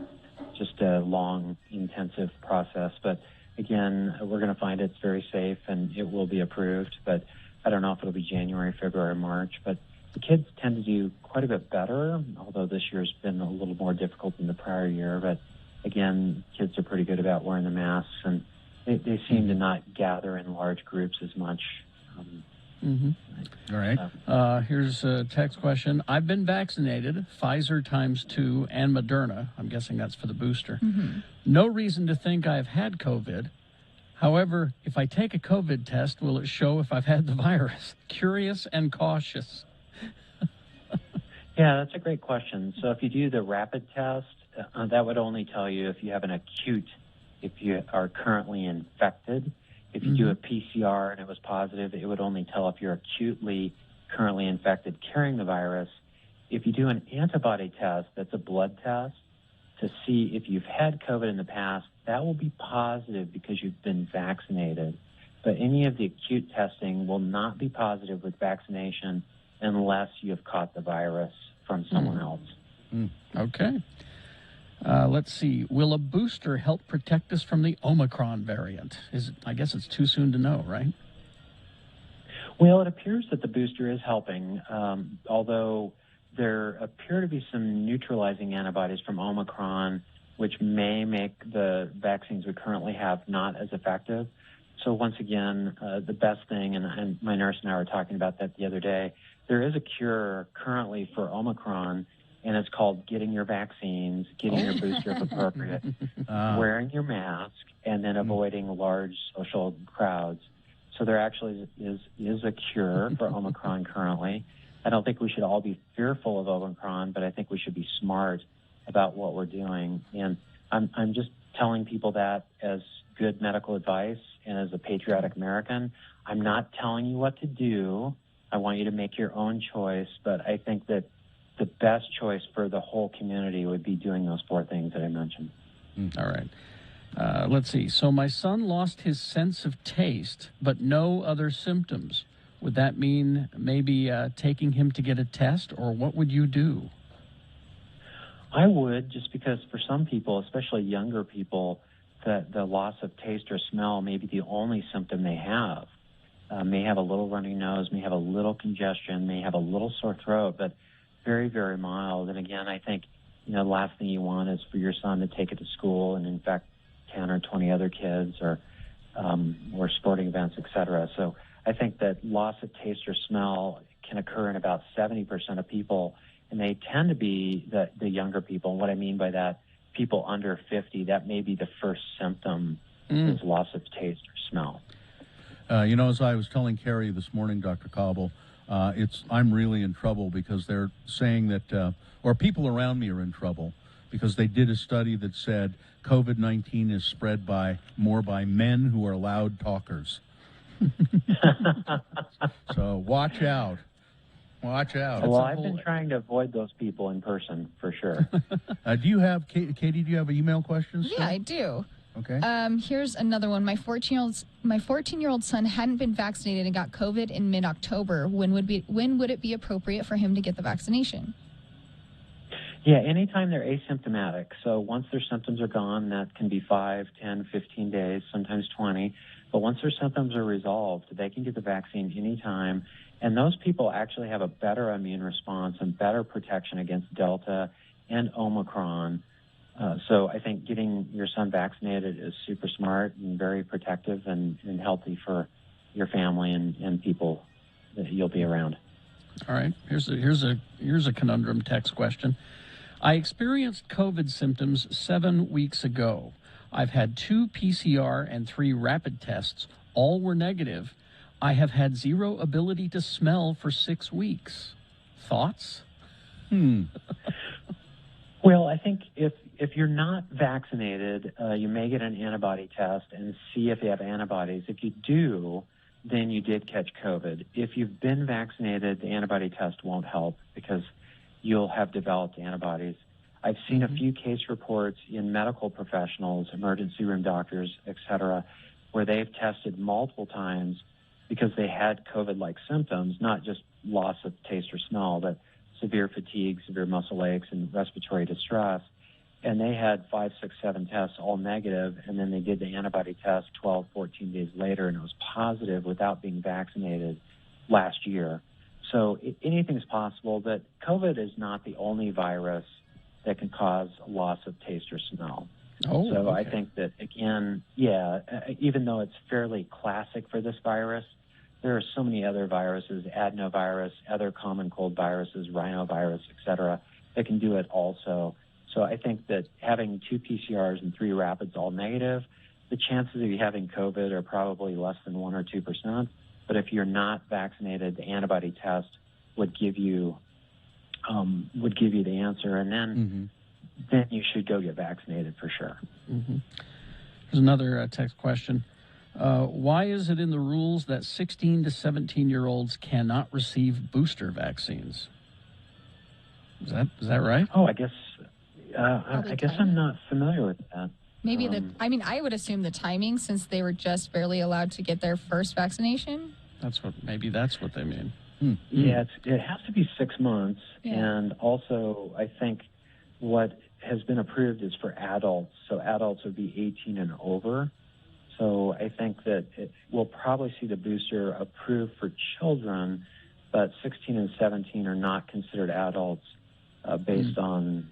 just a long, intensive process. But again, we're going to find it's very safe and it will be approved. But I don't know if it'll be January, February, or March. But the kids tend to do quite a bit better, although this year's been a little more difficult than the prior year. But again, kids are pretty good about wearing the masks, and they seem to not gather in large groups as much.
All right.
Here's a text question. I've been vaccinated, Pfizer ×2 and Moderna. I'm guessing that's for the booster. No reason to think I've had COVID. However, if I take a COVID test, will it show if I've had the virus? Curious and cautious.
Yeah, that's a great question. So if you do the rapid test, that would only tell you if you have an acute, if you are currently infected. If you do a PCR and it was positive, it would only tell if you're acutely currently infected carrying the virus. If you do an antibody test, that's a blood test, to see if you've had COVID in the past, that will be positive because you've been vaccinated. But any of the acute testing will not be positive with vaccination unless you have caught the virus from someone else.
Okay. Let's see. Will a booster help protect us from the Omicron variant? I guess it's too soon to know, right?
Well, it appears that the booster is helping, although there appear to be some neutralizing antibodies from Omicron, which may make the vaccines we currently have not as effective. So once again, the best thing, and my nurse and I were talking about that the other day, there is a cure currently for Omicron, and it's called getting your vaccines, getting your booster if appropriate, wearing your mask, and then avoiding large social crowds. So there actually is a cure for Omicron currently. I don't think we should all be fearful of Omicron, but I think we should be smart about what we're doing. And I'm just telling people that as good medical advice and as a patriotic American. I'm not telling you what to do. I want you to make your own choice, but I think that the best choice for the whole community would be doing those 4 things that I mentioned.
All right. Let's see. So my son lost his sense of taste, but no other symptoms. Would that mean maybe taking him to get a test, or what would you do?
I would, just because for some people, especially younger people, the loss of taste or smell may be the only symptom they have. May have a little runny nose, may have a little congestion, may have a little sore throat, but very, very mild. And again, I think, the last thing you want is for your son to take it to school and infect 10 or 20 other kids or sporting events, et cetera. So I think that loss of taste or smell can occur in about 70% of people, and they tend to be the younger people. And what I mean by that, people under 50, that may be the first symptom is loss of taste or smell.
As I was telling Carrie this morning, Dr. Cobble, I'm really in trouble because they're saying that, or people around me are in trouble because they did a study that said COVID-19 is spread more by men who are loud talkers. So watch out. Watch out.
Well, I've been trying to avoid those people in person for sure.
Do you have, Katie, do you have email questions?
Yeah, I do.
Okay.
Here's another one. My 14-year-old son hadn't been vaccinated and got COVID in mid-October. When would it be appropriate for him to get the vaccination?
Yeah, anytime they're asymptomatic. So once their symptoms are gone, that can be 5, 10, 15 days, sometimes 20. But once their symptoms are resolved, they can get the vaccine anytime. And those people actually have a better immune response and better protection against Delta and Omicron. So I think getting your son vaccinated is super smart and very protective and healthy for your family and people that you'll be around.
All right. Here's a conundrum text question. I experienced COVID symptoms 7 weeks ago. I've had 2 PCR and 3 rapid tests. All were negative. I have had 0 ability to smell for 6 weeks. Thoughts?
Well, I think if you're not vaccinated, you may get an antibody test and see if you have antibodies. If you do, then you did catch COVID. If you've been vaccinated, the antibody test won't help because you'll have developed antibodies. I've seen a few case reports in medical professionals, emergency room doctors, et cetera, where they've tested multiple times because they had COVID-like symptoms, not just loss of taste or smell, but severe fatigue, severe muscle aches, and respiratory distress. And they had 5, 6, 7 tests, all negative, and then they did the antibody test 12, 14 days later, and it was positive without being vaccinated last year. So anything's possible, but COVID is not the only virus that can cause loss of taste or smell.
Oh,
so
okay.
I think that, again, even though it's fairly classic for this virus, there are so many other viruses, adenovirus, other common cold viruses, rhinovirus, et cetera, that can do it also. So I think that having 2 PCRs and 3 rapids all negative, the chances of you having COVID are probably less than 1 or 2%. But if you're not vaccinated, the antibody test would give you the answer, and then you should go get vaccinated for sure.
There's another text question. Why is it in the rules that 16 to 17-year-olds cannot receive booster vaccines? Is that right?
Oh, I guess I'm not familiar with that.
Maybe I would assume the timing, since they were just barely allowed to get their first vaccination.
Maybe that's what they mean.
Yeah, it has to be 6 months,
Yeah.
and also I think what has been approved is for adults, so adults would be 18 and over. So I think that we'll probably see the booster approved for children, but 16 and 17 are not considered adults based on,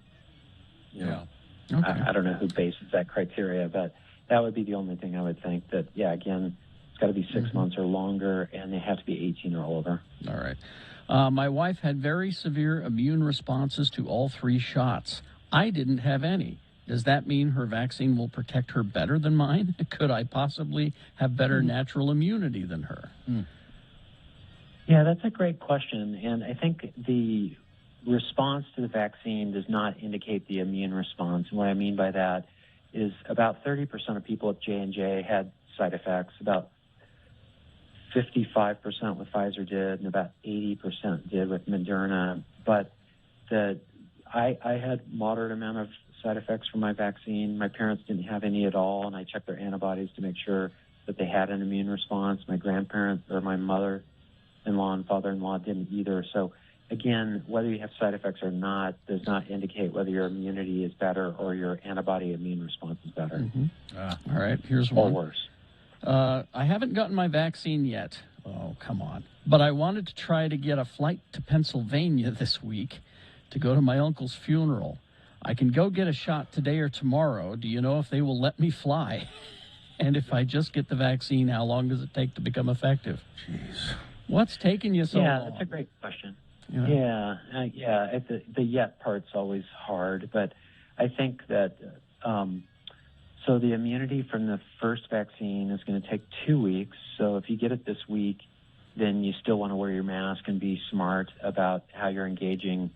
I don't know who bases that criteria, but that would be the only thing I would think that, again, it's got to be 6 months or longer, and they have to be 18 or older.
All right. My wife had very severe immune responses to all 3 shots. I didn't have any. Does that mean her vaccine will protect her better than mine? Could I possibly have better natural immunity than her?
Yeah, that's a great question. And I think the response to the vaccine does not indicate the immune response. And what I mean by that is about 30% of people at J&J had side effects. About 55% with Pfizer did, and about 80% did with Moderna. But I had moderate amount of side effects from my vaccine. My parents didn't have any at all, and I checked their antibodies to make sure that they had an immune response. My grandparents or my mother-in-law and father-in-law didn't either. So, again, whether you have side effects or not does not indicate whether your immunity is better or your antibody immune response is better.
All right, here's one.
Or worse.
I haven't gotten my vaccine yet. Oh, come on. But I wanted to try to get a flight to Pennsylvania this week to go to my uncle's funeral. I can go get a shot today or tomorrow. Do you know if they will let me fly? And if I just get the vaccine, how long does it take to become effective?
Jeez.
What's taking you so long?
Yeah, that's a great question. The yet part's always hard, but I think that so the immunity from the first vaccine is going to take 2 weeks. So if you get it this week, then you still want to wear your mask and be smart about how you're engaging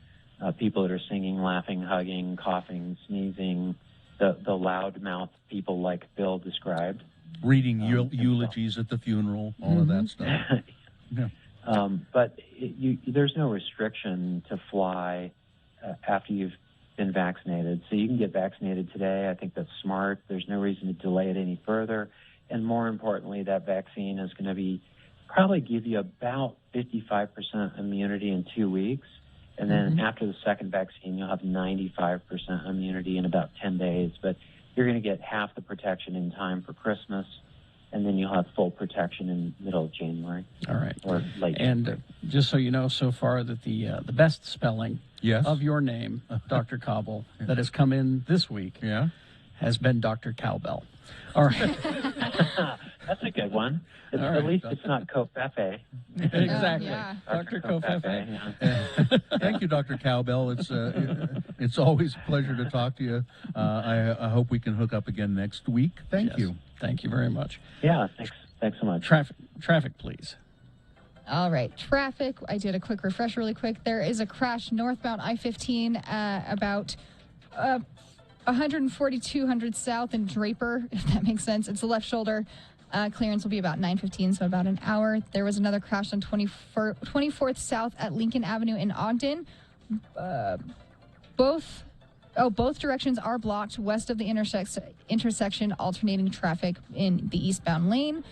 people that are singing, laughing, hugging, coughing, sneezing, the loudmouth people like Bill described.
Reading eulogies at the funeral, all of that stuff. Yeah.
But there's no restriction to fly after you've been vaccinated. So you can get vaccinated today. I think that's smart. There's no reason to delay it any further. And more importantly, that vaccine is going to probably give you about 55% immunity in 2 weeks. And then after the second vaccine, you'll have 95% immunity in about 10 days. But you're going to get half the protection in time for Christmas, and then you'll have full protection in middle of January.
All right.
Or late
And
January.
just so you know, so far that the best spelling of your name, Dr. Cobble, that has come in this week has been Dr. Cowbell. All right.
That's a good one. At least it's not Covfefe.
Exactly.
Dr.
Covfefe.
Thank you, Dr. Cowbell. It's always a pleasure to talk to you. I hope we can hook up again next week. Thank you.
Thank you very much.
Yeah, thanks so much.
Traffic, please.
All right, traffic. I did a quick refresh really quick. There is a crash northbound I-15 about 14200 south in Draper, if that makes sense. It's the left shoulder. Clearance will be about 9:15, so about an hour. There was another crash on 24th South at Lincoln Avenue in Ogden. Both directions are blocked west of the intersection, alternating traffic in the eastbound lane.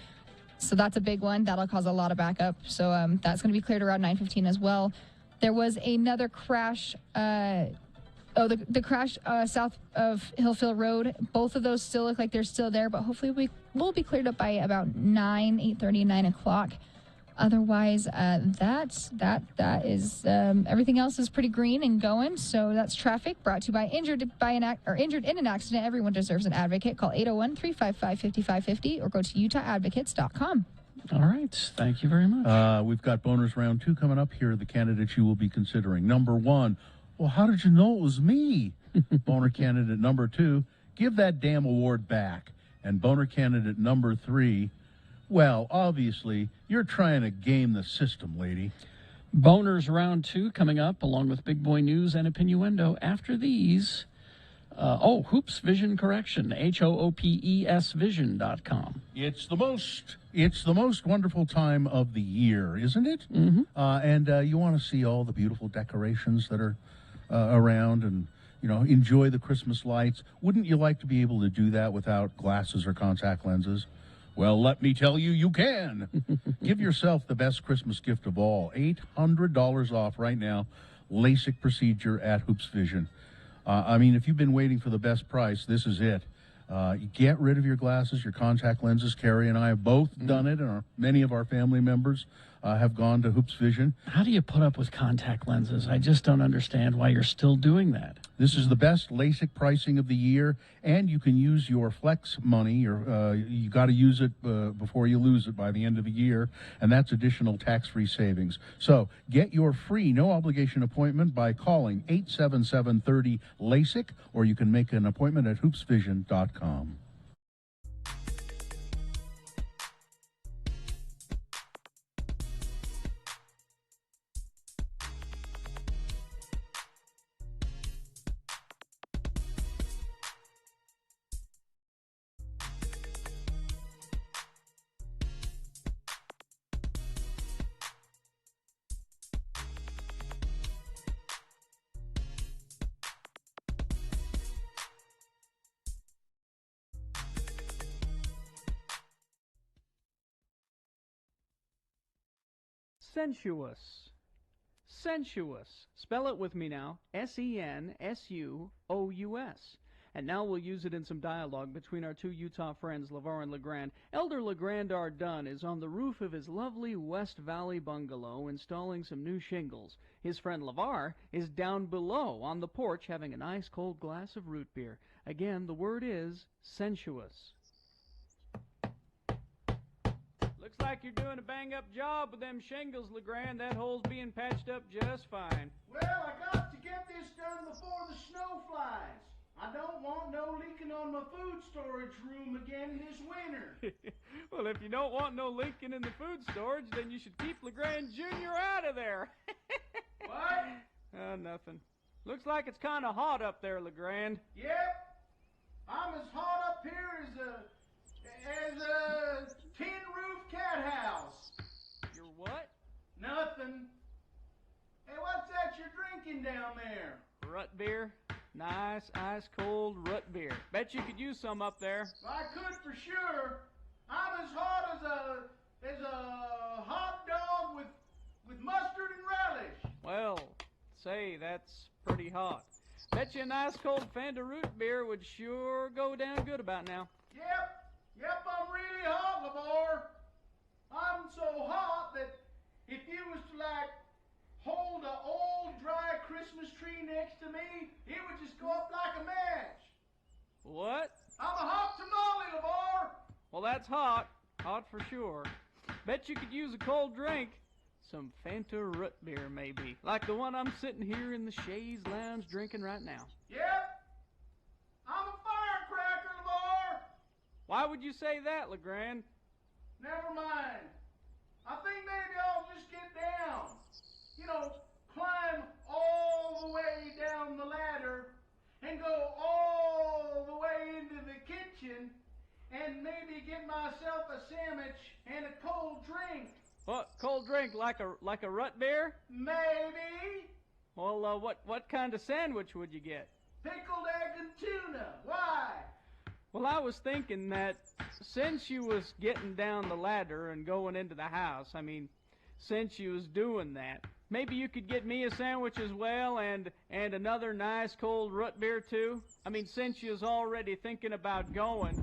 So that's a big one. That'll cause a lot of backup. So that's going to be cleared around 9:15 as well. There was another crash. The crash south of Hillfield Road. Both of those still look like they're still there, but hopefully we'll be cleared up by about 8:30, 9 o'clock. Otherwise, that is everything else is pretty green and going. So that's traffic brought to you by injured in an accident. Everyone deserves an advocate. Call 801-355-5550 or go to UtahAdvocates.com.
All right. Thank you very much.
We've got bonus round 2 coming up. Here are the candidates you will be considering. Number 1, well, how did you know it was me? Boner candidate number 2, give that damn award back. And boner candidate number 3, well, obviously, you're trying to game the system, lady.
Boners round 2 coming up, along with Big Boy News and Opinioendo after these. Hoops Vision Correction, HOOPES Vision.com.
It's the most wonderful time of the year, isn't it? Mm-hmm. And you want to see all the beautiful decorations that are around and, enjoy the Christmas lights. Wouldn't you like to be able to do that without glasses or contact lenses? Well, let me tell you, you can. Give yourself the best Christmas gift of all. $800 off right now. LASIK procedure at Hoops Vision. If you've been waiting for the best price, this is it. Get rid of your glasses, your contact lenses. Carrie and I have both done it, and many of our family members have gone to Hoops Vision.
How do you put up with contact lenses? I just don't understand why you're still doing that.
This is the best LASIK pricing of the year, and you can use your flex money. You got to use it before you lose it by the end of the year, and that's additional tax-free savings. So get your free, no-obligation appointment by calling 877-30-LASIK, or you can make an appointment at hoopsvision.com.
Sensuous. Sensuous. Spell it with me now. S-E-N-S-U-O-U-S. And now we'll use it in some dialogue between our 2 Utah friends, LeVar and LeGrand. Elder LeGrand R. Dunn is on the roof of his lovely West Valley bungalow installing some new shingles. His friend LeVar is down below on the porch having a nice cold glass of root beer. Again, the word is sensuous. Looks like you're doing a bang-up job with them shingles, LeGrand. That hole's being patched up just fine.
Well, I got to get this done before the snow flies. I don't want no leaking on my food storage room again this winter.
Well, if you don't want no leaking in the food storage, then you should keep LeGrand Jr. out of there.
What?
Nothing. Looks like it's kind of hot up there, LeGrand.
Yep. I'm as hot up here as a tin roof cat house.
You're what?
Nothing. Hey, what's that you're drinking down there?
Rut beer. Nice, ice-cold rut beer. Bet you could use some up there.
I could for sure. I'm as hot as a hot dog with mustard and relish.
Well, say, that's pretty hot. Bet you a nice cold Fanta root beer would sure go down good about now.
Yep, I'm really hot, Lamar. I'm so hot that if you was to, like, hold an old dry Christmas tree next to me, it would just go up like a match.
What?
I'm a hot tamale, Lamar.
Well, that's hot. Hot for sure. Bet you could use a cold drink. Some Fanta root beer, maybe. Like the one I'm sitting here in the Shays Lounge drinking right now.
Yep. I'm a firecracker, Lamar.
Why would you say that, LeGrand?
Never mind. I think maybe I'll just get down. You know, climb all the way down the ladder and go all the way into the kitchen and maybe get myself a sandwich and a cold drink.
What, cold drink like a rut beer?
Maybe.
Well, what kind of sandwich would you get?
Pickled egg and tuna. Why?
Well, I was thinking that since you was getting down the ladder and going into the house, I mean, since you was doing that, maybe you could get me a sandwich as well and another nice cold root beer too. I mean, since you was already thinking about going.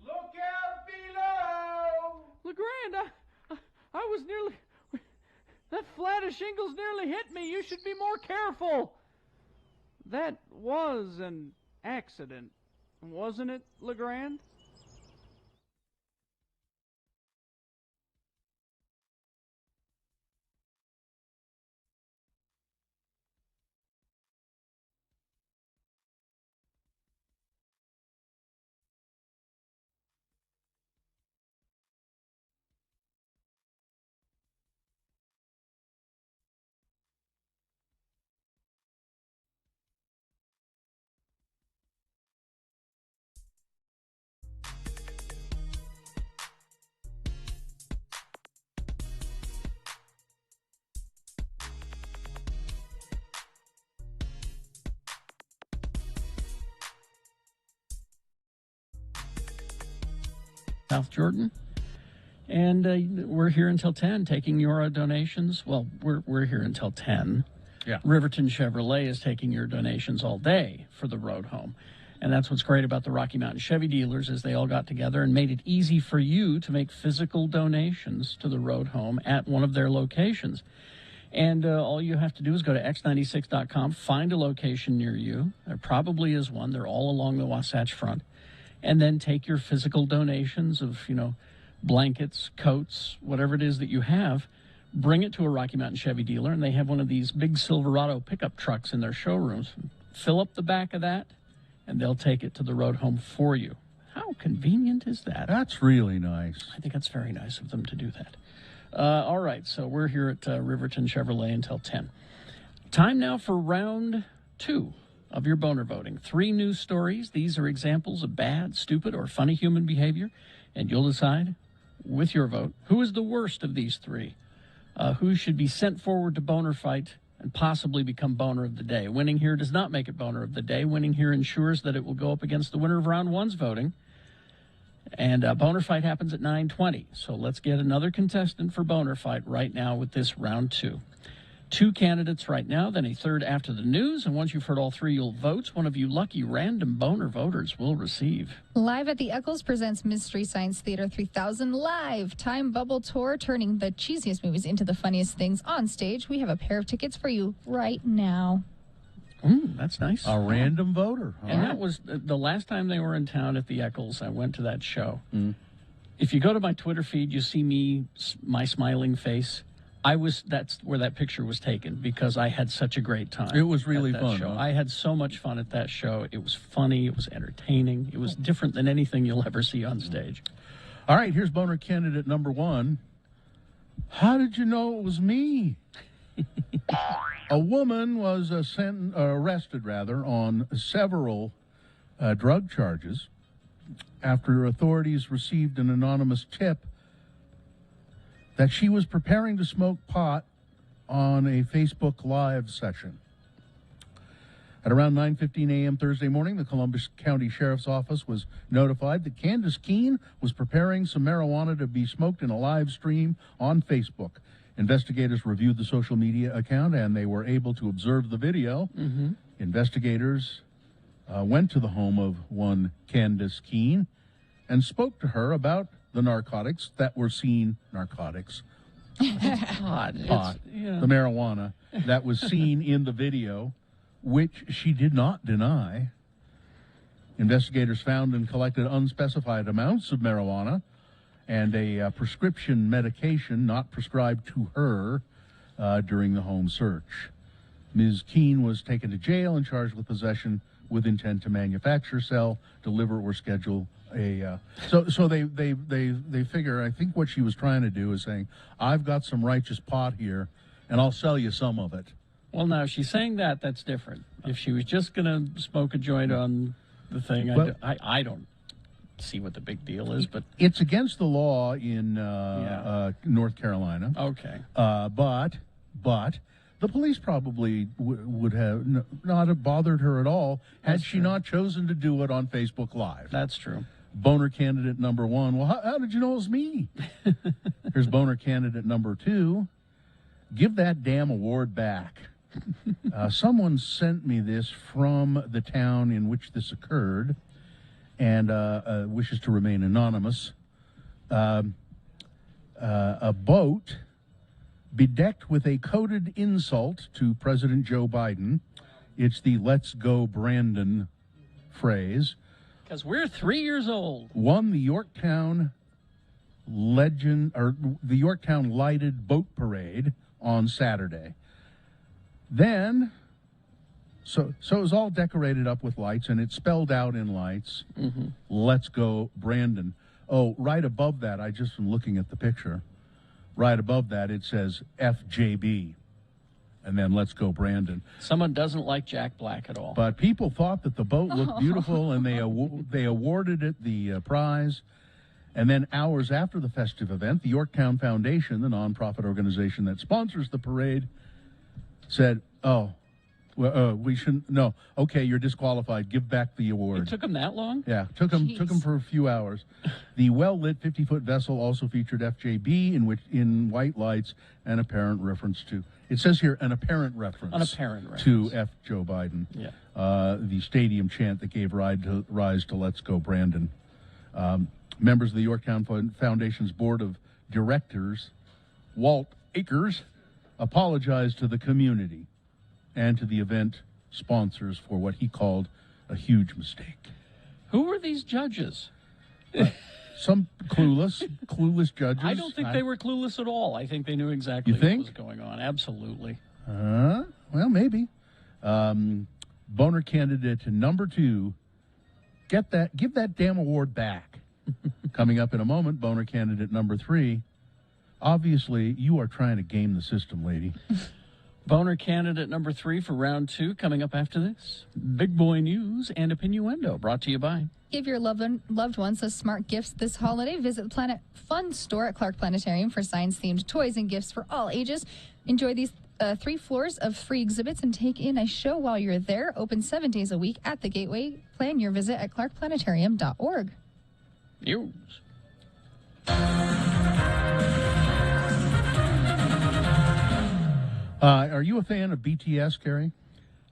Look out below!
LeGrand, I was nearly... That flat of shingles nearly hit me. You should be more careful. That was an accident, wasn't it, LeGrand?
South Jordan. And we're here until 10 taking your donations. Well, we're here until 10.
Yeah.
Riverton Chevrolet is taking your donations all day for the road home. And that's what's great about the Rocky Mountain Chevy dealers is they all got together and made it easy for you to make physical donations to the road home at one of their locations. And all you have to do is go to x96.com, find a location near you. There probably is one. They're all along the Wasatch Front. And then take your physical donations of, blankets, coats, whatever it is that you have, bring it to a Rocky Mountain Chevy dealer, and they have one of these big Silverado pickup trucks in their showrooms. Fill up the back of that, and they'll take it to the road home for you. How convenient is that?
That's really nice.
I think that's very nice of them to do that. All right, so we're here at Riverton Chevrolet until 10. Time now for round 2 of your boner voting. 3 news stories. These are examples of bad, stupid, or funny human behavior, and you'll decide with your vote who is the worst of these 3. Who should be sent forward to Boner Fight and possibly become Boner of the Day. Winning here does not make it Boner of the Day. Winning here ensures that it will go up against the winner of round 1's voting. And Boner Fight happens at 9:20. So let's get another contestant for Boner Fight right now with this round 2. 2 candidates right now, then a third after the news. And once you've heard all 3 you'll votes, one of you lucky random Boner voters will receive.
Live at the Eccles presents Mystery Science Theater 3000 Live. Time Bubble Tour, turning the cheesiest movies into the funniest things on stage. We have a pair of tickets for you right now.
That's nice.
A random voter.
And that was the last time they were in town at the Eccles. I went to that show. If you go to my Twitter feed, you see me, my smiling face. That's where that picture was taken because I had such a great time.
It was really fun.
Show.
Huh?
I had so much fun at that show. It was funny. It was entertaining. It was different than anything you'll ever see on stage.
All right, here's boner candidate number 1. How did you know it was me? A woman was arrested on several drug charges after authorities received an anonymous tip that she was preparing to smoke pot on a Facebook Live session. At around 9:15 a.m. Thursday morning, the Columbus County Sheriff's Office was notified that Candace Keene was preparing some marijuana to be smoked in a live stream on Facebook. Investigators reviewed the social media account, and they were able to observe the video.
Mm-hmm.
Investigators went to the home of one Candace Keene and spoke to her about the narcotics that were seen. Narcotics.
Pot.
Pot.
Yeah.
The marijuana that was seen in the video, which she did not deny. Investigators found and collected unspecified amounts of marijuana and a prescription medication not prescribed to her during the home search. Ms. Keene was taken to jail and charged with possession with intent to manufacture, sell, deliver, or schedule a. So they figure. I think what she was trying to do is saying, "I've got some righteous pot here, and I'll sell you some of it."
Well, now, if she's saying that, that's different. If she was just going to smoke a joint on the thing,
Well-
I don't see what the big deal is, but
It's against the law in North Carolina.
okay.
But the police probably would have not have bothered her at all had she not chosen to do it on Facebook Live.
That's true.
Boner candidate number 1. Well, how did you know it was me? Here's boner candidate number 2. Give that damn award back. Someone sent me this from the town in which this occurred and wishes to remain anonymous. A boat bedecked with a coded insult to President Joe Biden. It's the "Let's Go Brandon" phrase.
Because we're 3 years old.
Won the Yorktown lighted boat parade on Saturday. Then, so it was all decorated up with lights, and it spelled out in lights,
Mm-hmm.
"Let's Go Brandon." Oh, right above that, I just am looking at the picture. Right above that, it says FJB, and then "Let's Go Brandon."
Someone doesn't like Jack Black at all.
But people thought that the boat looked beautiful, and they awarded it the prize. And then hours after the festive event, the Yorktown Foundation, the nonprofit organization that sponsors the parade, said, we shouldn't. No, okay, you're disqualified. Give back the award.
It took them that long?
Yeah, took them for a few hours. The well-lit 50-foot vessel also featured FJB in white lights, an apparent reference to. It says here an apparent reference. To F. Joe Biden.
Yeah.
The stadium chant that gave rise to "Let's Go Brandon." Members of the Yorktown Foundation's board of directors, Walt Akers, apologized to the community and to the event sponsors for what he called a huge mistake.
Who were these judges?
Some clueless judges.
I don't think they were clueless at all. I think they knew exactly
You think?
what was going on. Absolutely.
Well, maybe. Boner candidate number 2, give that damn award back. Coming up in a moment, boner candidate number 3. Obviously, you are trying to game the system, lady.
Boner candidate number 3 for round 2 coming up after this. Big boy news and Opinioendo brought to you by.
Give your loved ones some smart gifts this holiday. Visit the Planet Fun store at Clark Planetarium for science-themed toys and gifts for all ages. Enjoy these 3 floors of free exhibits and take in a show while you're there. Open 7 days a week at the Gateway. Plan your visit at clarkplanetarium.org.
News.
Are you a fan of BTS, Carrie?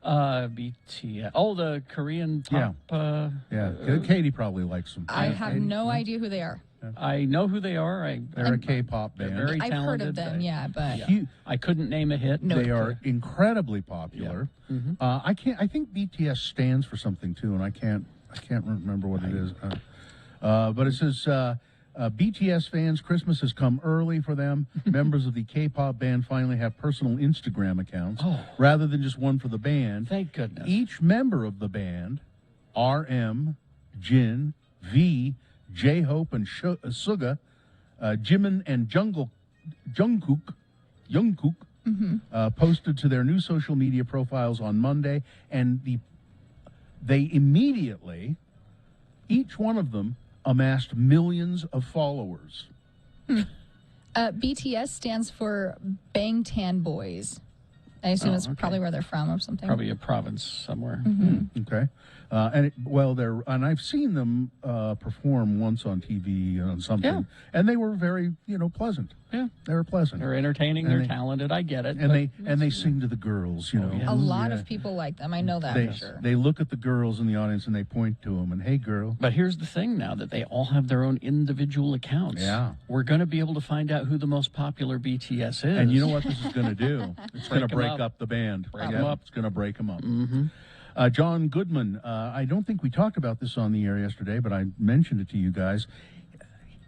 BTS. Oh, the Korean pop.
Katie probably likes them.
I have no idea who they are.
I know who they are.
They're a K-pop
They're
band.
very
I've
talented.
heard of them, but
I couldn't name a hit.
They are incredibly popular. I think BTS stands for something too, and I can't remember what it is. But it says BTS fans, Christmas has come early for them. Members of the K-pop band finally have personal Instagram accounts rather than just one for the band.
Thank goodness.
Each member of the band, RM, Jin, V, J-Hope and Suga, Jimin and Jungkook, posted to their new social media profiles on Monday, and they immediately, each one of them, amassed millions of followers.
BTS stands for Bangtan Boys. I assume it's probably where they're from or something.
Probably a province somewhere.
Okay. And I've seen them perform once on TV on something, and they were very, pleasant.
Yeah,
they were pleasant.
They're entertaining. They're talented. I get it.
And they sing to the girls.
A lot of people like them. I know that for sure.
They look at the girls in the audience and they point to them and, hey, girl.
But here's the thing: now that they all have their own individual accounts, we're going to be able to find out who the most popular BTS is.
And you know what this is going to do? It's going to break up the band.
Break them up.
It's going to break them up. John Goodman, I don't think we talked about this on the air yesterday, but I mentioned it to you guys.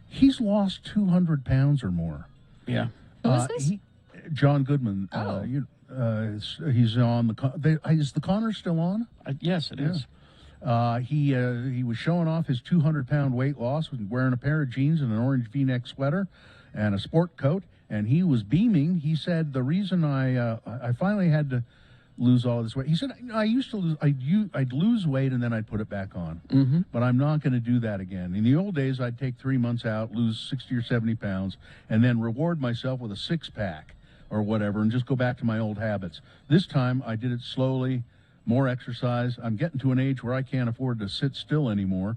He's lost 200 pounds or more.
Yeah.
Who is this?
John Goodman. He's on is the Connor still on?
Yes, it is.
He was showing off his 200-pound weight loss, wearing a pair of jeans and an orange V-neck sweater and a sport coat, and he was beaming. He said, the reason I finally had to lose all of this weight. He said, I used to I'd lose weight and then I'd put it back on, but I'm not going to do that again. In the old days, I'd take 3 months out, lose 60 or 70 pounds, and then reward myself with a six-pack or whatever and just go back to my old habits. This time, I did it slowly, more exercise. I'm getting to an age where I can't afford to sit still anymore.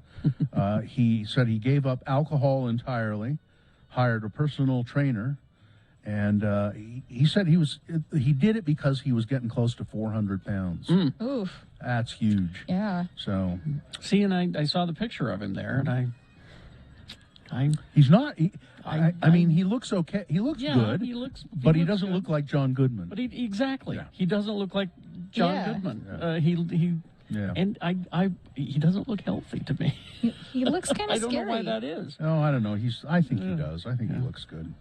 He said he gave up alcohol entirely, hired a personal trainer, and he said he did it because he was getting close to 400 pounds.
Oof.
That's huge.
Yeah.
So,
see, and I saw the picture of him there, and
he's not. I mean, he looks okay. He looks good.
He looks,
but he doesn't look like John Goodman.
But exactly, he doesn't look like John Goodman. And he doesn't look healthy to me.
He looks kind of
scary. I don't know why that is.
Oh, I don't know. I think he does. I think he looks good.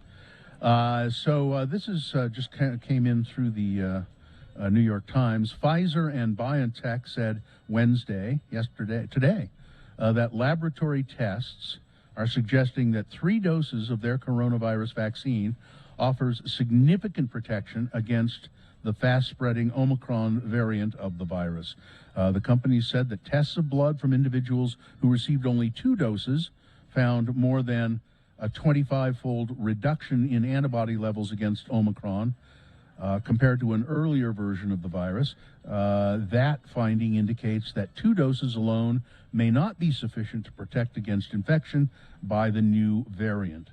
So this is just came in through the New York Times. Pfizer and BioNTech said today, that laboratory tests are suggesting that 3 doses of their coronavirus vaccine offers significant protection against the fast-spreading Omicron variant of the virus. The company said that tests of blood from individuals who received only 2 doses found more than a 25-fold reduction in antibody levels against Omicron compared to an earlier version of the virus. That finding indicates that 2 doses alone may not be sufficient to protect against infection by the new variant.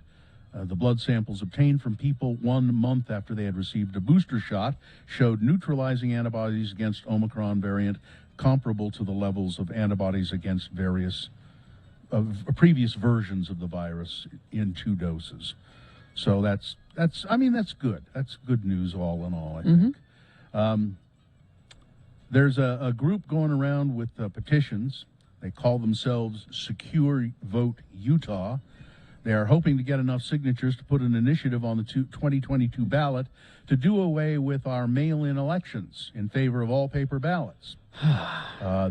The blood samples obtained from people 1 month after they had received a booster shot showed neutralizing antibodies against Omicron variant comparable to the levels of antibodies against various previous versions of the virus in 2 doses. So that's good. That's good news all in all, I think. There's a group going around with petitions. They call themselves Secure Vote Utah. They are hoping to get enough signatures to put an initiative on the 2022 ballot to do away with our mail-in elections in favor of all paper ballots.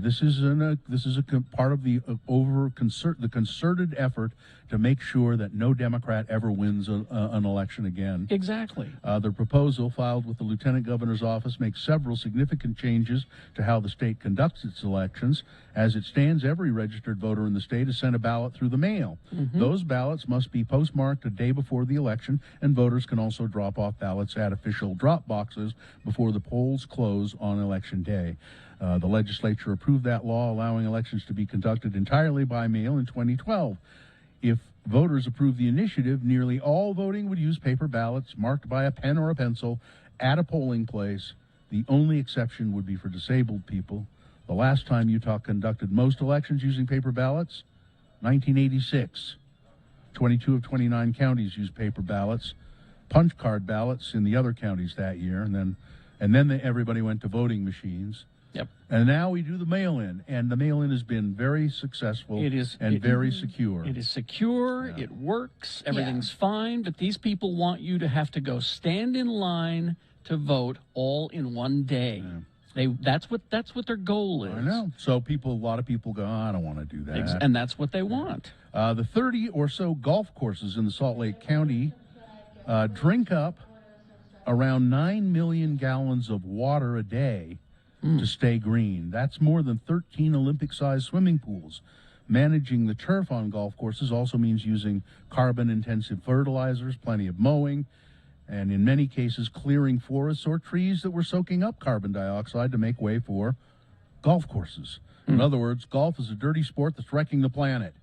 This is a part of the concerted effort to make sure that no Democrat ever wins an election again.
Exactly.
The proposal filed with the Lieutenant Governor's office makes several significant changes to how the state conducts its elections. As it stands, every registered voter in the state is sent a ballot through the mail. Those ballots must be postmarked a day before the election, and voters can also drop off ballots at official drop boxes before the polls close on Election Day. The legislature approved that law, allowing elections to be conducted entirely by mail in 2012. If voters approve the initiative, nearly all voting would use paper ballots marked by a pen or a pencil at a polling place. The only exception would be for disabled people. The last time Utah conducted most elections using paper ballots, 1986. 22 of 29 counties used paper ballots, punch card ballots in the other counties that year, and then everybody went to voting machines.
Yep.
And now we do the mail-in, and the mail-in has been very successful very secure.
It is secure. It works. Everything's fine. But these people want you to have to go stand in line to vote all in one day. That's what their goal is.
I know. So a lot of people go, I don't want to do that.
And that's what they want.
The 30 or so golf courses in the Salt Lake County drink up around 9 million gallons of water a day to stay green. That's more than 13 Olympic-sized swimming pools. Managing the turf on golf courses also means using carbon-intensive fertilizers, plenty of mowing, and in many cases clearing forests or trees that were soaking up carbon dioxide to make way for golf courses. In other words, golf is a dirty sport that's wrecking the planet.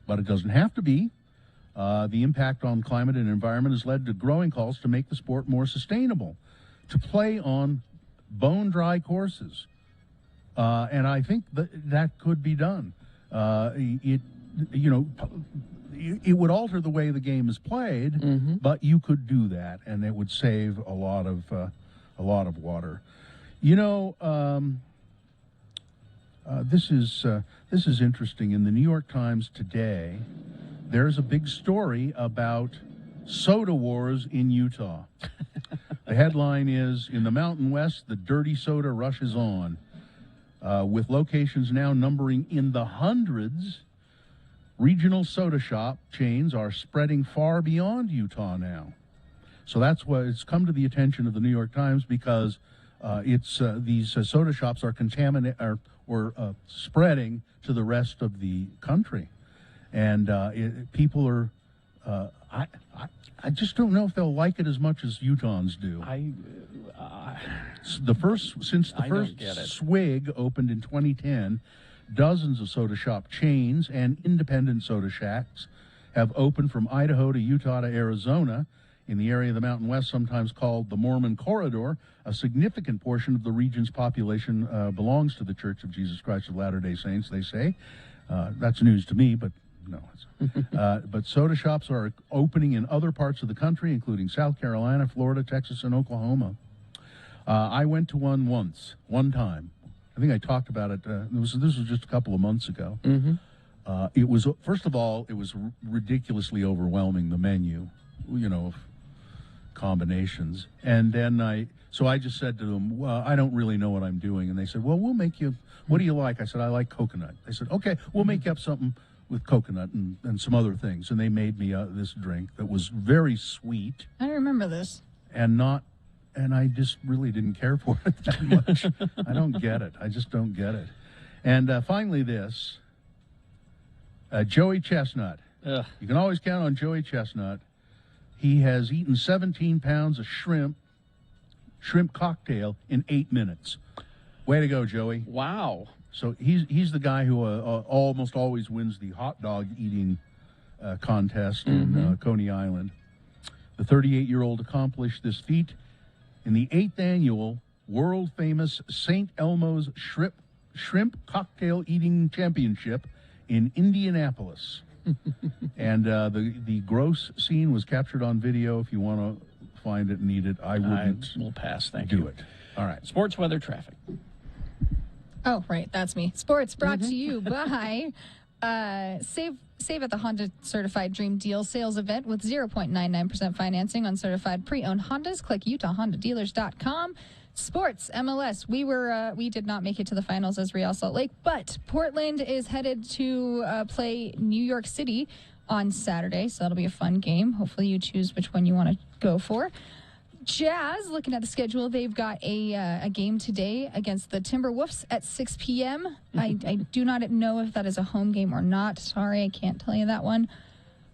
But it doesn't have to be. The impact on climate and environment has led to growing calls to make the sport more sustainable, to play on bone-dry courses. And I think that could be done. It would alter the way the game is played, but you could do that, and it would save a lot of water. This is interesting. In the New York Times today, there's a big story about soda wars in Utah. The headline is, "In the Mountain West, the dirty soda rushes on." With locations now numbering in the hundreds, regional soda shop chains are spreading far beyond Utah now. So that's why it's come to the attention of the New York Times, because these soda shops are spreading to the rest of the country. And people are, I just don't know if they'll like it as much as Utahns do. Since the first swig opened in 2010, dozens of soda shop chains and independent soda shacks have opened from Idaho to Utah to Arizona. In the area of the Mountain West, sometimes called the Mormon Corridor, a significant portion of the region's population belongs to the Church of Jesus Christ of Latter-day Saints, they say. That's news to me, but no. But soda shops are opening in other parts of the country, including South Carolina, Florida, Texas, and Oklahoma. I went to one time. I think I talked about it. This was just a couple of months ago. It was, first of all, it was ridiculously overwhelming, the menu, of combinations. And then I just said to them, well, I don't really know what I'm doing. And they said, well, we'll make you, what do you like? I said, I like coconut. They said, okay, we'll make you up something with coconut and some other things. And they made me this drink that was very sweet.
I remember this.
And I just really didn't care for it that much. I don't get it. I just don't get it. And finally this, Joey Chestnut.
Ugh.
You can always count on Joey Chestnut. He has eaten 17 pounds of shrimp cocktail in 8 minutes. Way to go, Joey.
Wow.
So he's the guy who almost always wins the hot dog eating contest in Coney Island. The 38-year-old accomplished this feat in the 8th annual world-famous St. Elmo's Shrimp Cocktail Eating Championship in Indianapolis. And the gross scene was captured on video. If you want to find it and need it, I wouldn't.
We'll pass. Thank
do
you.
it. All right.
Sports, weather, traffic.
Oh, right. That's me. Sports brought to you by Save at the Honda Certified Dream Deal sales event with 0.99% financing on certified pre-owned Hondas. Click UtahHondaDealers.com. Sports, MLS. We did not make it to the finals as Real Salt Lake, but Portland is headed to play New York City on Saturday, so that'll be a fun game. Hopefully you choose which one you want to go for. Jazz, looking at the schedule, they've got a game today against the Timberwolves at 6 p.m. I do not know if that is a home game or not. Sorry, I can't tell you that one.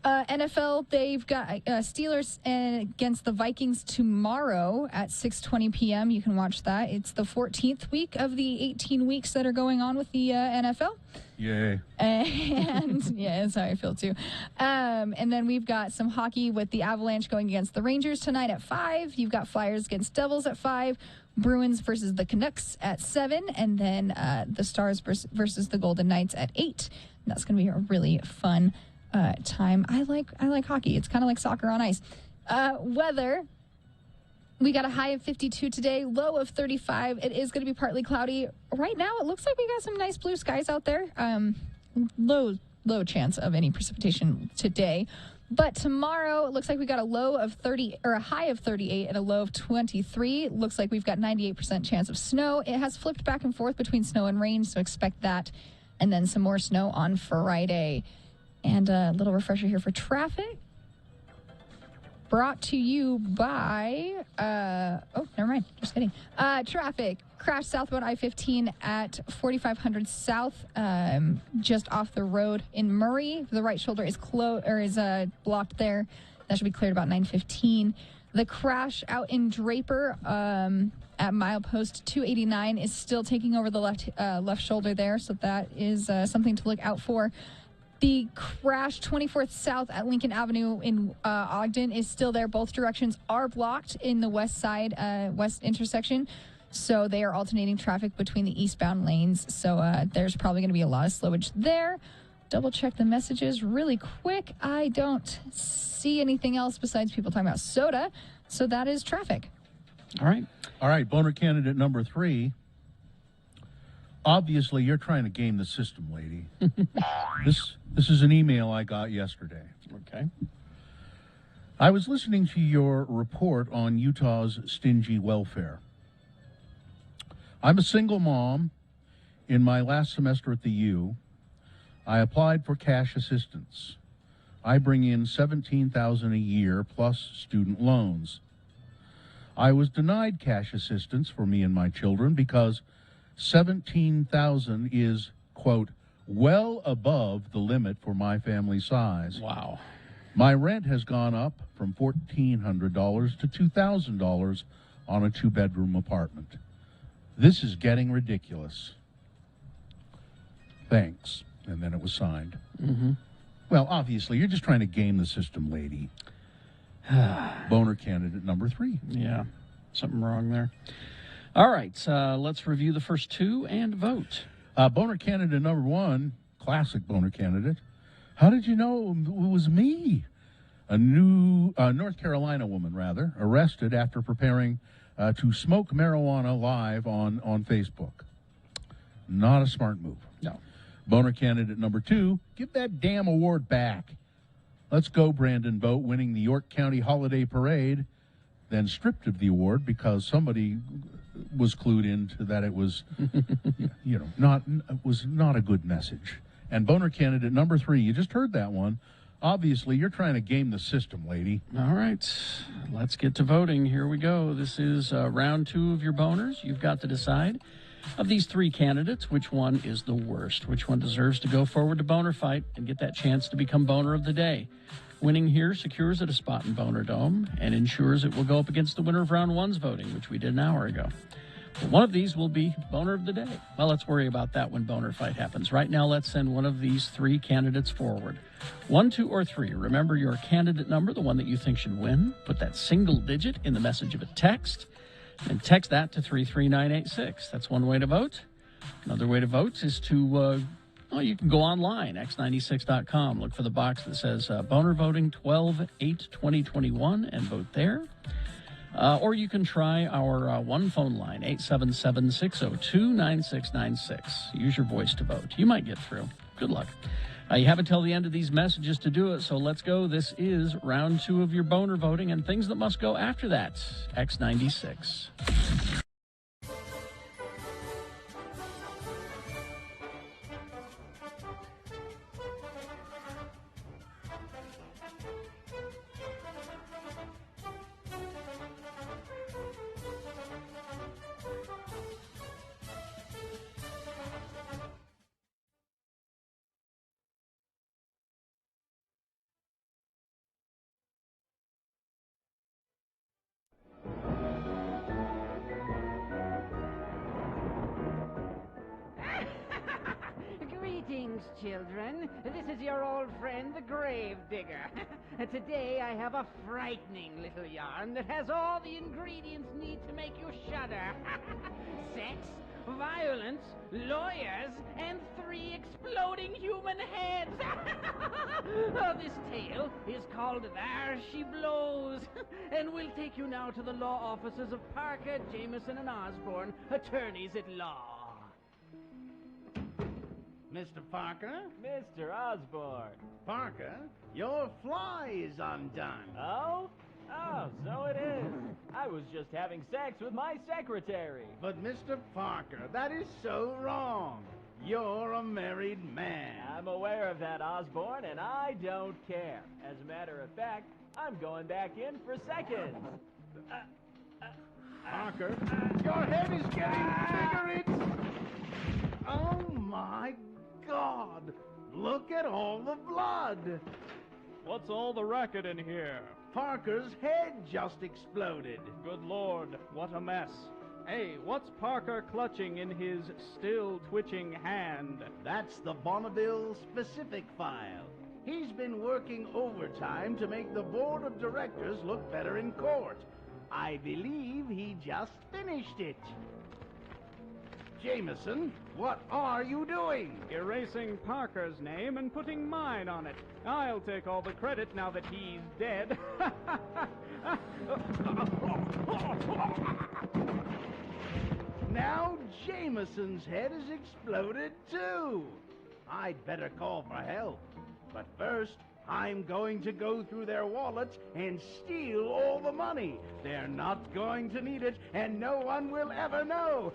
NFL, they've got Steelers against the Vikings tomorrow at 6:20 p.m. You can watch that. It's the 14th week of the 18 weeks that are going on with the NFL.
Yay.
And yeah, that's how I feel too. And then we've got some hockey with the Avalanche going against the Rangers tonight at 5. You've got Flyers against Devils at 5. Bruins versus the Canucks at 7. And then the Stars versus the Golden Knights at 8. And that's going to be a really fun time. I like hockey. It's kind of like soccer on ice. Weather. We got a high of 52 today, low of 35. It is going to be partly cloudy. Right now, it looks like we got some nice blue skies out there. Low chance of any precipitation today. But tomorrow, it looks like we got a low of 30 or a high of 38 and a low of 23. Looks like we've got 98% chance of snow. It has flipped back and forth between snow and rain, so expect that. And then some more snow on Friday. And a little refresher here for traffic. Brought to you by, never mind. Just kidding. Traffic. Crash southbound I-15 at 4500 South, just off the road in Murray. The right shoulder is blocked there. That should be cleared about 9:15. The crash out in Draper at milepost 289 is still taking over the left shoulder there, so that is something to look out for. The crash 24th South at Lincoln Avenue in Ogden is still there. Both directions are blocked in the west side, west intersection. So they are alternating traffic between the eastbound lanes. So there's probably going to be a lot of slowage there. Double check the messages really quick. I don't see anything else besides people talking about soda. So that is traffic.
All right.
Boner candidate number 3. Obviously, you're trying to game the system, lady. This is an email I got yesterday.
Okay.
I was listening to your report on Utah's stingy welfare. I'm a single mom. In my last semester at the U, I applied for cash assistance. I bring in $17,000 a year plus student loans. I was denied cash assistance for me and my children because $17,000 is, quote, well above the limit for my family size.
Wow.
My rent has gone up from $1,400 to $2,000 on a 2-bedroom apartment. This is getting ridiculous. Thanks. And then it was signed.
Mm-hmm.
Well, obviously, you're just trying to game the system, lady. Boner candidate number 3.
Yeah, something wrong there. All right, let's review the first 2 and vote.
Boner candidate number 1, classic boner candidate. How did you know it was me? A new North Carolina woman, arrested after preparing to smoke marijuana live on Facebook. Not a smart move.
No.
Boner candidate number 2, give that damn award back. Let's go, Brandon Boat, winning the York County Holiday Parade, then stripped of the award because somebody was clued into that it was, not a good message. And Boner candidate number 3, you just heard that one. Obviously, you're trying to game the system, lady.
All right, let's get to voting. Here we go. This is round 2 of your boners. You've got to decide. Of these 3 candidates, which one is the worst? Which one deserves to go forward to Boner Fight and get that chance to become Boner of the Day? Winning here secures it a spot in Boner Dome and ensures it will go up against the winner of round 1's voting, which we did an hour ago. But one of these will be Boner of the Day. Well, let's worry about that when Boner Fight happens. Right now, let's send one of these 3 candidates forward. 1, 2, or 3. Remember your candidate number, the one that you think should win. Put that single digit in the message of a text, and text that to 33986. That's one way to vote. Another way to vote is to, you can go online, x96.com. Look for the box that says Boner Voting 12/8/2021 and vote there. Or you can try our one phone line, 877-602-9696. Use your voice to vote. You might get through. Good luck. You have until the end of these messages to do it, so let's go. This is round 2 of your boner voting and things that must go after that. X96.
Greetings, children. This is your old friend, the Grave Digger. Today I have a frightening little yarn that has all the ingredients needed to make you shudder. Sex, violence, lawyers, and 3 exploding human heads. This tale is called There She Blows, and we'll take you now to the law offices of Parker, Jameson, and Osborne, attorneys at law.
Mr. Parker?
Mr. Osborne.
Parker, your fly is undone.
Oh? Oh, so it is. I was just having sex with my secretary.
But Mr. Parker, that is so wrong. You're a married man.
I'm aware of that, Osborne, and I don't care. As a matter of fact, I'm going back in for seconds.
Parker, your head is getting bigger. Oh my God! Look at all the blood.
What's all the racket in here?
Parker's head just exploded.
Good Lord, what a mess. Hey, what's Parker clutching in his still twitching hand?
That's the Bonneville specific file. He's been working overtime to make the board of directors look better in court. I believe he just finished it. Jameson, what are you doing?
Erasing Parker's name and putting mine on it. I'll take all the credit now that he's dead.
Now Jameson's head has exploded too. I'd better call for help. But first, I'm going to go through their wallets and steal all the money. They're not going to need it, and no one will ever know.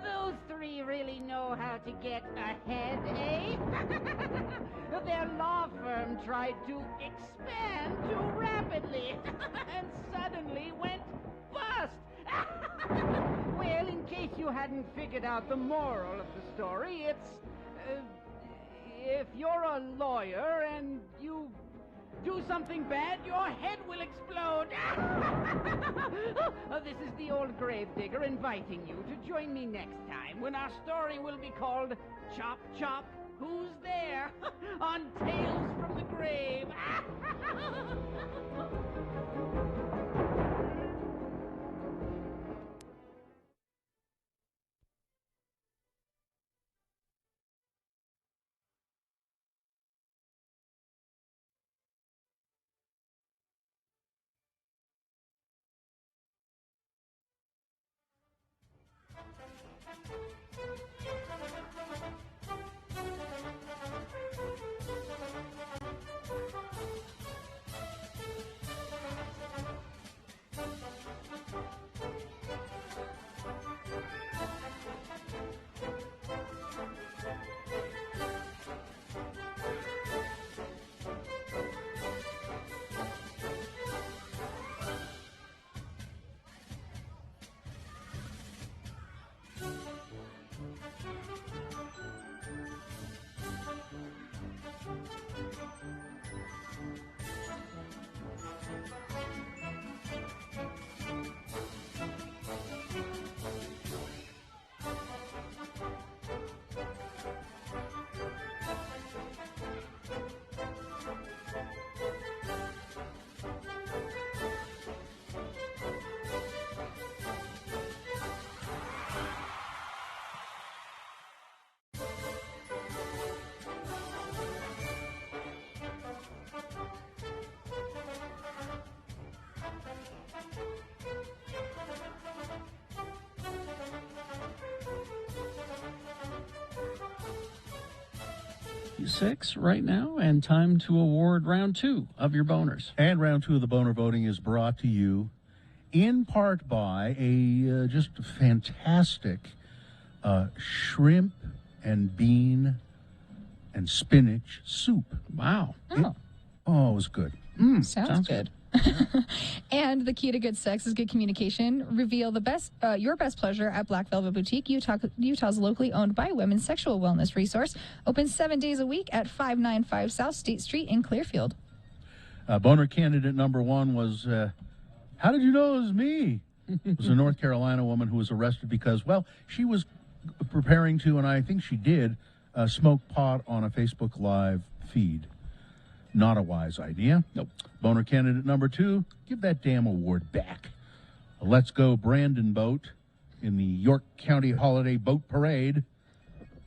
Those three really know how to get ahead, eh? Their law firm tried to expand too rapidly and suddenly went bust. Well, in case you hadn't figured out the moral of the story, it's if you're a lawyer and you do something bad, your head will explode. This is the old gravedigger inviting you to join me next time when our story will be called Chop Chop, Who's There? On Tales from the Grave.
Six right now, and time to award round 2 of your boners.
And round 2 of the boner voting is brought to you in part by a just fantastic shrimp and bean and spinach soup.
Wow.
It was good.
Sounds good. And the key to good sex is good communication. Reveal the best, your best pleasure at Black Velvet Boutique, Utah's locally owned by women sexual wellness resource. Open 7 days a week at 595 South State Street in Clearfield.
Boner candidate number 1 was, how did you know it was me? It was a North Carolina woman who was arrested because, well, she was preparing to, and I think she did, smoke pot on a Facebook Live feed. Not a wise idea.
Nope.
Boner candidate number 2, give that damn award back. Let's Go Brandon boat in the York County Holiday Boat Parade.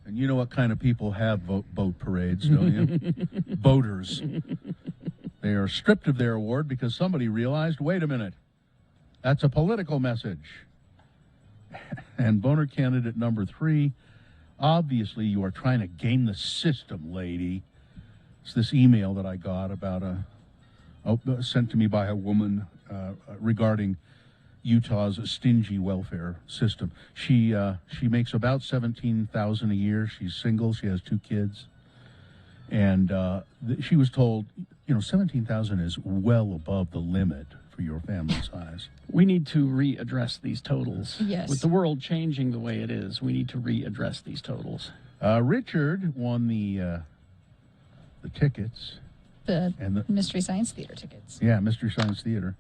And you know what kind of people have boat parades, don't you? Boaters. They are stripped of their award because somebody realized, wait a minute, that's a political message. And boner candidate number 3, obviously you are trying to game the system, lady. It's this email that I got about sent to me by a woman regarding Utah's stingy welfare system. She makes about $17,000 a year. She's single. She has 2 kids, and she was told, $17,000 is well above the limit for your family size.
We need to readdress these totals.
Yes.
With the world changing the way it is, we need to readdress these totals.
Richard won the tickets.
The Mystery Science Theater tickets.
Yeah, Mystery Science Theater.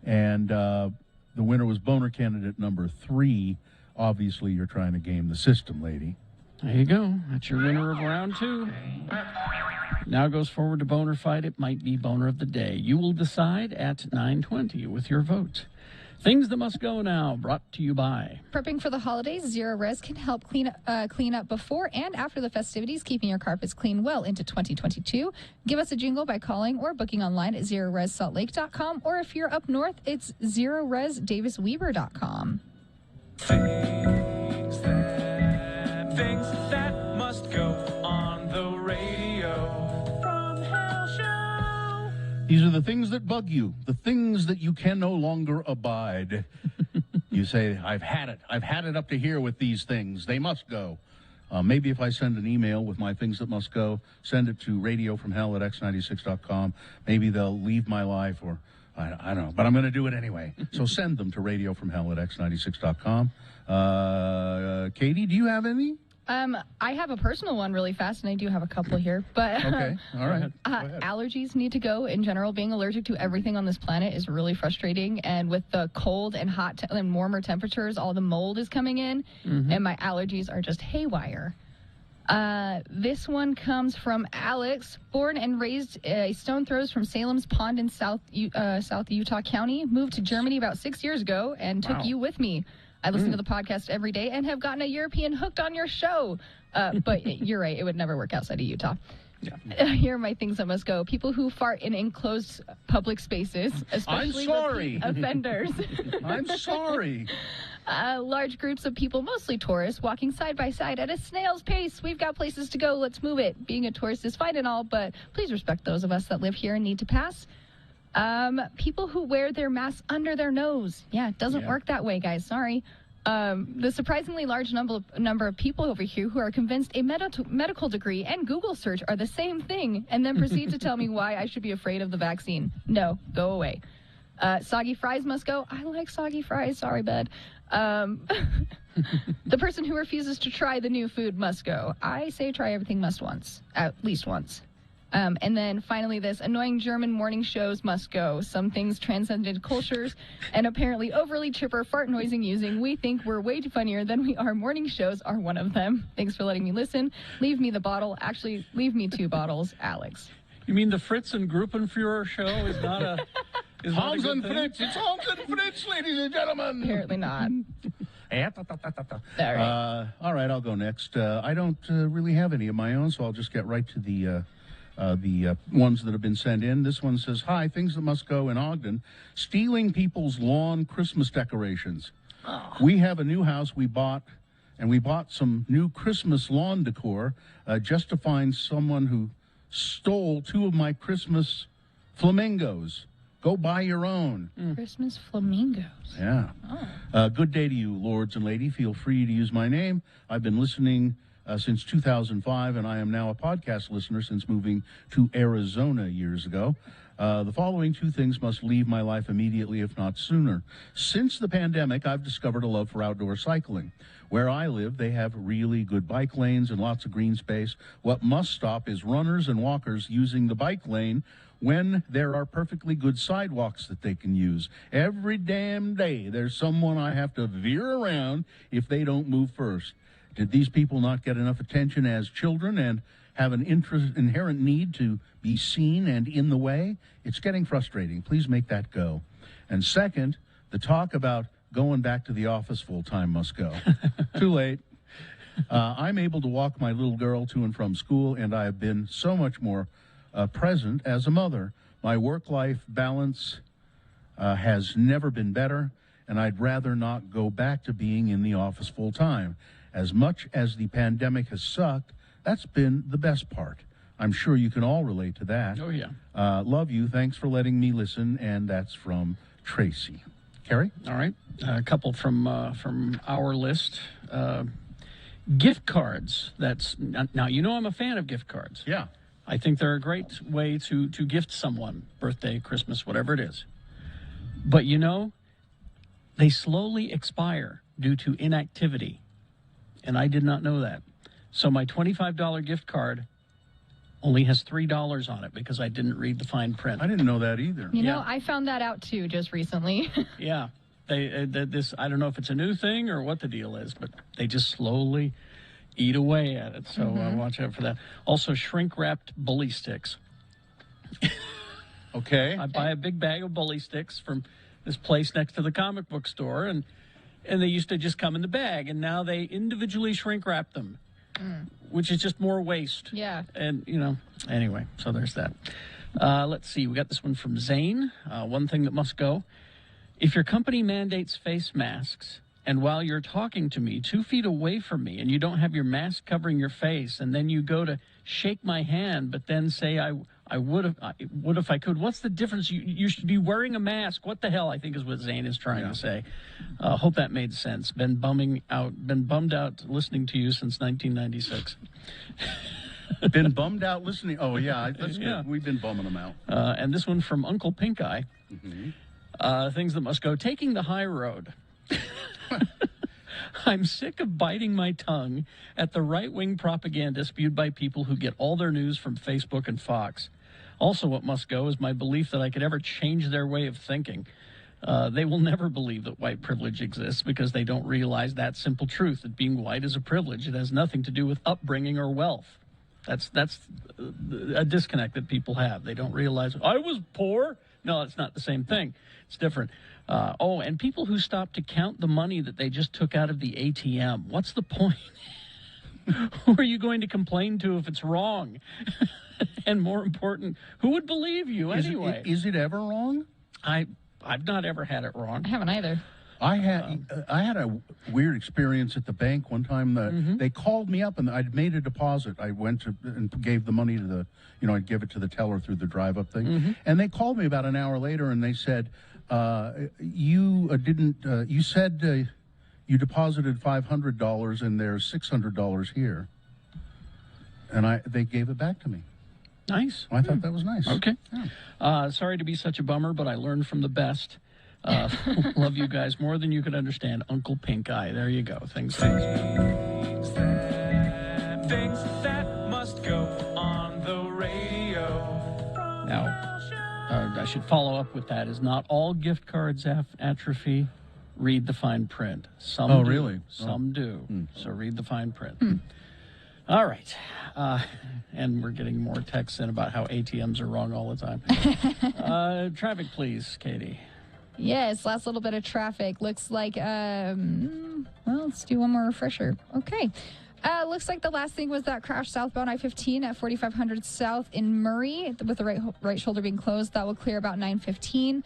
And the winner was boner candidate number 3. Obviously, you're trying to game the system, lady.
There you go. That's your winner of round 2. Now goes forward to Boner Fight. It might be Boner of the Day. You will decide at 9:20 with your vote. Things that must go now, brought to you by...
Prepping for the holidays, Zero Res can help clean up before and after the festivities, keeping your carpets clean well into 2022. Give us a jingle by calling or booking online at ZeroResSaltLake.com, or if you're up north, it's ZeroResDavisWeber.com.
Things that must go on the radio from Hell Show.
These are the things that bug you, the things that you can no longer abide. You say, I've had it. I've had it up to here with these things. They must go. Maybe if I send an email with my things that must go, send it to radiofromhell@x96.com. Maybe they'll leave my life, or I don't know. But I'm going to do it anyway. So send them to radiofromhell@x96.com. Katie, do you have any?
I have a personal one really fast, and I do have a couple here. But
okay, all right.
Allergies need to go in general. Being allergic to everything on this planet is really frustrating. And with the cold and hot and warmer temperatures, all the mold is coming in, and my allergies are just haywire. This one comes from Alex, born and raised a stone throws from Salem's Pond in South Utah County. Moved to Germany about 6 years ago and took you with me. I listen to the podcast every day and have gotten a European hooked on your show. But you're right, it would never work outside of Utah. Yeah. Here are my things that must go. People who fart in enclosed public spaces, especially repeat offenders.
I'm sorry.
Large groups of people, mostly tourists, walking side by side at a snail's pace. We've got places to go. Let's move it. Being a tourist is fine and all, but please respect those of us that live here and need to pass. People who wear their masks under their nose. Yeah, it doesn't work that way, guys. Sorry. The surprisingly large number of people over here who are convinced a medical degree and Google search are the same thing, and then proceed to tell me why I should be afraid of the vaccine. No, go away. Soggy fries must go. I like soggy fries. Sorry, bud. The person who refuses to try the new food must go. I say try everything once, at least once. And then finally, this annoying German morning shows must go. Some things transcended cultures, and apparently overly chipper fart noising using. We think we're way too funnier than we are. Morning shows are one of them. Thanks for letting me listen. Leave me the bottle. Actually, leave me 2 bottles, Alex.
You mean the Fritz and Gruppenführer show is not a...
Hans and Fritz. It's Hans and Fritz, ladies and gentlemen.
Apparently not.
All right, I'll go next. I don't really have any of my own, so I'll just get right to the ones that have been sent in. This one says, hi, things that must go in Ogden. Stealing people's lawn Christmas decorations. Oh. We have a new house we bought, and we bought some new Christmas lawn decor just to find someone who stole 2 of my Christmas flamingos. Go buy your own.
Christmas flamingos.
Yeah. Oh. Good day to you, lords and lady. Feel free to use my name. I've been listening since 2005, and I am now a podcast listener since moving to Arizona years ago. The following 2 things must leave my life immediately, if not sooner. Since the pandemic, I've discovered a love for outdoor cycling. Where I live, they have really good bike lanes and lots of green space. What must stop is runners and walkers using the bike lane when there are perfectly good sidewalks that they can use. Every damn day, there's someone I have to veer around if they don't move first. Did these people not get enough attention as children and have an inherent need to be seen and in the way? It's getting frustrating. Please make that go. And second, the talk about going back to the office full-time must go. Too late. I'm able to walk my little girl to and from school, and I have been so much more present as a mother. My work-life balance has never been better, and I'd rather not go back to being in the office full-time. As much as the pandemic has sucked, that's been the best part. I'm sure you can all relate to that.
Oh, yeah.
Love you. Thanks for letting me listen, and that's from Tracy. Carrie?
All right. A couple from our list. Gift cards. Now, you know I'm a fan of gift cards.
Yeah.
I think they're a great way to gift someone, birthday, Christmas, whatever it is. But, you know, they slowly expire due to inactivity. And I did not know that. So my $25 gift card only has $3 on it because I didn't read the fine print.
I didn't know that either.
You know, I found that out too just recently.
Yeah. This I don't know if it's a new thing or what the deal is, but they just slowly eat away at it. So watch out for that. Also, shrink-wrapped bully sticks.
Okay.
I buy a big bag of bully sticks from this place next to the comic book store, and they used to just come in the bag, and now they individually shrink-wrap them, which is just more waste.
Yeah.
And, you know, anyway, so there's that. Let's see. We got this one from Zane. One thing that must go. If your company mandates face masks, and while you're talking to me 2 feet away from me, and you don't have your mask covering your face, and then you go to shake my hand, but then say I would if I could. What's the difference? You should be wearing a mask. What the hell? I think is what Zane is trying to say. Hope that made sense. Been bummed out listening to you since 1996.
Been bummed out listening. Oh yeah, that's good.
Yeah.
We've been bumming them out.
And this one from Uncle Pink Eye. Things that must go. Taking the high road. I'm sick of biting my tongue at the right-wing propaganda spewed by people who get all their news from Facebook and Fox. Also, what must go is my belief that I could ever change their way of thinking. They will never believe that white privilege exists because they don't realize that simple truth, that being white is a privilege. It has nothing to do with upbringing or wealth. That's a disconnect that people have. They don't realize, I was poor. No, it's not the same thing. It's different. And people who stop to count the money that they just took out of the ATM. What's the point? Who are you going to complain to if it's wrong? And more important, who would believe you anyway?
Is it ever wrong?
I've not ever had it wrong.
I haven't either.
I had a weird experience at the bank one time. They called me up and I'd made a deposit. I went to and gave the money to the, I'd give it to the teller through the drive-up thing. And they called me about an hour later and they said, you said you deposited $500 and there's $600 here. And they gave it back to me.
Nice.
I thought that was nice.
Okay. Yeah. Sorry to be such a bummer, but I learned from the best. Love you guys more than you could understand. Uncle Pink Eye. There you go. Things
that must go on the radio.
Now, I should follow up with that. Is not all gift cards atrophy? Read the fine print. Some do.
Really?
Some do. So read the fine print. All right. And we're getting more texts in about how ATMs are wrong all the time. Traffic, please, Katie.
Yes, last little bit of traffic. Looks like, let's do one more refresher. Okay. Looks like the last thing was that crash southbound I-15 at 4500 South in Murray with the right shoulder being closed. That will clear about 9:15.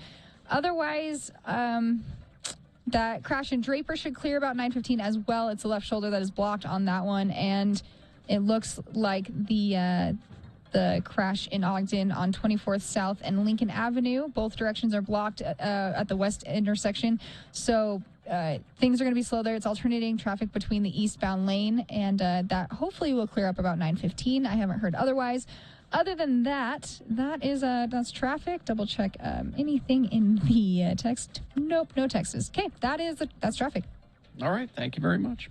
Otherwise, that crash in Draper should clear about 9:15 as well. It's the left shoulder that is blocked on that one. And it looks like the crash in Ogden on 24th South and Lincoln Avenue. Both directions are blocked at the west intersection. So things are going to be slow there. It's alternating traffic between the eastbound lane, and that hopefully will clear up about 9:15. I haven't heard otherwise. Other than that, that's traffic. Double check anything in the text. Nope, no texts. Okay, that's traffic.
All right, thank you very much.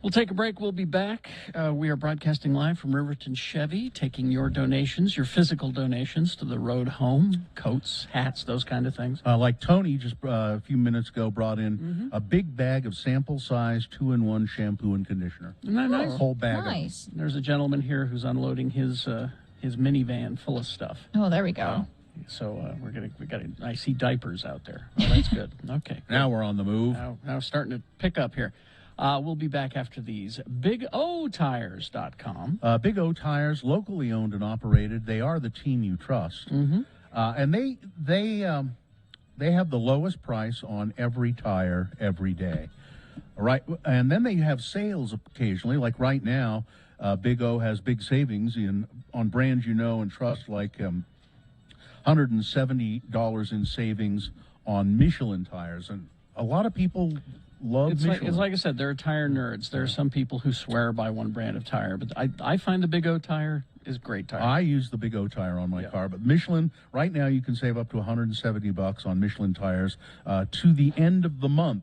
We'll take a break. We'll be back. We are broadcasting live from Riverton Chevy, taking your donations, your physical donations to the road home, coats, hats, those kind of things.
Like Tony just a few minutes ago brought in a big bag of sample size 2-in-1 shampoo and conditioner.
Isn't that nice?
A whole bag of
Nice.
There's a gentleman here who's unloading his minivan full of stuff.
Oh, there we go.
So I see diapers out there. Oh, that's good. Okay.
Now we're on the move.
Now starting to pick up here. We'll be back after these. BigOTires.com.
Big O Tires, locally owned and operated. They are the team you trust. And they have the lowest price on every tire every day. All right, and then they have sales occasionally. Like right now, Big O has big savings on brands you know and trust, like $170 in savings on Michelin tires, and a lot of people love Michelin.
It's like I said, there are tire nerds. There are some people who swear by one brand of tire, but I find the Big O tire is great tire.
I use the Big O tire on my car, but Michelin, right now you can save up to $170 on Michelin tires to the end of the month.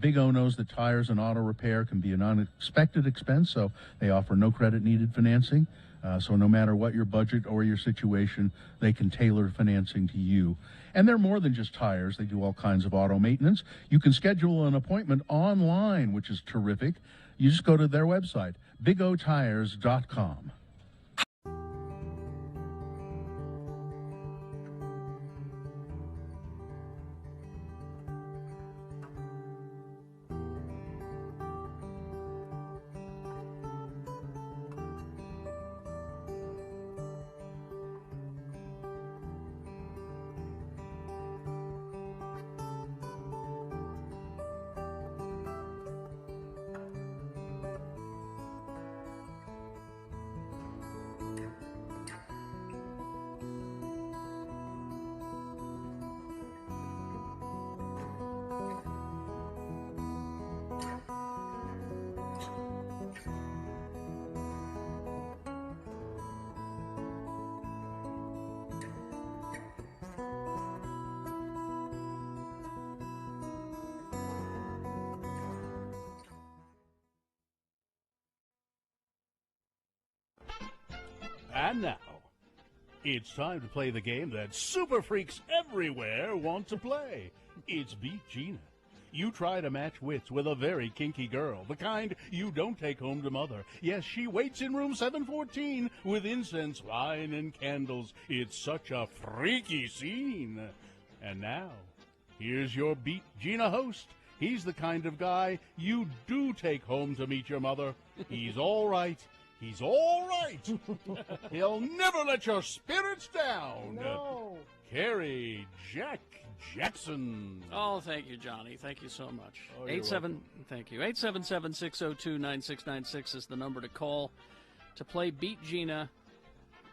Big O knows that tires and auto repair can be an unexpected expense, so they offer no credit needed financing. So no matter what your budget or your situation, they can tailor financing to you. And they're more than just tires. They do all kinds of auto maintenance. You can schedule an appointment online, which is terrific. You just go to their website, bigotires.com.
And now, it's time to play the game that super freaks everywhere want to play. It's Beat Gina. You try to match wits with a very kinky girl, the kind you don't take home to mother. Yes, she waits in room 714 with incense, wine, and candles. It's such a freaky scene. And now, here's your Beat Gina host. He's the kind of guy you do take home to meet your mother. He's all right. He's all right. He'll never let your spirits down.
No.
Carrie Jack Jackson.
Oh, thank you, Johnny. Thank you so much.
Oh, you're
Thank you. 877-602-9696 is the number to call to play Beat Gina.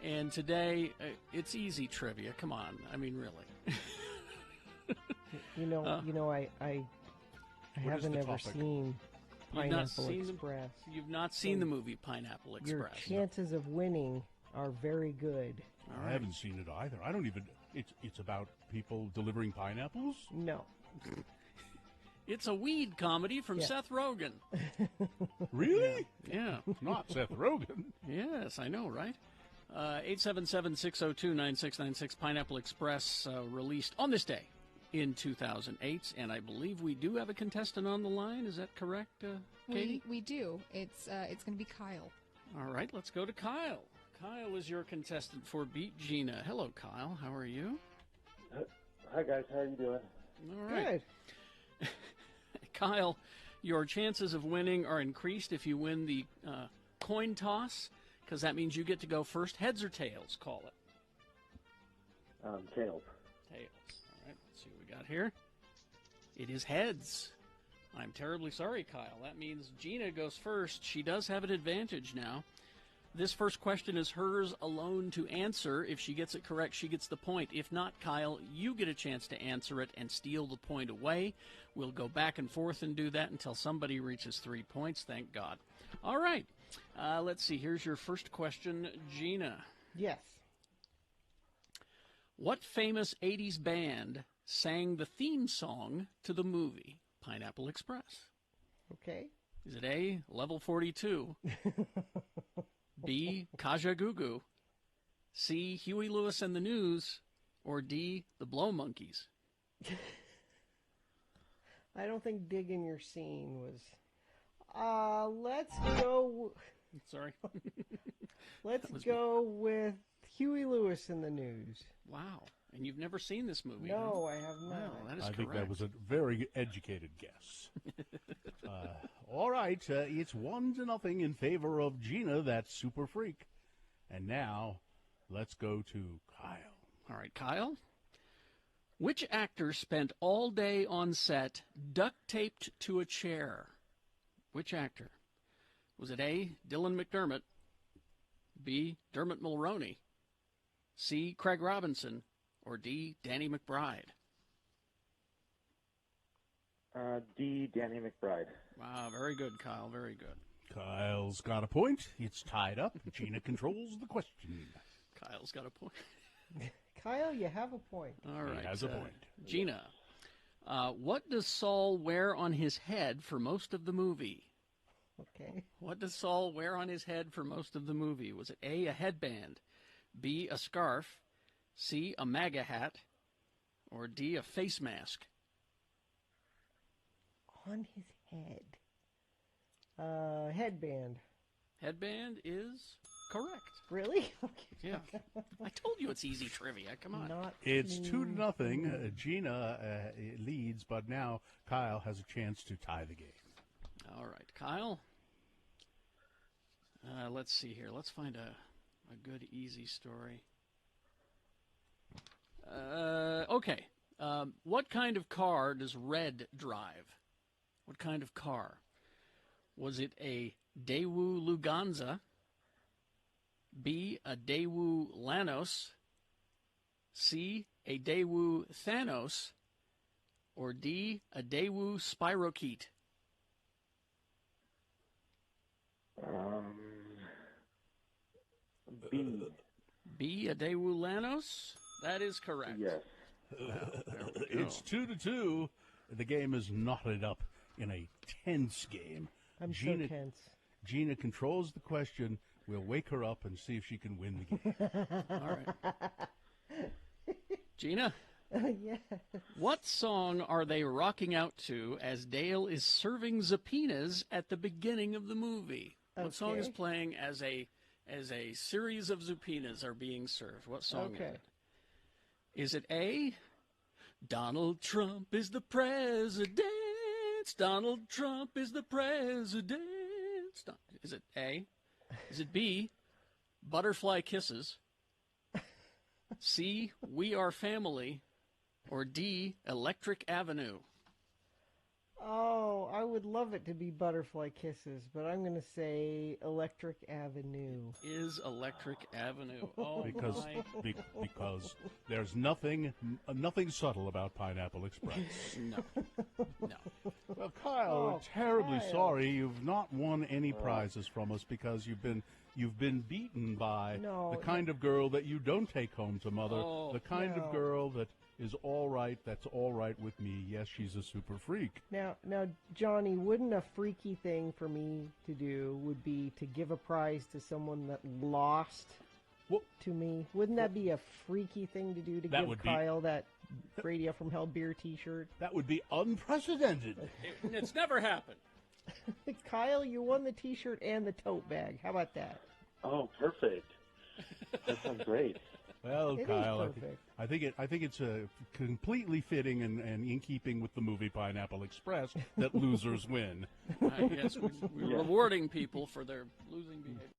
And today, it's easy trivia. Come on. I mean, really.
I haven't ever seen Pineapple Express.
You've not seen the movie Pineapple Express.
Your chances of winning are very good.
I haven't seen it either. I don't even. It's about people delivering pineapples?
No.
It's a weed comedy from Seth Rogen.
Really?
Yeah.
Not Seth Rogen.
Yes, I know, right? 877-602-9696, Pineapple Express, released on this day in 2008, and I believe we do have a contestant on the line. Is that correct, Katie?
We do. It's going to be Kyle.
All right, let's go to Kyle. Kyle is your contestant for Beat Gina. Hello, Kyle. How are you?
Hi, guys. How are you doing?
All right.
Good.
Kyle, your chances of winning are increased if you win the coin toss, because that means you get to go first. Heads or tails? Call it.
Tails.
Tails. All right, let's see what we got here. It is heads. I'm terribly sorry, Kyle. That means Gina goes first. She does have an advantage now. This first question is hers alone to answer. If she gets it correct, she gets the point. If not, Kyle, you get a chance to answer it and steal the point away. We'll go back and forth and do that until somebody reaches 3 points, thank God. All right. Let's see. Here's your first question, Gina.
Yes.
What famous 80s band sang the theme song to the movie Pineapple Express?
Okay.
Is it A, Level 42, B, Kaja Gugu, C, Huey Lewis and the News, or D, the Blow Monkeys?
I don't think Digging Your Scene was... let's go...
Sorry.
Let's go with Huey Lewis and the News.
Wow. And you've never seen this movie?
No,
huh?
I have not.
Wow, that is
I
correct.
think that was a very educated guess. All right, it's 1-0 in favor of Gina, that super freak. And now, let's go to Kyle.
All right, Kyle. Which actor spent all day on set duct taped to a chair? Which actor? Was it A, Dylan McDermott, B, Dermot Mulroney, C, Craig Robinson, or D, Danny McBride?
D, Danny McBride.
Wow, very good, Kyle, very good.
Kyle's got a point. It's tied up. Gina controls the question.
Kyle's got a point.
Kyle, you have a point.
All right.
He has a point.
Gina, what does Saul wear on his head for most of the movie?
Okay.
What does Saul wear on his head for most of the movie? Was it A, a headband, B, a scarf, C, a MAGA hat, or D, a face mask?
On his head. Headband.
Headband is correct.
Really? Okay.
Yeah. I told you it's easy trivia. Come on.
It's 2-0. Gina leads, but now Kyle has a chance to tie the game.
All right, Kyle. Let's see here. Let's find a good, easy story. Okay. What kind of car does Red drive? What kind of car? Was it a Daewoo Luganza, B, a Daewoo Lanos, C, a Daewoo Thanos, or D, a Daewoo Spirocheat?
B.
B, a Daewoo Lanos? That is correct.
Yes.
It's 2-2. The game is knotted up in a tense game.
I'm
Gina,
so tense.
Gina controls the question. We'll wake her up and see if she can win the game.
All right. Gina?
Yes.
What song are they rocking out to as Dale is serving subpoenas at the beginning of the movie? What song is
Okay.
playing as a series of subpoenas are being served? What song
Okay.
is it? Is it A, Donald Trump is the president? Donald Trump is the president. Is it A? Is it B, Butterfly Kisses? C, We Are Family? Or D, Electric Avenue?
Oh, I would love it to be Butterfly Kisses, but I'm going to say Electric Avenue.
Is Electric Avenue. Oh,
because
my.
because there's nothing subtle about Pineapple Express.
No.
Well, Kyle,
Oh,
we're terribly
Kyle.
sorry you've not won any prizes from us because you've been beaten by
No,
the kind of girl that you don't take home to mother,
Oh,
the kind
no.
of girl that is all right, that's all right with me. Yes, she's a super freak.
Now, Johnny, wouldn't a freaky thing for me to do would be to give a prize to someone that lost to me? Wouldn't that be a freaky thing to do to
That
give
would be-
Kyle that Radio from Hell beer T-shirt?
That would be unprecedented.
It's never happened.
Kyle, you won the T-shirt and the tote bag. How about that?
Oh, perfect. That sounds great.
Well,
It is
Kyle,
perfect.
I think it's completely fitting and in keeping with the movie Pineapple Express that losers win.
Yes, we're rewarding people for their losing behavior.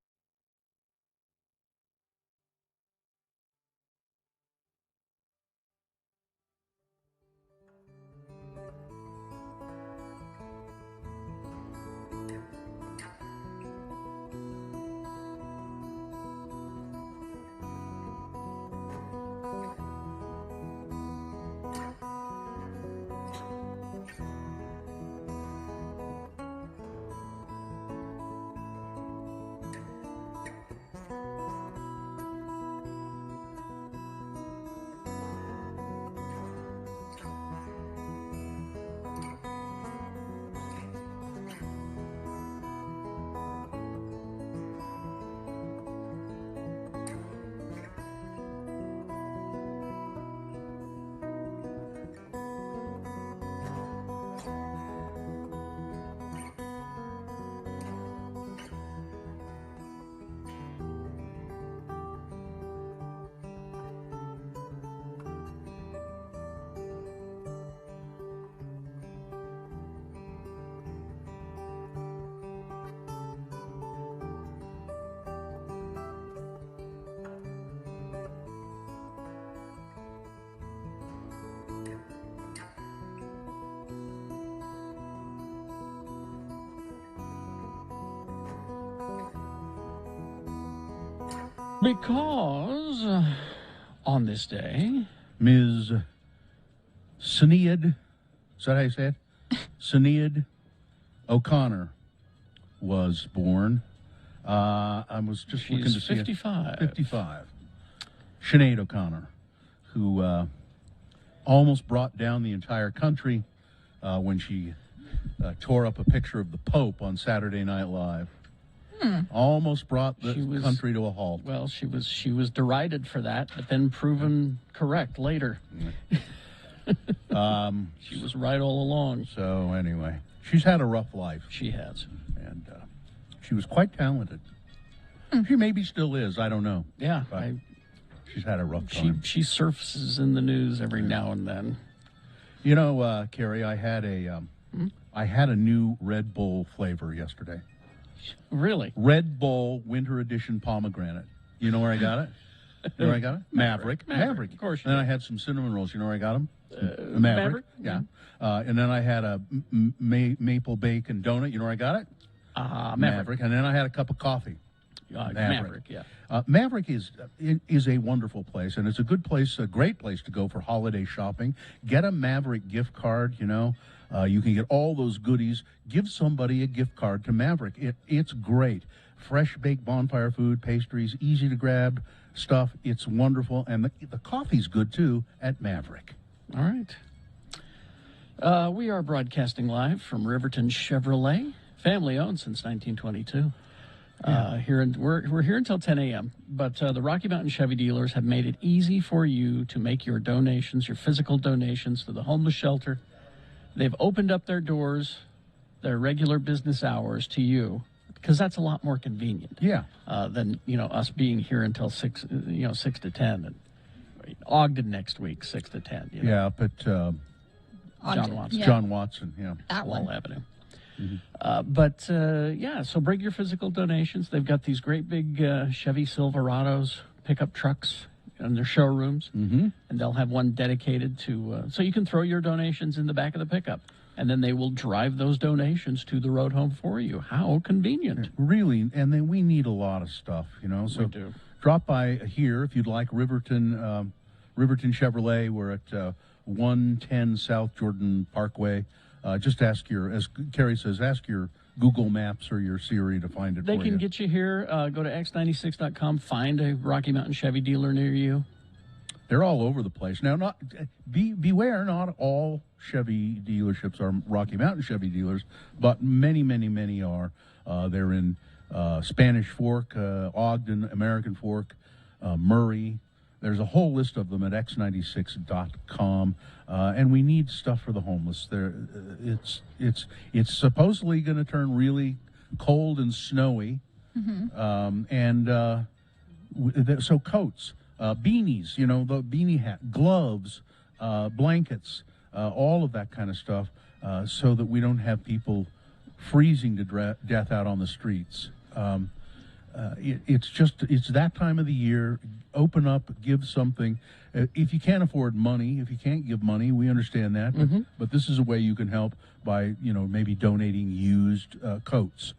Because on this day,
Ms. Sinead, is that how you say it? Sinead O'Connor was born. I was just looking to see
55.
55. Sinead O'Connor, who almost brought down the entire country when she tore up a picture of the Pope on Saturday Night Live. Almost brought the country to a halt.
Well, she was derided for that, but then proven correct later. She was right all along.
So anyway, she's had a rough life.
She has.
And she was quite talented. She maybe still is. I don't know.
Yeah.
But she's had a rough time.
She surfaces in the news every now and then.
You know, Carrie, I had a new Red Bull flavor yesterday.
Really?
Red Bull Winter Edition pomegranate. You know where I got it? You know where I got it? Maverick.
Of course.
And then I had some cinnamon rolls. You know where I got them?
Maverick?
Yeah. And then I had a maple bacon donut. You know where I got it?
Maverick.
And then I had a cup of coffee.
Maverick, yeah.
Maverick is a wonderful place, and it's a good place, a great place to go for holiday shopping. Get a Maverick gift card, you know. You can get all those goodies. Give somebody a gift card to Maverick. It's great. Fresh baked bonfire food, pastries, easy to grab stuff. It's wonderful, and the coffee's good, too, at Maverick.
All right. We are broadcasting live from Riverton Chevrolet, family owned since 1922. We're here until 10 a.m. But the Rocky Mountain Chevy dealers have made it easy for you to make your donations, your physical donations to the homeless shelter. They've opened up their doors, their regular business hours to you, because that's a lot more convenient.
Yeah.
Than us being here until 6 to 10. And Ogden next week, 6 to 10.
Yeah, but
John Watson.
Yeah.
John Watson, yeah.
That
Wall
one.
Avenue. So bring your physical donations. They've got these great big Chevy Silverados pickup trucks in their showrooms, and they'll have one dedicated to, so you can throw your donations in the back of the pickup, and then they will drive those donations to the road home for you. How convenient.
Really, and then we need a lot of stuff, you know. So
We do.
drop by here if you'd like. Riverton Chevrolet. We're at 110 South Jordan Parkway. Just ask as Carrie says, ask your Google Maps or your Siri to find it
They
for
can
you.
get you here. Go to x96.com, find a Rocky Mountain Chevy dealer near you.
They're all over the place. Now, beware, not all Chevy dealerships are Rocky Mountain Chevy dealers, but many, many, many are. They're in Spanish Fork, Ogden, American Fork, Murray. There's a whole list of them at x96.com, and we need stuff for the homeless. It's supposedly going to turn really cold and snowy, so coats, beanies, you know, the beanie hat, gloves, blankets, all of that kind of stuff, so that we don't have people freezing to death out on the streets. It's that time of the year. Open up, give something. If you can't afford money, if you can't give money, we understand that. But this is a way you can help by, maybe donating used coats,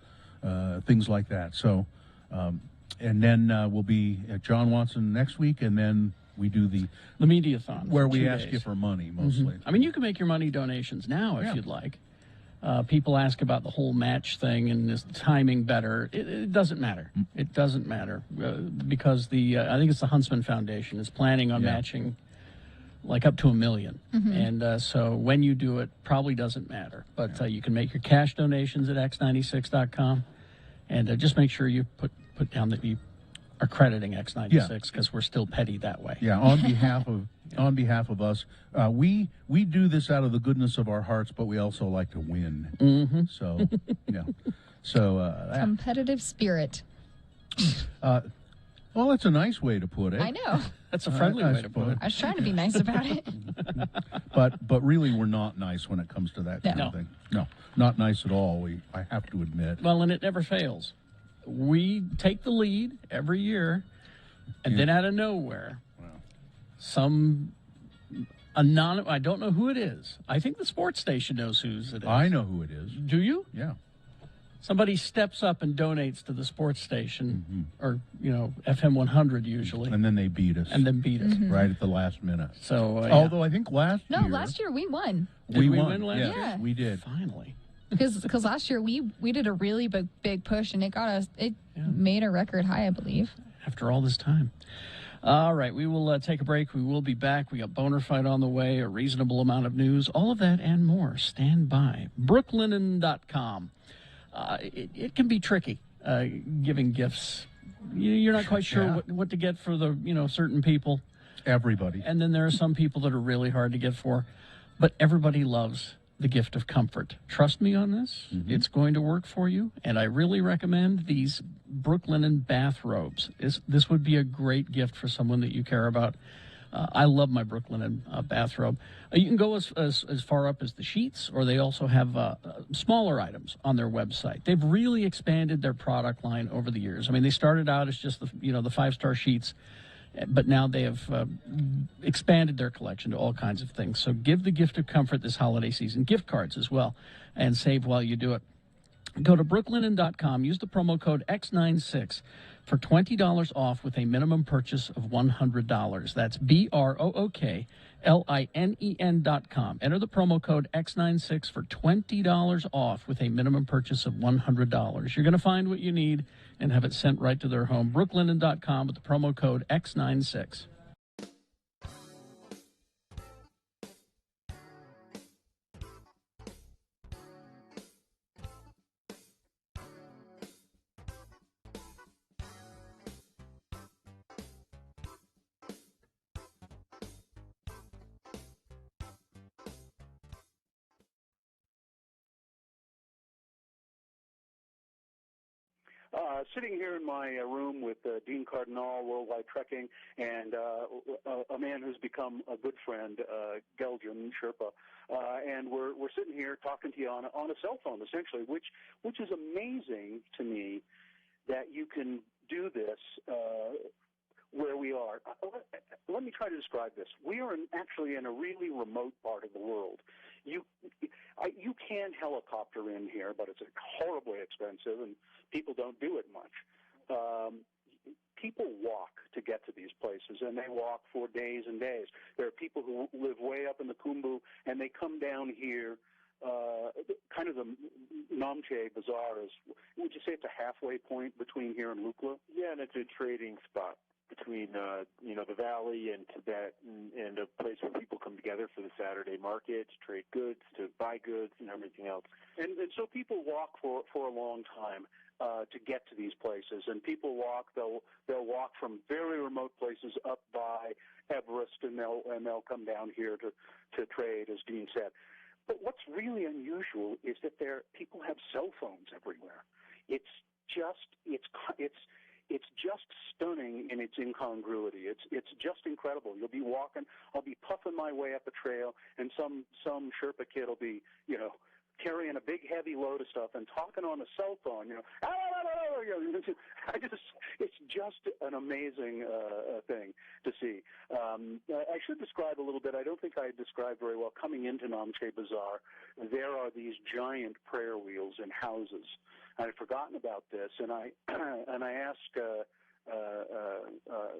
things like that. So, and then we'll be at John Watson next week, and then we do the
Mediathon,
where
for
we
2
ask
days.
you for money mostly.
I mean, you can make your money donations now if you'd like. People ask about the whole match thing and is the timing better. It doesn't matter. It doesn't matter because I think it's the Huntsman Foundation is planning on matching like up to $1 million. And so when you do it, probably doesn't matter. But you can make your cash donations at x96.com, and just make sure you put down that you are crediting X96 because we're still petty that way.
Yeah, on behalf of us, we do this out of the goodness of our hearts, but we also like to win. So,
Competitive spirit.
Well, that's a nice way to put it.
I know.
That's a friendly way to put it.
I was trying to be nice about it.
But really, we're not nice when it comes to that kind of thing. No, not nice at all. I have to admit.
Well, and it never fails. We take the lead every year, and then out of nowhere, some anonymous, I don't know who it is. I think the sports station knows whose it is.
I know who it is.
Do you?
Yeah.
Somebody steps up and donates to the sports station, or FM 100 usually,
and then they beat us. Right at the last minute.
So,
although I think last year,
last year we won.
we
won.
win last year?
Yeah.
We did.
Finally.
Because last year we did a really big push and it made a record high, I believe.
After all this time. All right, we will take a break. We will be back. We got Boner Fight on the way, a reasonable amount of news, all of that and more. Stand by. Brooklinen.com. It can be tricky giving gifts. You're not quite sure what to get for the certain people.
Everybody.
And then there are some people that are really hard to get for. But everybody loves the gift of comfort. Trust me on this. It's going to work for you. And I really recommend these Brooklinen bathrobes. This would be a great gift for someone that you care about. I love my Brooklinen bathrobe. You can go as far up as the sheets, or they also have smaller items on their website. They've really expanded their product line over the years. I mean, they started out as just the 5-star sheets, but now they have expanded their collection to all kinds of things. So give the gift of comfort this holiday season. Gift cards as well, and save while you do it. Go to brooklinen.com. Use the promo code X96 for $20 off with a minimum purchase of $100. That's BROOKLINEN.com. Enter the promo code X96 for $20 off with a minimum purchase of $100. You're going to find what you need and have it sent right to their home. brooklinen.com with the promo code X96.
Sitting here in my room with Dean Cardinal, Worldwide Trekking, and a man who's become a good friend, Geljan Sherpa, and we're sitting here talking to you on a cell phone, essentially, which is amazing to me that you can do this where we are. Let me try to describe this. We are actually in a really remote part of the world. You can helicopter in here, but it's horribly expensive, and people don't do it much. People walk to get to these places, and they walk for days and days. There are people who live way up in the Khumbu, and they come down here. Kind of the Namche Bazaar is, would you say it's a halfway point between here and Lukla?
Yeah, and it's a trading spot between the valley and Tibet, and a place where people come together for the Saturday market to trade goods, to buy goods, and everything else.
And so people walk for a long time to get to these places, and people walk. They'll walk from very remote places up by Everest, and they'll come down here to trade, as Dean said. But what's really unusual is that people have cell phones everywhere. It's just stunning in its incongruity. It's just incredible. You'll be walking. I'll be puffing my way up a trail, and some Sherpa kid will be, carrying a big heavy load of stuff and talking on a cell phone. It's just an amazing thing to see. I should describe a little bit. I don't think I described very well. Coming into Namche Bazaar, there are these giant prayer wheels in houses. I had forgotten about this, and I asked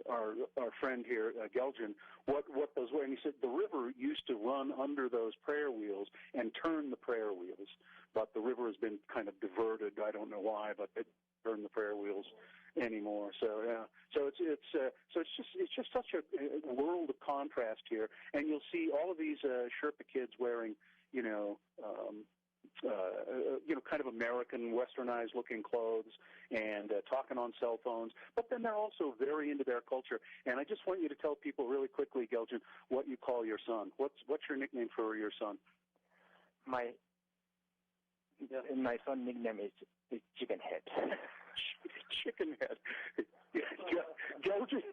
our friend here, Geljan, what those were, and he said the river used to run under those prayer wheels and turn the prayer wheels, but the river has been kind of diverted. I don't know why, but it turn the prayer wheels anymore. So yeah, so it's just such a world of contrast here, and you'll see all of these Sherpa kids wearing kind of American, westernized-looking clothes and talking on cell phones. But then they're also very into their culture. And I just want you to tell people really quickly, Geljan, what you call your son. What's your nickname for your son?
My son's nickname is Chicken Head.
Chicken Head. Geljan.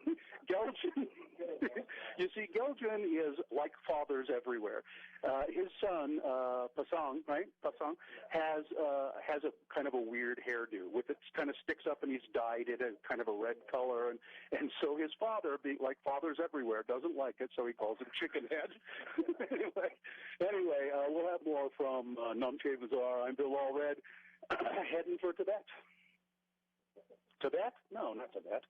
You see, Geljan is like fathers everywhere. His son, Pasang, right? Pasang has a kind of a weird hairdo with it kind of sticks up, and he's dyed it a kind of a red color, and so his father, being like fathers everywhere, doesn't like it, so he calls it Chicken Head. anyway, we'll have more from Namche Bazaar. I'm Bill Allred. heading for Tibet. Tibet? No, not Tibet.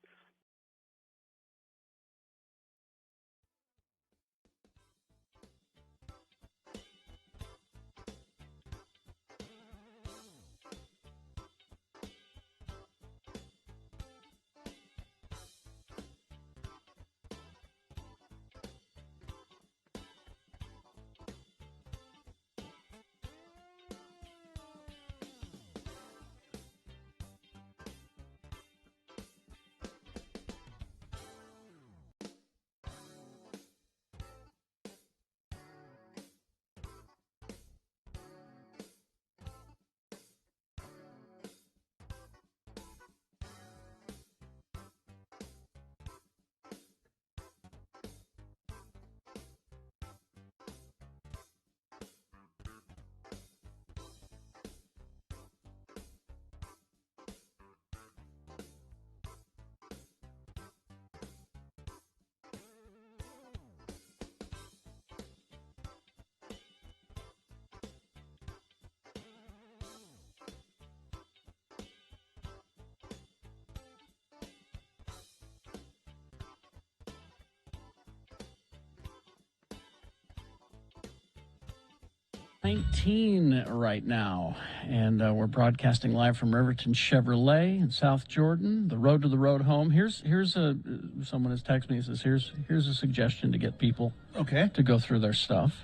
.19 right now, and we're broadcasting live from Riverton Chevrolet in South Jordan. The road to the road home. Here's someone has texted me and says here's a suggestion to get people to go through their stuff.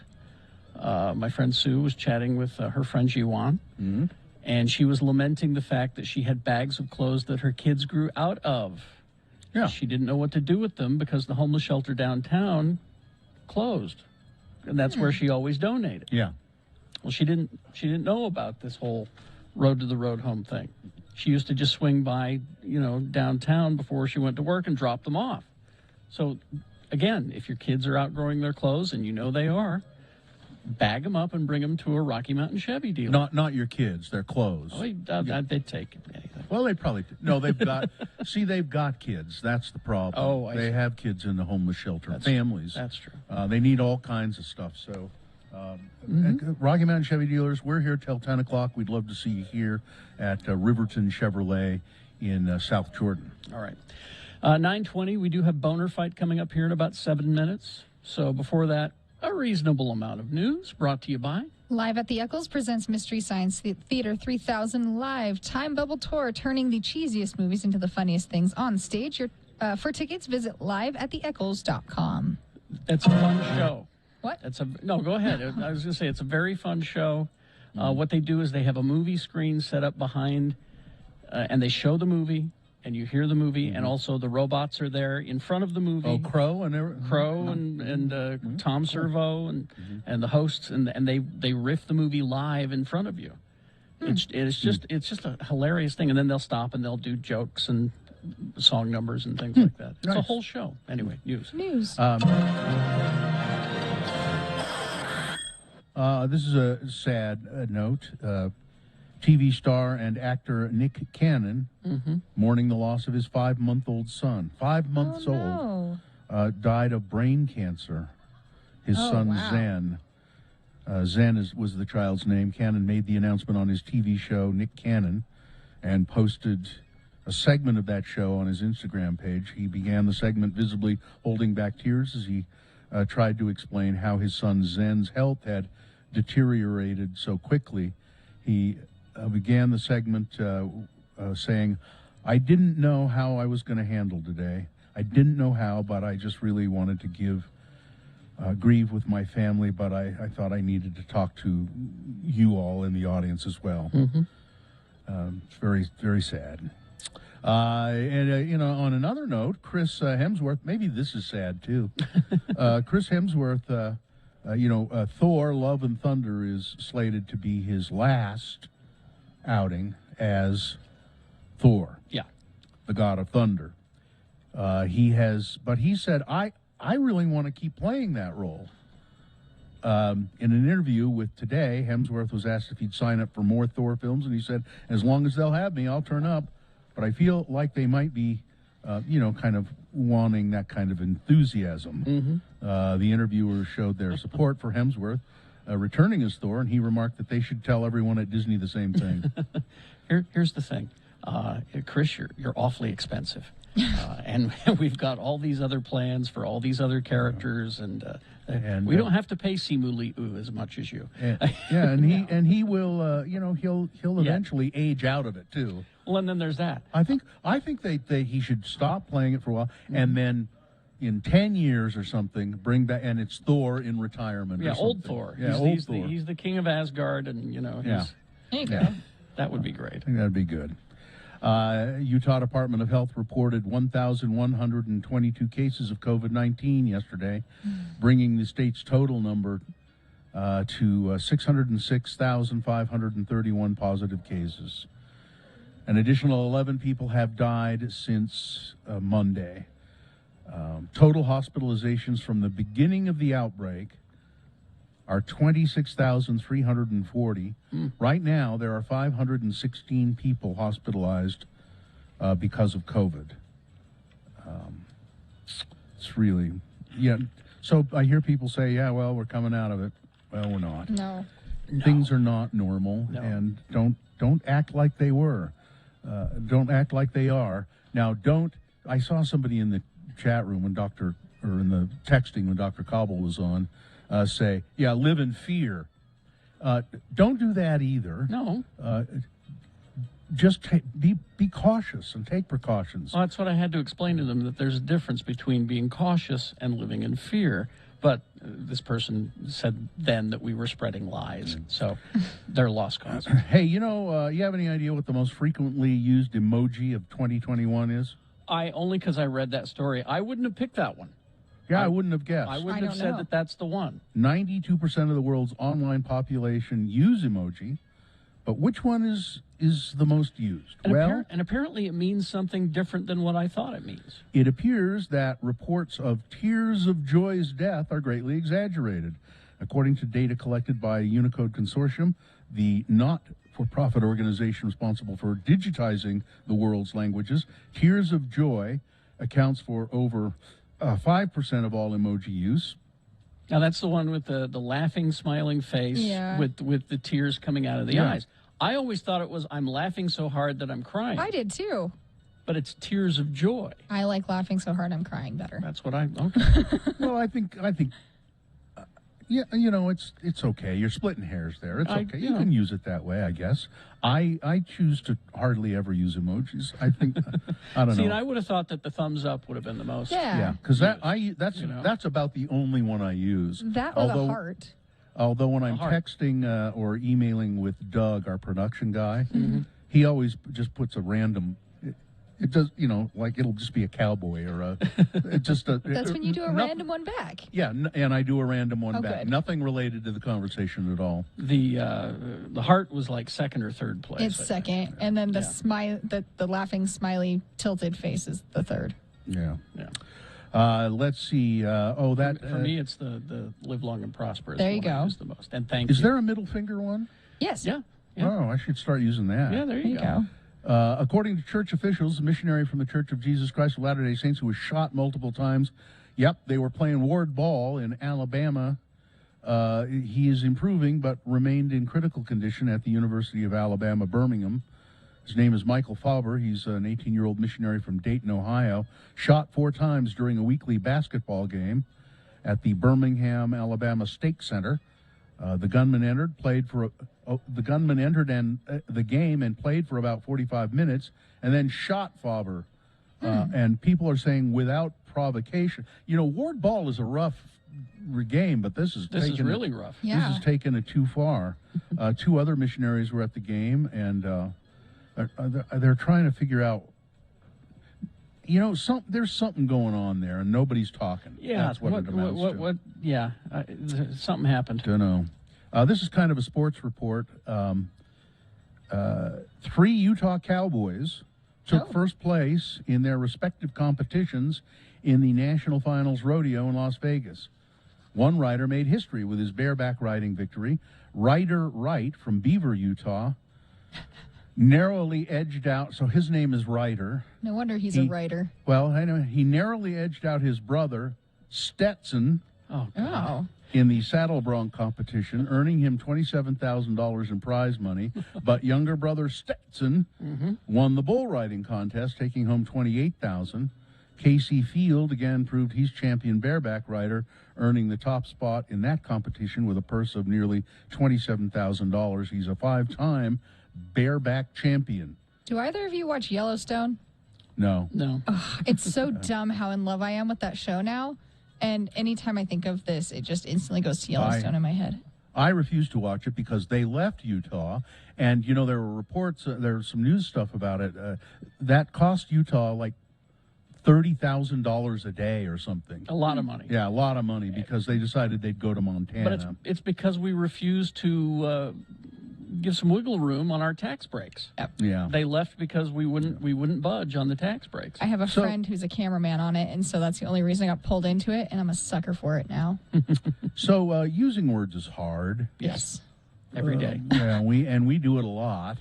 My friend Sue was chatting with her friend Jiwan, and she was lamenting the fact that she had bags of clothes that her kids grew out of. Yeah, she didn't know what to do with them because the homeless shelter downtown closed, and that's where she always donated.
Yeah.
Well, she didn't know about this whole road to the road home thing. She used to just swing by, downtown before she went to work and drop them off. So, again, if your kids are outgrowing their clothes, and you know they are, bag them up and bring them to a Rocky Mountain Chevy dealer.
Not your kids, their clothes.
Oh, they'd take anything.
Well, they probably do. No, they've got they've got kids. That's the problem.
Oh,
they have kids in the homeless shelter, families.
That's true.
They need all kinds of stuff. So, Rocky Mountain Chevy dealers, we're here till 10 o'clock. We'd love to see you here at Riverton Chevrolet in South Jordan.
All right. 9:20, we do have Boner Fight coming up here in about 7 minutes. So before that, a reasonable amount of news brought to you by
Live at the Eccles presents Mystery Science Theater 3000 Live Time Bubble Tour, turning the cheesiest movies into the funniest things on stage. For tickets, visit liveattheeccles.com.
It's a fun show.
What?
No, go ahead. I was going to say it's a very fun show. What they do is they have a movie screen set up behind, and they show the movie, and you hear the movie, and also the robots are there in front of the movie.
Oh, Crow and
Tom Servo and the hosts, and they riff the movie live in front of you. It's just a hilarious thing, and then they'll stop and they'll do jokes and song numbers and things like that. It's a whole show. Anyway, news.
This is a sad note. TV star and actor Nick Cannon mourning the loss of his 5-month-old son. 5 months old. Died of brain cancer. His son, Zen. Zen was the child's name. Cannon made the announcement on his TV show, Nick Cannon, and posted a segment of that show on his Instagram page. He began the segment visibly holding back tears as he tried to explain how his son Zen's health had deteriorated so quickly. He began the segment saying, "I didn't know how I was going to handle today. I didn't know how, but I just really wanted to grieve with my family, but I thought I needed to talk to you all in the audience as well." It's very, very sad. On another note, Chris Hemsworth, maybe this is sad too. Chris Hemsworth, Thor: Love and Thunder is slated to be his last outing as Thor, the god of thunder. He said, I really want to keep playing that role. In an interview with Today, Hemsworth was asked if he'd sign up for more Thor films, and he said, as long as they'll have me, I'll turn up. But I feel like they might be, kind of wanting that kind of enthusiasm. The interviewers showed their support for Hemsworth, returning his Thor, and he remarked that they should tell everyone at Disney the same thing.
Here's the thing, Chris, you're awfully expensive, and we've got all these other plans for all these other characters, and we don't have to pay Simu Liu as much as you.
And he will, he'll eventually age out of it too.
Well, and then there's that.
I think he should stop playing it for a while, and then in 10 years or something, bring back, and it's Thor in retirement.
Yeah,
or
old
something.
Thor.
Yeah,
he's
Thor.
He's the king of Asgard, and
Yeah.
There you go.
That would be great.
I think that'd be good. Utah Department of Health reported 1,122 cases of COVID-19 yesterday, bringing the state's total number to 606,531 positive cases. An additional 11 people have died since Monday. Total hospitalizations from the beginning of the outbreak are 26,340. Right now, there are 516 people hospitalized because of COVID. It's really, So I hear people say, "Yeah, well, we're coming out of it." Well, we're not.
No.
Things are not normal, and don't act like they were. Don't act like they are. Now, I saw somebody in the chat room in the texting when Dr. Cobble was on. Say, yeah, live in fear. Don't do that either.
No.
Just be cautious and take precautions.
Well, that's what I had to explain to them, that there's a difference between being cautious and living in fear. But this person said then that we were spreading lies, so they're lost cause.
Hey, you have any idea what the most frequently used emoji of 2021 is?
Only because I read that story. I wouldn't have picked that one.
Yeah, I wouldn't have guessed.
I wouldn't have said that that's the one.
92% of the world's online population use emoji, but which one is the most used?
And apparently it means something different than what I thought it means.
It appears that reports of tears of joy's death are greatly exaggerated. According to data collected by Unicode Consortium, the not-for-profit organization responsible for digitizing the world's languages, Tears of Joy accounts for over 5% of all emoji use.
Now, that's the one with the laughing, smiling face with the tears coming out of the eyes. I always thought it was, I'm laughing so hard that I'm crying.
I did too.
But it's tears of joy.
I like laughing so hard I'm crying better.
That's what okay.
Well, I think it's okay. You're splitting hairs there. It's okay. You can use it that way, I guess. I choose to hardly ever use emojis. I think I don't know.
See, and I would have thought that the thumbs up would have been the most.
Yeah, because that's about the only one I use.
That or the heart.
Although when I'm texting or emailing with Doug, our production guy, he always just puts a random. It does, like it'll just be a cowboy or
That's when you do a random one back.
Yeah, and I do a random one back.
Good.
Nothing related to the conversation at all.
The heart was like second or third place.
It's second, and then the smile, the laughing, smiley, tilted face is the third.
Yeah. Let's see.
For me, it's the live long and prosper.
There you go.
Is the most. And thank
you.
Is
there a middle finger one?
Yes.
Yeah.
Oh, I should start using that.
Yeah, there you go.
According to church officials, a missionary from the Church of Jesus Christ of Latter-day Saints who was shot multiple times. Yep, they were playing ward ball in Alabama. He is improving, but remained in critical condition at the University of Alabama, Birmingham. His name is Michael Fauber. He's an 18-year-old missionary from Dayton, Ohio. Shot 4 times during a weekly basketball game at the Birmingham, Alabama Stake Center. The gunman entered the game and played for about 45 minutes, and then shot Fauber. And people are saying without provocation. Ward ball is a rough game, but this is
really rough.
This has taken it too far. 2 other missionaries were at the game, and they're trying to figure out. There's something going on there, and nobody's talking.
Yeah,
that's what it amounts to.
Something happened.
Don't know. This is kind of a sports report. 3 Utah Cowboys took first place in their respective competitions in the National Finals Rodeo in Las Vegas. One rider made history with his bareback riding victory. Ryder Wright from Beaver, Utah, narrowly edged out. So his name is Ryder.
No wonder he's a writer.
Well, I know he narrowly edged out his brother, Stetson.
Oh, God.
in the saddle bronc competition, earning him $27,000 in prize money. But younger brother Stetson won the bull riding contest, taking home $28,000. Casey Field again proved he's champion bareback rider, earning the top spot in that competition with a purse of nearly $27,000. He's a 5-time bareback champion.
Do either of you watch Yellowstone?
No.
Ugh, it's so dumb how in love I am with that show now. And anytime I think of this, it just instantly goes to Yellowstone in my head.
I refuse to watch it because they left Utah. And, you know, there were reports, there was some news stuff about it. That cost Utah like $30,000 a day or something.
A lot of money.
Yeah, a lot of money because they decided they'd go to Montana.
But it's because we refused to give some wiggle room on our tax breaks.
Yeah.
They left because we wouldn't budge on the tax breaks.
I have a friend who's a cameraman on it, and so that's the only reason I got pulled into it, and I'm a sucker for it now.
So using words is hard.
Yes. Every day.
Yeah, we do it a lot.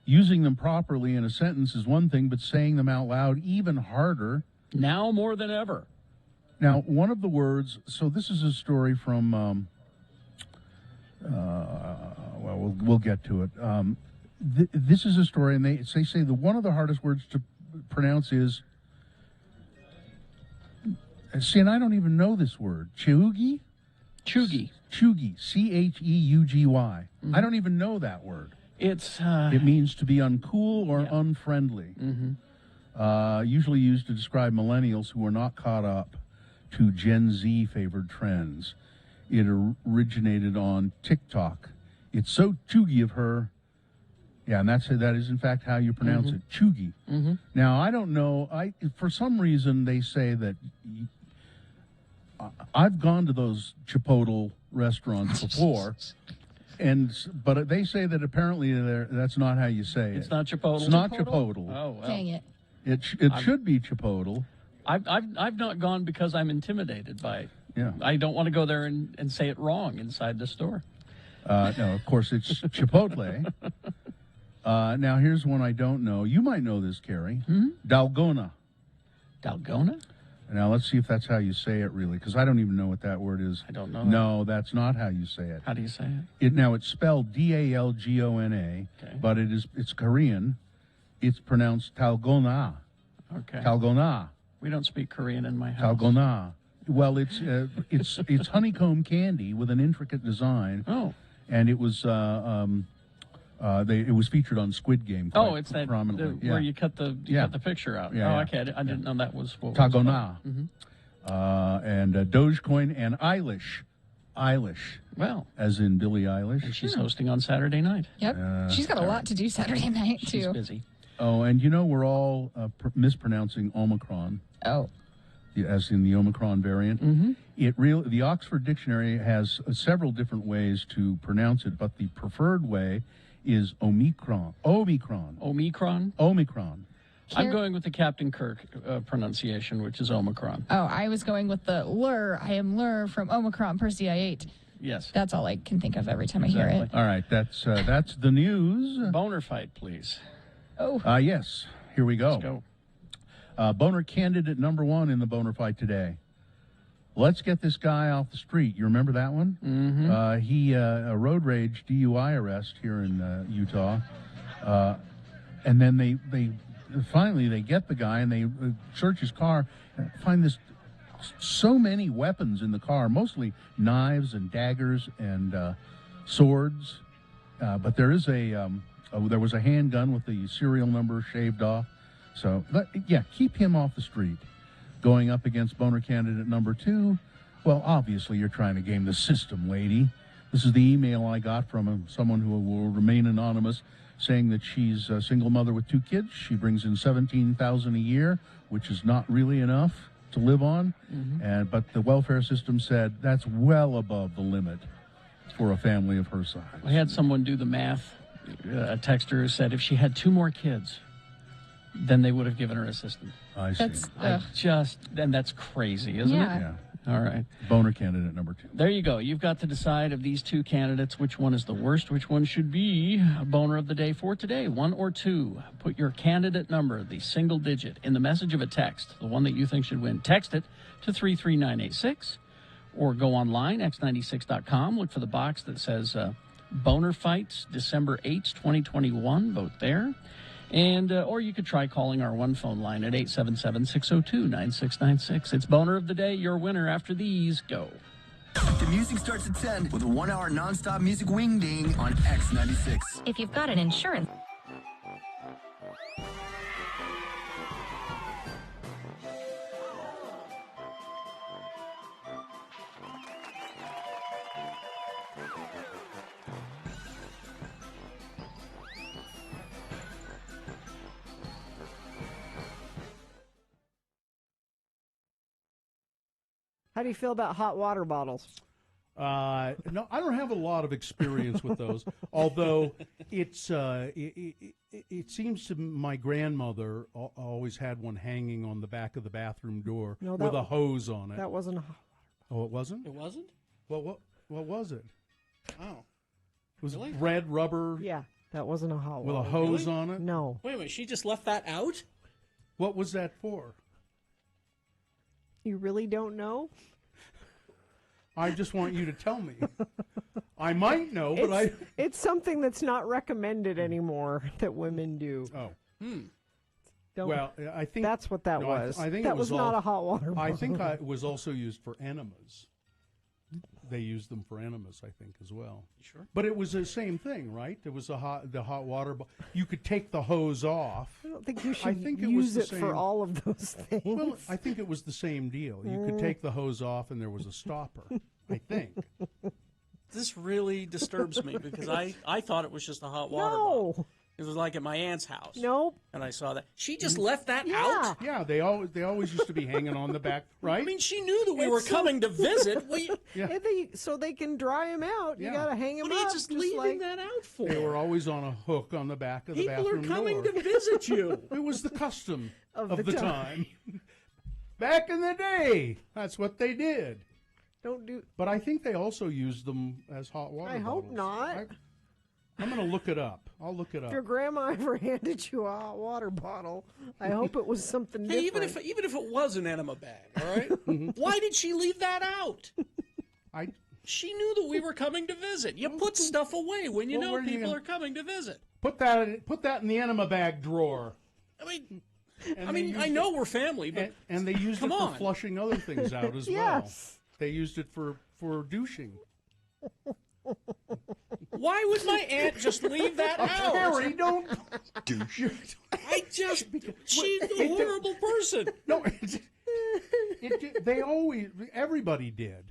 Using them properly in a sentence is one thing, but saying them out loud even harder.
Now more than ever.
Now, one of the words, so this is a story from, well, we'll get to it. This is a story, and they say that one of the hardest words to pronounce is, see, and I don't even know this word, Cheugy?
Cheugy.
Cheugy, C-H-E-U-G-Y. I don't even know that word.
It's
it means to be uncool or unfriendly. Usually used to describe millennials who are not caught up to Gen Z favored trends. It originated on TikTok. It's so chuggy of her. Yeah, and that is in fact how you pronounce it, chuggy. Now I don't know. For some reason they say that. I've gone to those Chipotle restaurants before. But they say that apparently that's not how you say it.
It's not Chipotle.
It's not Chipotle.
Oh, well.
Dang it.
It should be Chipotle.
I've not gone because I'm intimidated by it.
Yeah.
I don't want to go there and say it wrong inside the store.
No, of course it's Chipotle. Now here's one I don't know. You might know this, Carrie. Dalgona.
Dalgona?
Now let's see if that's how you say it really, because I don't even know what that word is.
I don't know.
No, that's not how you say it.
How do you say it?
Now it's spelled D-A-L-G-O-N-A, but it's Korean. It's pronounced Dalgona.
Okay.
Dalgona.
We don't speak Korean in my house.
Dalgona. Well, it's honeycomb candy with an intricate design.
Oh.
And it was it was featured on Squid Game.
Oh, it's that
prominently.
where you cut the picture out.
Yeah,
oh, okay. I didn't know that was what
Dalgona.
Was
and Dogecoin and Eilish.
Well,
as in Billie Eilish.
And she's hosting on Saturday night.
Yep. She's got a lot to do Saturday night, too.
She's busy.
Oh, and you know we're all mispronouncing Omicron.
Oh.
As in the Omicron variant. The Oxford Dictionary has several different ways to pronounce it, but the preferred way is Omicron. Omicron.
I'm going with the Captain Kirk pronunciation, which is Omicron.
Oh, I was going with the lure. I am lure from Omicron Persei 8.
Yes.
That's all I can think of every time I hear it.
All right, that's the news.
Boner fight, please.
Oh.
Yes. Here we go.
Let's go.
Boner candidate number 1 in the boner fight today. Let's get this guy off the street. You remember that one? He a road rage DUI arrest here in Utah, and then they finally get the guy and they search his car, and find so many weapons in the car, mostly knives and daggers and swords, but there was a handgun with the serial number shaved off. So keep him off the street. Going up against boner candidate number 2, well, obviously you're trying to game the system, lady. This is the email I got from someone who will remain anonymous, saying that she's a single mother with 2 kids. She brings in $17,000 a year, which is not really enough to live on. But the welfare system said that's well above the limit for a family of her size.
We had someone do the math. A texter who said if she had 2 more kids, then they would have given her assistance.
I see.
And that's crazy, isn't it?
Yeah.
All right.
Boner candidate number 2.
There you go. You've got to decide of these 2 candidates which one is the worst, which one should be a boner of the day for today, 1 or 2. Put your candidate number, the single digit, in the message of a text, the one that you think should win. Text it to 33986. or go online, x96.com. Look for the box that says Boner Fights, December 8th, 2021. Vote there. And or you could try calling our one phone line at 877-602-9696. It's Boner of the Day, your winner after these. Go.
The music starts at 10 with a 1-hour nonstop music wing-ding on X96.
If you've got an insurance...
How do you feel about hot water bottles?
No, I don't have a lot of experience with those. Although it's it seems to my grandmother always had one hanging on the back of the bathroom door with a hose on it.
That wasn't a hot
Oh, it wasn't?
It wasn't?
Well, what was it?
Oh.
It was
Really?
red rubber.
Yeah, that wasn't a hot
with
water.
a hose
Really?
on it.
No.
Wait a minute, she just left that out?
What was that for?
You really don't know?
I just want you to tell me. I might know, but
It's something that's not recommended anymore that women do.
Oh.
Don't-
Well, I think
that's what that
no,
was.
I think
that
it was
not a hot water
I
bottle.
think it was also used for enemas. They used them for enemas, I think, as well.
Sure.
But it was the same thing, right? There was the hot water. You could take the hose off.
I don't think you should
I think it
use
was the
it for
same-
all of those things.
Well, I think it was the same deal. You could take the hose off, and there was a stopper. I think.
This really disturbs me because I thought it was just a hot water
No.
bottle. It was like at my aunt's house.
Nope.
And I saw that. She just left that
Yeah.
out?
Yeah, they always used to be hanging on the back, right?
I mean, she knew that we were coming to visit.
Yeah.
So they can dry them out. You
Yeah.
got to hang them
What are you
up.
just leaving
like,
that out for?
They were always on a hook on the back of the
People
bathroom
are coming
door.
to visit you.
It was the custom
Of
of
the
the
time.
time. Back in the day, that's what they did.
Don't do.
But I think they also used them as hot water
I hope
bottles.
not.
I'm going to look it up. I'll look it
If
up.
your grandma ever handed you a hot water bottle, I hope it was something
Hey,
different.
even if it was an enema bag, all right? Why did she leave that out? She knew that we were coming to visit. You put stuff away when you
Well,
know
where are you
people
gonna-
are coming to visit.
Put that in the enema bag drawer.
I mean,
And
I
they
mean,
used
I
it-
know we're family, but
and they used
come
it for
on.
flushing other things out as
Yes.
well. They used it for douching.
Why would my aunt just leave that out?
Terry, don't douche.
She's a horrible person.
No, everybody did.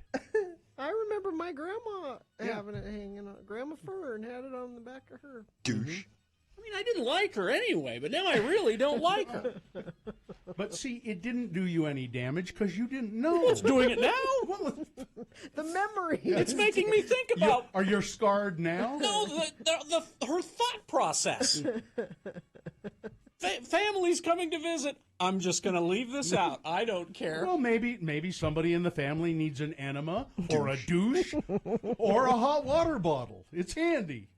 I remember my grandma
Yeah.
having it hanging on. Grandma Fern had it on the back of her.
Douche.
I mean, I didn't like her anyway, but now I really don't like her.
But see, it didn't do you any damage because you didn't know.
It's doing it now.
The memory.
It's making me think about.
Are you scarred now?
No, her thought process. Family's coming to visit. I'm just going to leave this out. I don't care.
Well, maybe somebody in the family needs an enema or a douche or a hot water bottle. It's handy.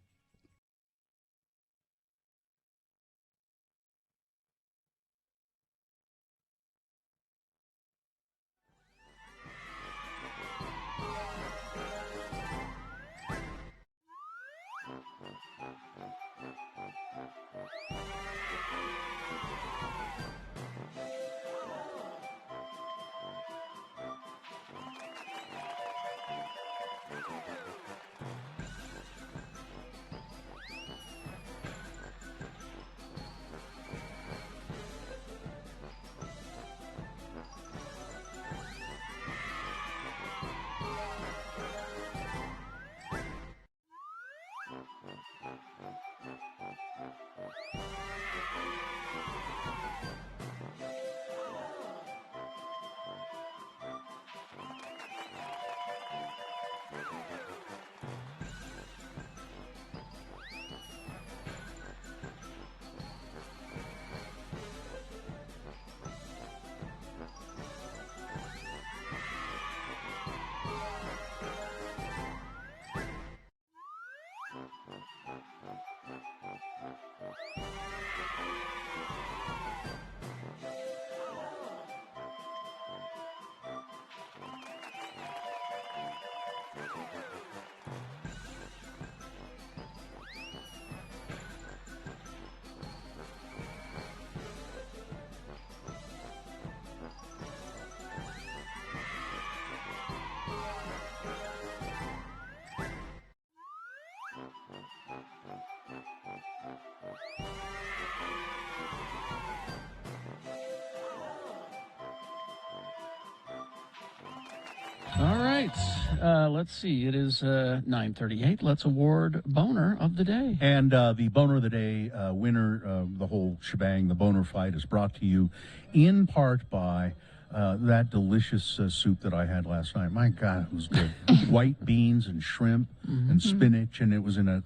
right. Let's see. It is 9:38. Let's award Boner of the Day.
And the Boner of the Day winner, the whole shebang, the Boner Fight, is brought to you in part by that delicious soup that I had last night. My God, it was good. White beans and shrimp and spinach, and it was in a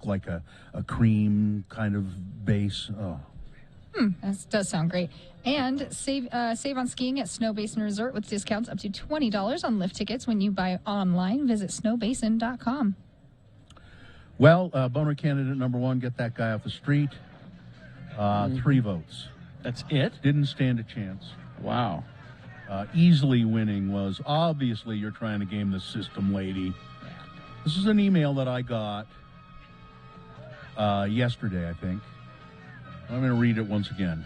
cream kind of base. Oh.
That does sound great. And save on skiing at Snow Basin Resort with discounts up to $20 on lift tickets when you buy online. Visit snowbasin.com.
Well, Boner candidate number 1, get that guy off the street. 3 votes.
That's it?
Didn't stand a chance.
Wow.
Easily winning was, obviously, you're trying to game the system, lady. This is an email that I got yesterday, I think. I'm going to read it once again.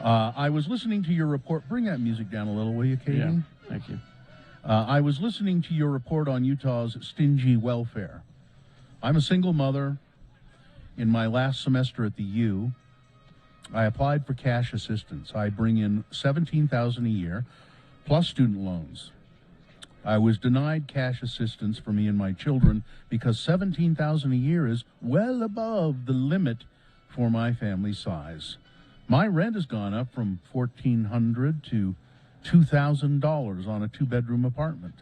I was listening to your report. Bring that music down a little, will you, Katie?
Yeah, thank you.
I was listening to your report on Utah's stingy welfare. I'm a single mother. In my last semester at the U, I applied for cash assistance. I bring in $17,000 a year, plus student loans. I was denied cash assistance for me and my children because $17,000 a year is well above the limit for my family size. My rent has gone up from $1,400 to $2,000 on a 2-bedroom apartment.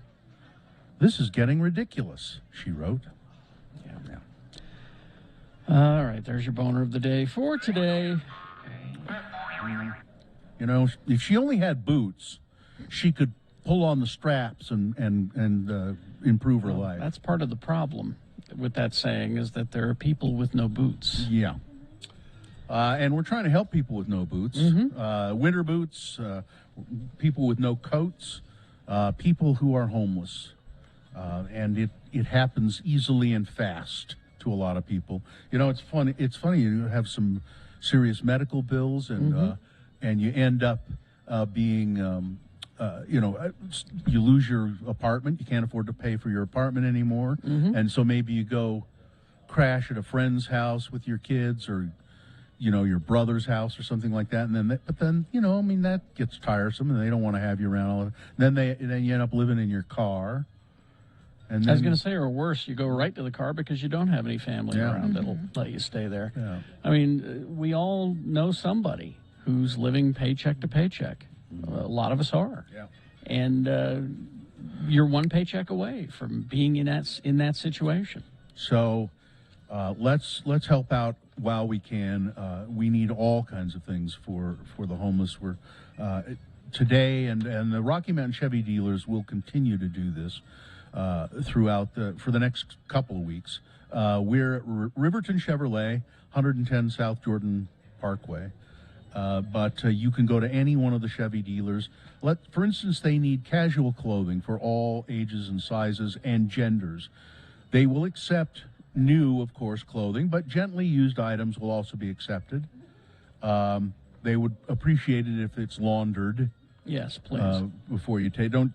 This is getting ridiculous, she wrote.
All right, there's your Boner of the Day for today.
You know, if she only had boots, she could pull on the straps and improve her life.
That's part of the problem with that saying, is that there are people with no boots.
Yeah. And we're trying to help people with no boots. Winter boots, people with no coats, people who are homeless. And it happens easily and fast to a lot of people. You know, it's funny. You have some serious medical bills, and you end up being, you lose your apartment. You can't afford to pay for your apartment anymore. And so maybe you go crash at a friend's house with your kids, or your brother's house or something like that, and then that gets tiresome, and they don't want to have you around all the time. Then you end up living in your car. And then,
I was going to say, or worse, you go right to the car because you don't have any family around that'll let you stay there.
Yeah.
I mean, we all know somebody who's living paycheck to paycheck. A lot of us are.
Yeah.
And you're one paycheck away from being in that situation.
So let's help out while we can. We need all kinds of things for the homeless. We're today, and the Rocky Mountain Chevy dealers will continue to do this for the next couple of weeks. We're at Riverton Chevrolet, 110 South Jordan Parkway. But you can go to any one of the Chevy dealers. For instance, they need casual clothing for all ages and sizes and genders. They will accept new, of course, clothing, but gently used items will also be accepted. They would appreciate it if it's laundered.
Yes, please.
Before you take, don't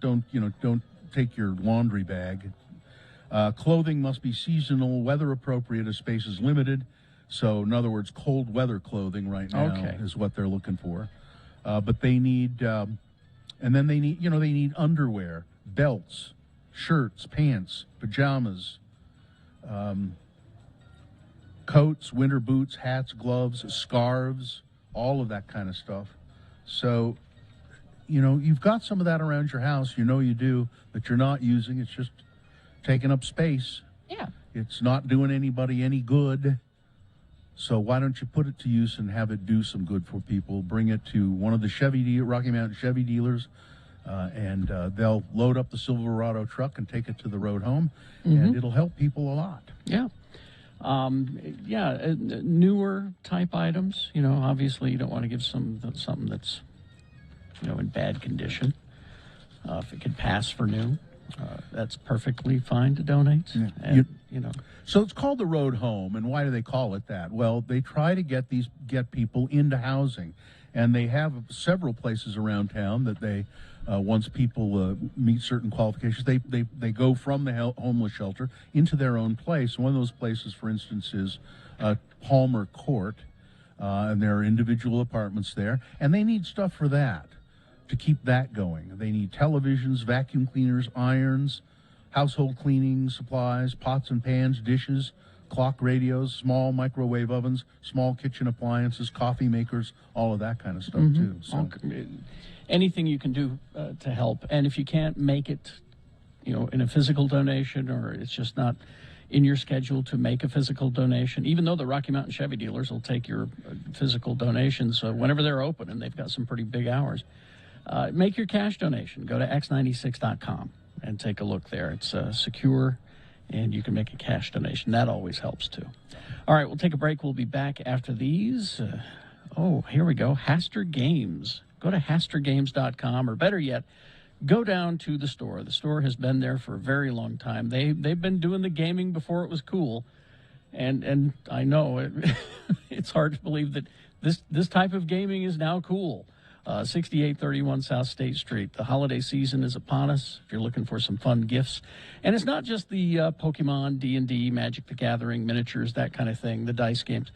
take your laundry bag. Clothing must be seasonal, weather appropriate, as space is limited. So, in other words, cold weather clothing right now is what they're looking for. But they need, and then they need underwear, belts, shirts, pants, pajamas, coats, winter boots, hats, gloves, scarves, all of that kind of stuff. So, you've got some of that around your house. You do, that you're not using. It's just taking up space.
Yeah.
It's not doing anybody any good. So why don't you put it to use and have it do some good for people? Bring it to one of the Rocky Mountain Chevy dealers, and they'll load up the Silverado truck and take it to the road home, and it'll help people a lot.
Yeah. Newer type items. Obviously you don't want to give something that's in bad condition. If it could pass for new, that's perfectly fine to donate.
Yeah.
And,
So it's called the Road Home, and why do they call it that? Well, they try to get people into housing, and they have several places around town that they, once people meet certain qualifications, they go from the homeless shelter into their own place. One of those places, for instance, is Palmer Court, and there are individual apartments there, and they need stuff for that. to keep that going. They need televisions, vacuum cleaners, irons, household cleaning supplies, pots and pans, dishes, clock radios, small microwave ovens, small kitchen appliances, coffee makers, all of that kind of stuff too. So.
Anything you can do to help. And if you can't make it, in a physical donation, or it's just not in your schedule to make a physical donation, even though the Rocky Mountain Chevy dealers will take your physical donations whenever they're open, and they've got some pretty big hours, make your cash donation. Go to x96.com and take a look there. It's secure, and you can make a cash donation. That always helps, too. All right, we'll take a break. We'll be back after these. Here we go. Haster Games. Go to hastergames.com, or better yet, go down to the store. The store has been there for a very long time. They've been doing the gaming before it was cool, and I know it's hard to believe that this type of gaming is now cool. 6831 South State Street. The holiday season is upon us. If you're looking for some fun gifts, and it's not just the Pokemon, D&D, Magic the Gathering, miniatures, that kind of thing, the dice games.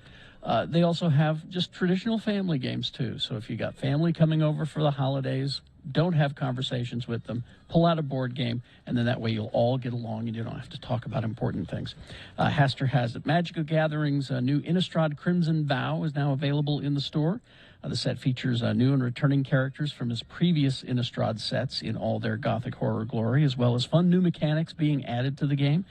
They also have just traditional family games, too. So if you got family coming over for the holidays, don't have conversations with them. Pull out a board game, and then that way you'll all get along and you don't have to talk about important things. Haster has it. Magic the Gathering's new Innistrad Crimson Vow is now available in the store. The set features new and returning characters from his previous Innistrad sets in all their gothic horror glory, as well as fun new mechanics being added to the game.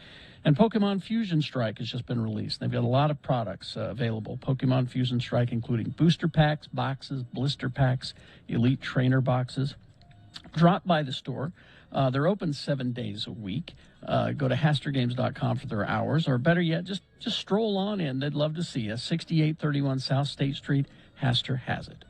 And Pokemon Fusion Strike has just been released. They've got a lot of products available. Pokemon Fusion Strike, including booster packs, boxes, blister packs, elite trainer boxes. Drop by the store. They're open 7 days a week. Go to hastergames.com for their hours, or better yet, just stroll on in. They'd love to see you. 6831 South State Street. Haster has it.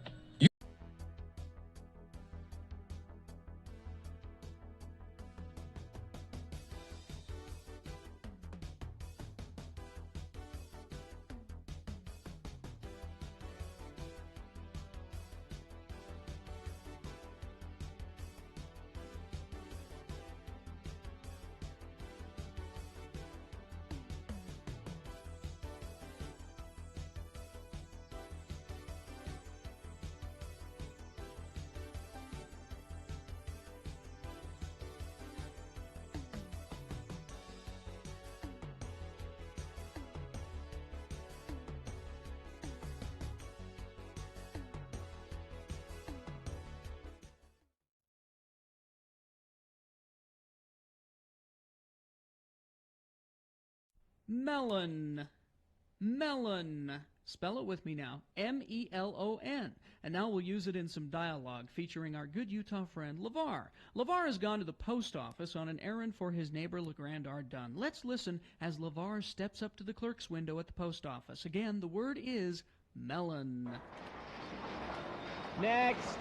Melon. Melon. Spell it with me now. M-E-L-O-N. And now we'll use it in some dialogue featuring our good Utah friend, LeVar. LeVar has gone to the post office on an errand for his neighbor, LeGrand Ardun. Let's listen as LeVar steps up to the clerk's window at the post office. Again, the word is melon.
Next.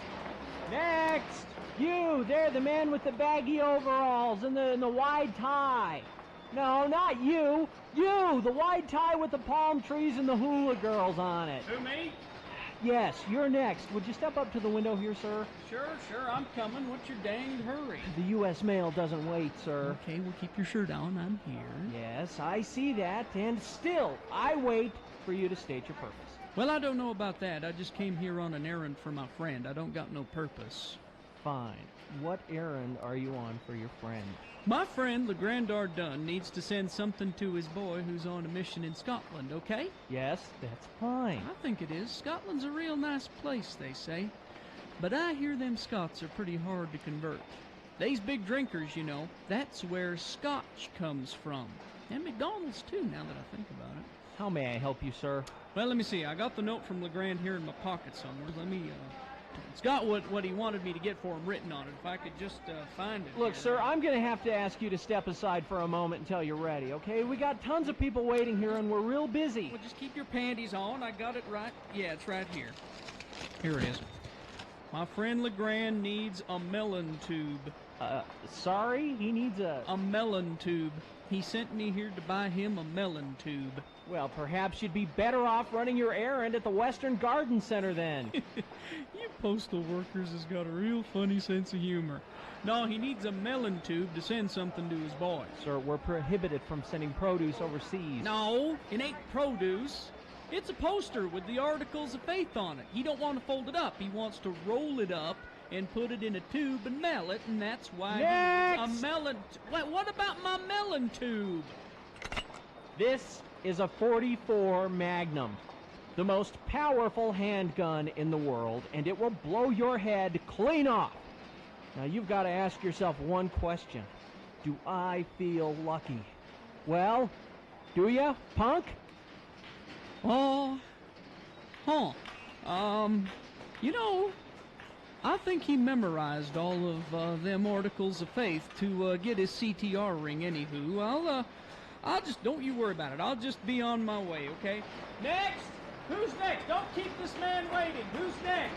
Next. You, there, the man with the baggy overalls and the wide tie. No, not you. You, the wide tie with the palm trees and the hula girls on it.
Who, me?
Yes, you're next. Would you step up to the window here, sir?
Sure, I'm coming. What's your danged hurry?
The U.S. mail doesn't wait, sir.
Okay, well, keep your shirt on. I'm here.
Yes, I see that, and still, I wait for you to state your purpose.
Well, I don't know about that. I just came here on an errand for my friend. I don't got no purpose.
Fine. What errand are you on for your friend?
My friend, LeGrand Ardun, needs to send something to his boy who's on a mission in Scotland, okay?
Yes, that's fine.
I think it is. Scotland's a real nice place, they say. But I hear them Scots are pretty hard to convert. They's big drinkers, you know. That's where Scotch comes from. And McDonald's, too, now that I think about it.
How may I help you, sir?
Well, let me see. I got the note from LeGrand here in my pocket somewhere. Let me, it's got what he wanted me to get for him written on it. If I could just find it.
Look,
here.
sir, I'm going to have to ask you to step aside for a moment until you're ready, okay? We got tons of people waiting here, and we're real busy.
Well, just keep your panties on. I got it right. Yeah, it's right here. Here it is. My friend LeGrand needs a melon tube.
Sorry? He needs
a melon tube. He sent me here to buy him a melon tube.
Well, perhaps you'd be better off running your errand at the Western Garden Center then.
You postal workers has got a real funny sense of humor. No, he needs a melon tube to send something to his boy.
Sir, we're prohibited from sending produce overseas.
No, it ain't produce. It's a poster with the Articles of Faith on it. He don't want to fold it up. He wants to roll it up and put it in a tube and mail it, and that's why
Next!
a melon. What about my melon tube?
This is a 44 Magnum, the most powerful handgun in the world, and it will blow your head clean off. Now, you've got to ask yourself one question. Do I feel lucky? Well, do ya, punk?
Oh, you know, I think he memorized all of them articles of faith to get his CTR ring. Anywho, I'll just, don't you worry about it. I'll just be on my way, okay? Next! Who's next? Don't keep this man waiting. Who's next?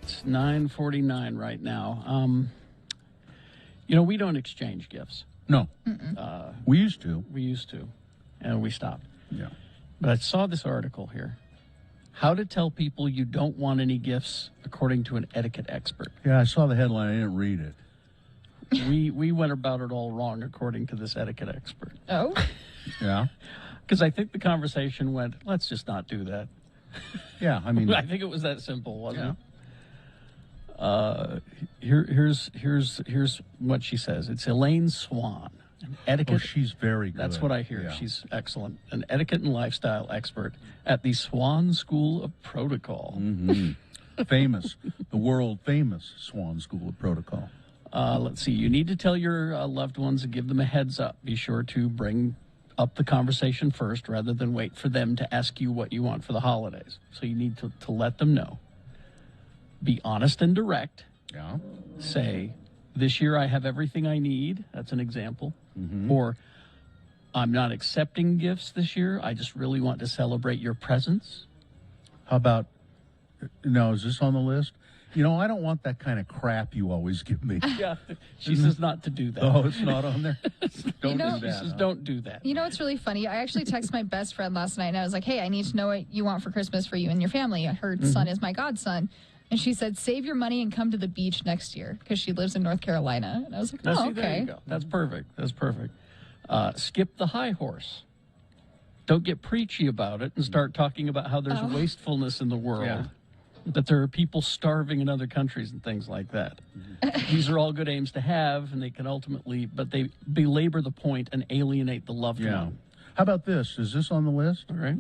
It's 9:49 right now. You know, we don't exchange gifts.
No. We used to.
We used to, and we stopped.
Yeah.
But I saw this article here. How to tell people you don't want any gifts, according to an etiquette expert.
Yeah, I saw the headline. I didn't read it.
We went about it all wrong, according to this etiquette expert.
Oh?
Yeah.
Because I think the conversation went, let's just not do that.
Yeah, I mean...
I think it was that simple, wasn't it? Here's what she says. It's Elaine Swan, an etiquette.
Oh, she's very good.
That's what I hear.
Yeah.
She's excellent. An etiquette and lifestyle expert at the Swan School of Protocol.
Mm-hmm. Famous, the world famous Swan School of Protocol.
Let's see. You need to tell your loved ones and give them a heads up. Be sure to bring up the conversation first rather than wait for them to ask you what you want for the holidays. So you need to let them know. Be honest and direct.
Yeah.
Say, this year I have everything I need. That's an example.
Mm-hmm.
Or, I'm not accepting gifts this year. I just really want to celebrate your presence.
How about, no, is this on the list? You know, I don't want that kind of crap you always give me.
Yeah, she says not to do that.
Oh, it's not on there? Don't
know-
do that.
She says
huh?
don't do that.
You know what's really funny? I actually texted my best friend last night, and I was like, hey, I need to know what you want for Christmas for you and your family. Her son is my godson. And she said, save your money and come to the beach next year, because she lives in North Carolina. And I was like,
Now,
oh,
see, there you
okay.
go. That's perfect. That's perfect. Skip the high horse. Don't get preachy about it and start talking about how there's wastefulness in the world.
Yeah.
That there are people starving in other countries and things like that. These are all good aims to have, and they can ultimately, but they belabor the point and alienate the loved
Yeah.
one.
How about this? Is this on the list?
All right.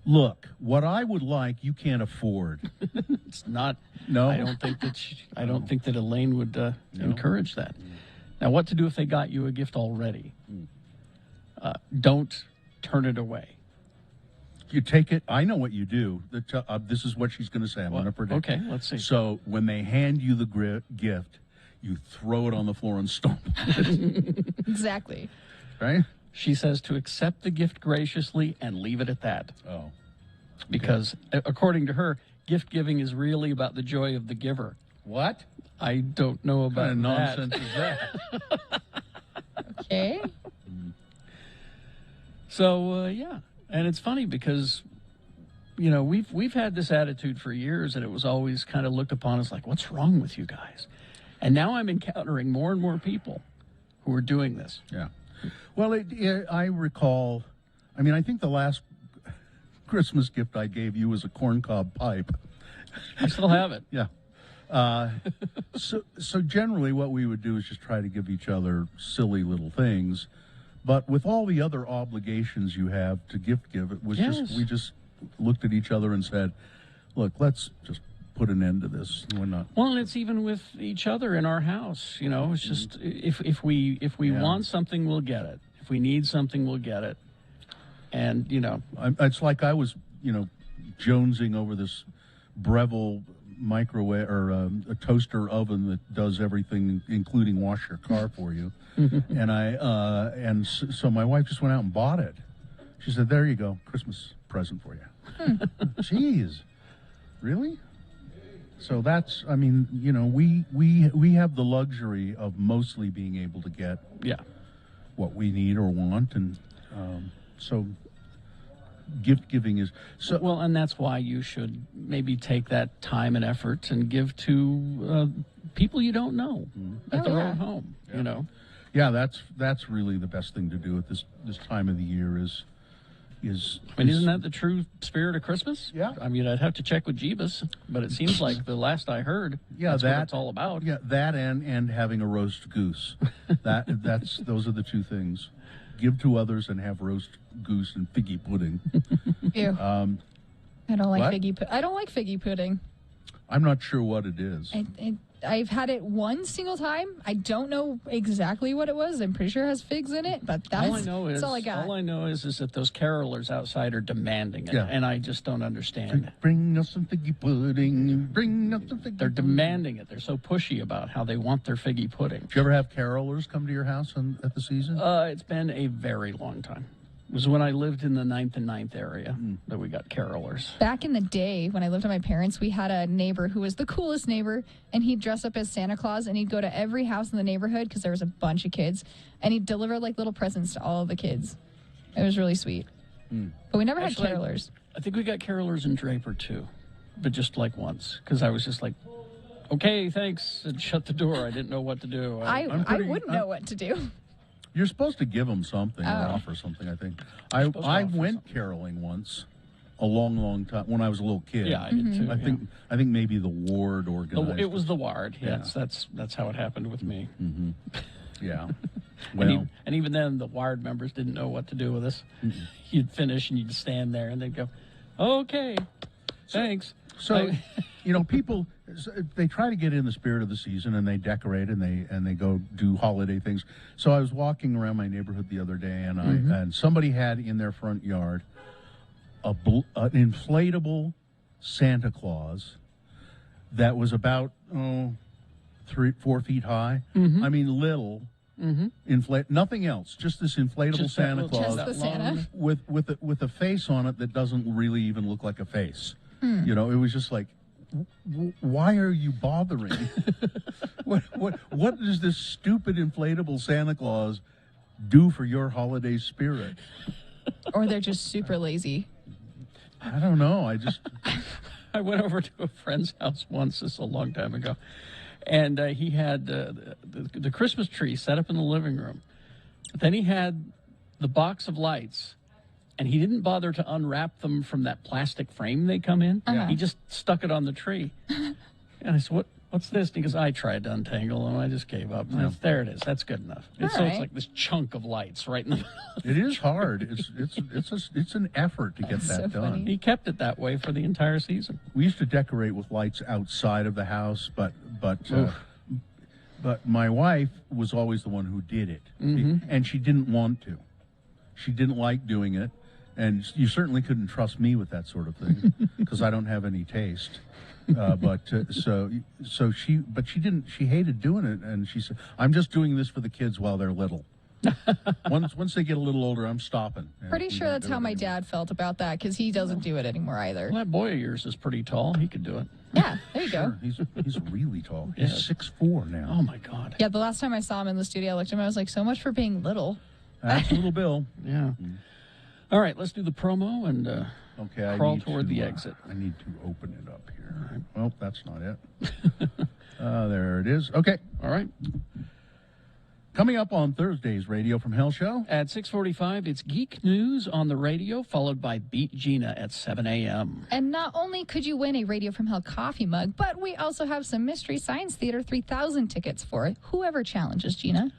Look, what I would like, you can't afford.
It's not.
No?
I don't think that. I don't think that Elaine would encourage that. Now, what to do if they got you a gift already? Don't turn it away.
You take it. I know what you do. This is what she's going to say. I'm going to predict.
Okay, let's see.
So when they hand you the gift, you throw it on the floor and stomp it.
Exactly.
Right?
She says to accept the gift graciously and leave it at that.
Oh.
Because according to her, gift giving is really about the joy of the giver.
What?
I don't know about
What kind of
that.
nonsense is that?
Okay.
So yeah, and it's funny because you know we've had this attitude for years, and it was always kind of looked upon as like, what's wrong with you guys? And now I'm encountering more and more people who are doing this.
Yeah. Well, I recall, I mean, I think the last Christmas gift I gave you was a corncob pipe.
I still have it.
Yeah. So generally what we would do is just try to give each other silly little things. But with all the other obligations you have to gift give, it was
Yes.
just, we just looked at each other and said, look, let's just put an end to this. We're not.
Well, and it's even with each other in our house. You know, it's just if we
Yeah.
want something, we'll get it. If we need something, we'll get it. And you know,
It's like I was, jonesing over this Breville microwave or a toaster oven that does everything, including wash your car for you. And so my wife just went out and bought it. She said, "There you go, Christmas present for you." Jeez, really? So that's, we have the luxury of mostly being able to get what we need or want, and so gift giving is so.
Well, and that's why you should maybe take that time and effort and give to people you don't know at their own home. You know.
Yeah, that's really the best thing to do at this time of the year is.
I mean, isn't that the true spirit of Christmas?
Yeah.
I mean, I'd have to check with Jeebus, but it seems like the last I heard, that's what it's all about.
Yeah, that and having a roast goose. Those are the two things. Give to others and have roast goose and figgy pudding.
Ew. I don't like
what?
I don't like figgy pudding.
I'm not sure what it is.
I've had it one single time. I don't know exactly what it was. I'm pretty sure it has figs in it, but that's all I got.
All I know is that those carolers outside are demanding it, and I just don't understand.
Bring us some figgy pudding. Bring us some figgy.
They're demanding it. They're so pushy about how they want their figgy pudding.
Did you ever have carolers come to your house at the season?
It's been a very long time. It was when I lived in the 9th and 9th area that we got carolers.
Back in the day, when I lived with my parents, we had a neighbor who was the coolest neighbor, and he'd dress up as Santa Claus, and he'd go to every house in the neighborhood because there was a bunch of kids, and he'd deliver like little presents to all of the kids. It was really sweet. But we never had carolers.
I think we got carolers in Draper too, but just like once, because I was just like, okay, thanks, and shut the door. I didn't know what to do.
I wouldn't know what to do.
You're supposed to give them something or
Oh.
offer something, I think. I went caroling once, a long time, when I was a little kid.
Yeah, I did too.
I think maybe the ward organized.
It was the Ward.
Yeah.
Yes, that's how it happened with me.
Mm-hmm. Yeah.
And even then, the Ward members didn't know what to do with us. You'd finish and you'd stand there, and they'd go, "Okay, thanks."
So, people, they try to get in the spirit of the season, and they decorate, and they go do holiday things. So I was walking around my neighborhood the other day, and and somebody had in their front yard an inflatable Santa Claus that was about 3-4 feet high. I mean, little. Nothing else, just this inflatable
Just
Santa
that
Claus
Just the Santa.
with a face on it that doesn't really even look like a face. It was just like, why are you bothering? what does this stupid inflatable Santa Claus do for your holiday spirit?
Or they're just super lazy.
I don't know.
I went over to a friend's house once, this is a long time ago, and he had the Christmas tree set up in the living room. But then he had the box of lights, and he didn't bother to unwrap them from that plastic frame they come in. He just stuck it on the tree. And I said, what's this? And he goes, I tried to untangle them. I just gave up. And there it is. That's good enough. It's like this chunk of lights right in the middle.
It is hard. It's an effort to get that done.
He kept it that way for the entire season.
We used to decorate with lights outside of the house, but my wife was always the one who did it, and she didn't want to. She didn't like doing it, and you certainly couldn't trust me with that sort of thing because I don't have any taste. So she didn't. She hated doing it, and she said, "I'm just doing this for the kids while they're little. Once they get a little older, I'm stopping."
Pretty sure that's how my dad felt about that because he doesn't do it anymore either.
Well, that boy of yours is pretty tall. He could do it.
Yeah, there you go.
He's really tall.
Yeah.
He's 6'4" now.
Oh my God.
Yeah, the last time I saw him in the studio, I looked at him. I was like, "So much for being little."
That's little Bill.
Yeah. All right, let's do the promo and
okay,
crawl toward the exit.
I need to open it up here. All right. Well, that's not it. There it is. Okay.
All right.
Coming up on Thursday's Radio from Hell show.
At 6:45, it's Geek News on the radio, followed by Beat Gina at 7 a.m.
And not only could you win a Radio from Hell coffee mug, but we also have some Mystery Science Theater 3000 tickets for whoever challenges Gina.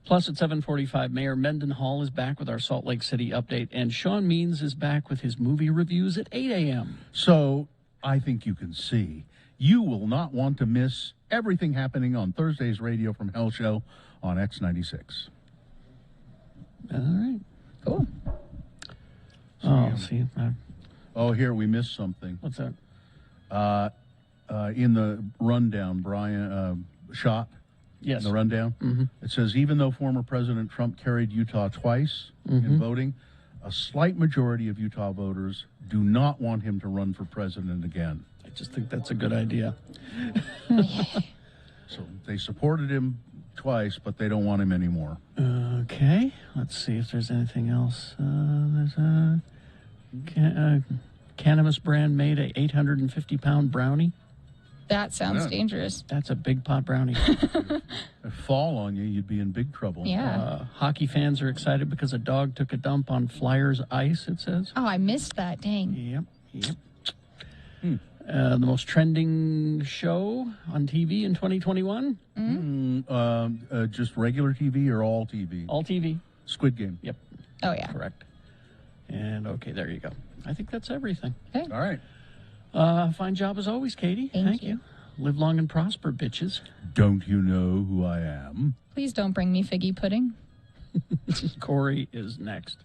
Plus, at 7:45, Mayor Mendenhall is back with our Salt Lake City update, and Sean Means is back with his movie reviews at 8 a.m.
So I think you can see You will not want to miss everything happening on Thursday's Radio from Hell show on X96.
All right.
Cool.
See.
Oh, here, we missed something.
What's that?
In the rundown, Brian shot.
Yes.
In the rundown.
Mhm.
It says, even though former President Trump carried Utah twice in
Mhm.
voting, a slight majority of Utah voters do not want him to run for president again.
I just think that's a good idea.
So they supported him twice, but they don't want him anymore.
Okay. Let's see if there's anything else. There's a cannabis brand made a 850-pound brownie.
That sounds
Yeah.
dangerous.
That's a big pot brownie.
If fall on you, you'd be in big trouble.
Yeah.
Hockey fans are excited because a dog took a dump on Flyers ice, it says.
Oh, I missed that. Dang.
Yep. The most trending show on TV in 2021?
Just regular TV or all TV?
All TV.
Squid Game.
Yep.
Oh, yeah.
Correct. And okay, there you go. I think that's everything.
Okay.
All right.
Fine job as always, Katie.
Thank you.
Live long and prosper, bitches.
Don't you know who I am?
Please don't bring me figgy pudding.
Corey is next.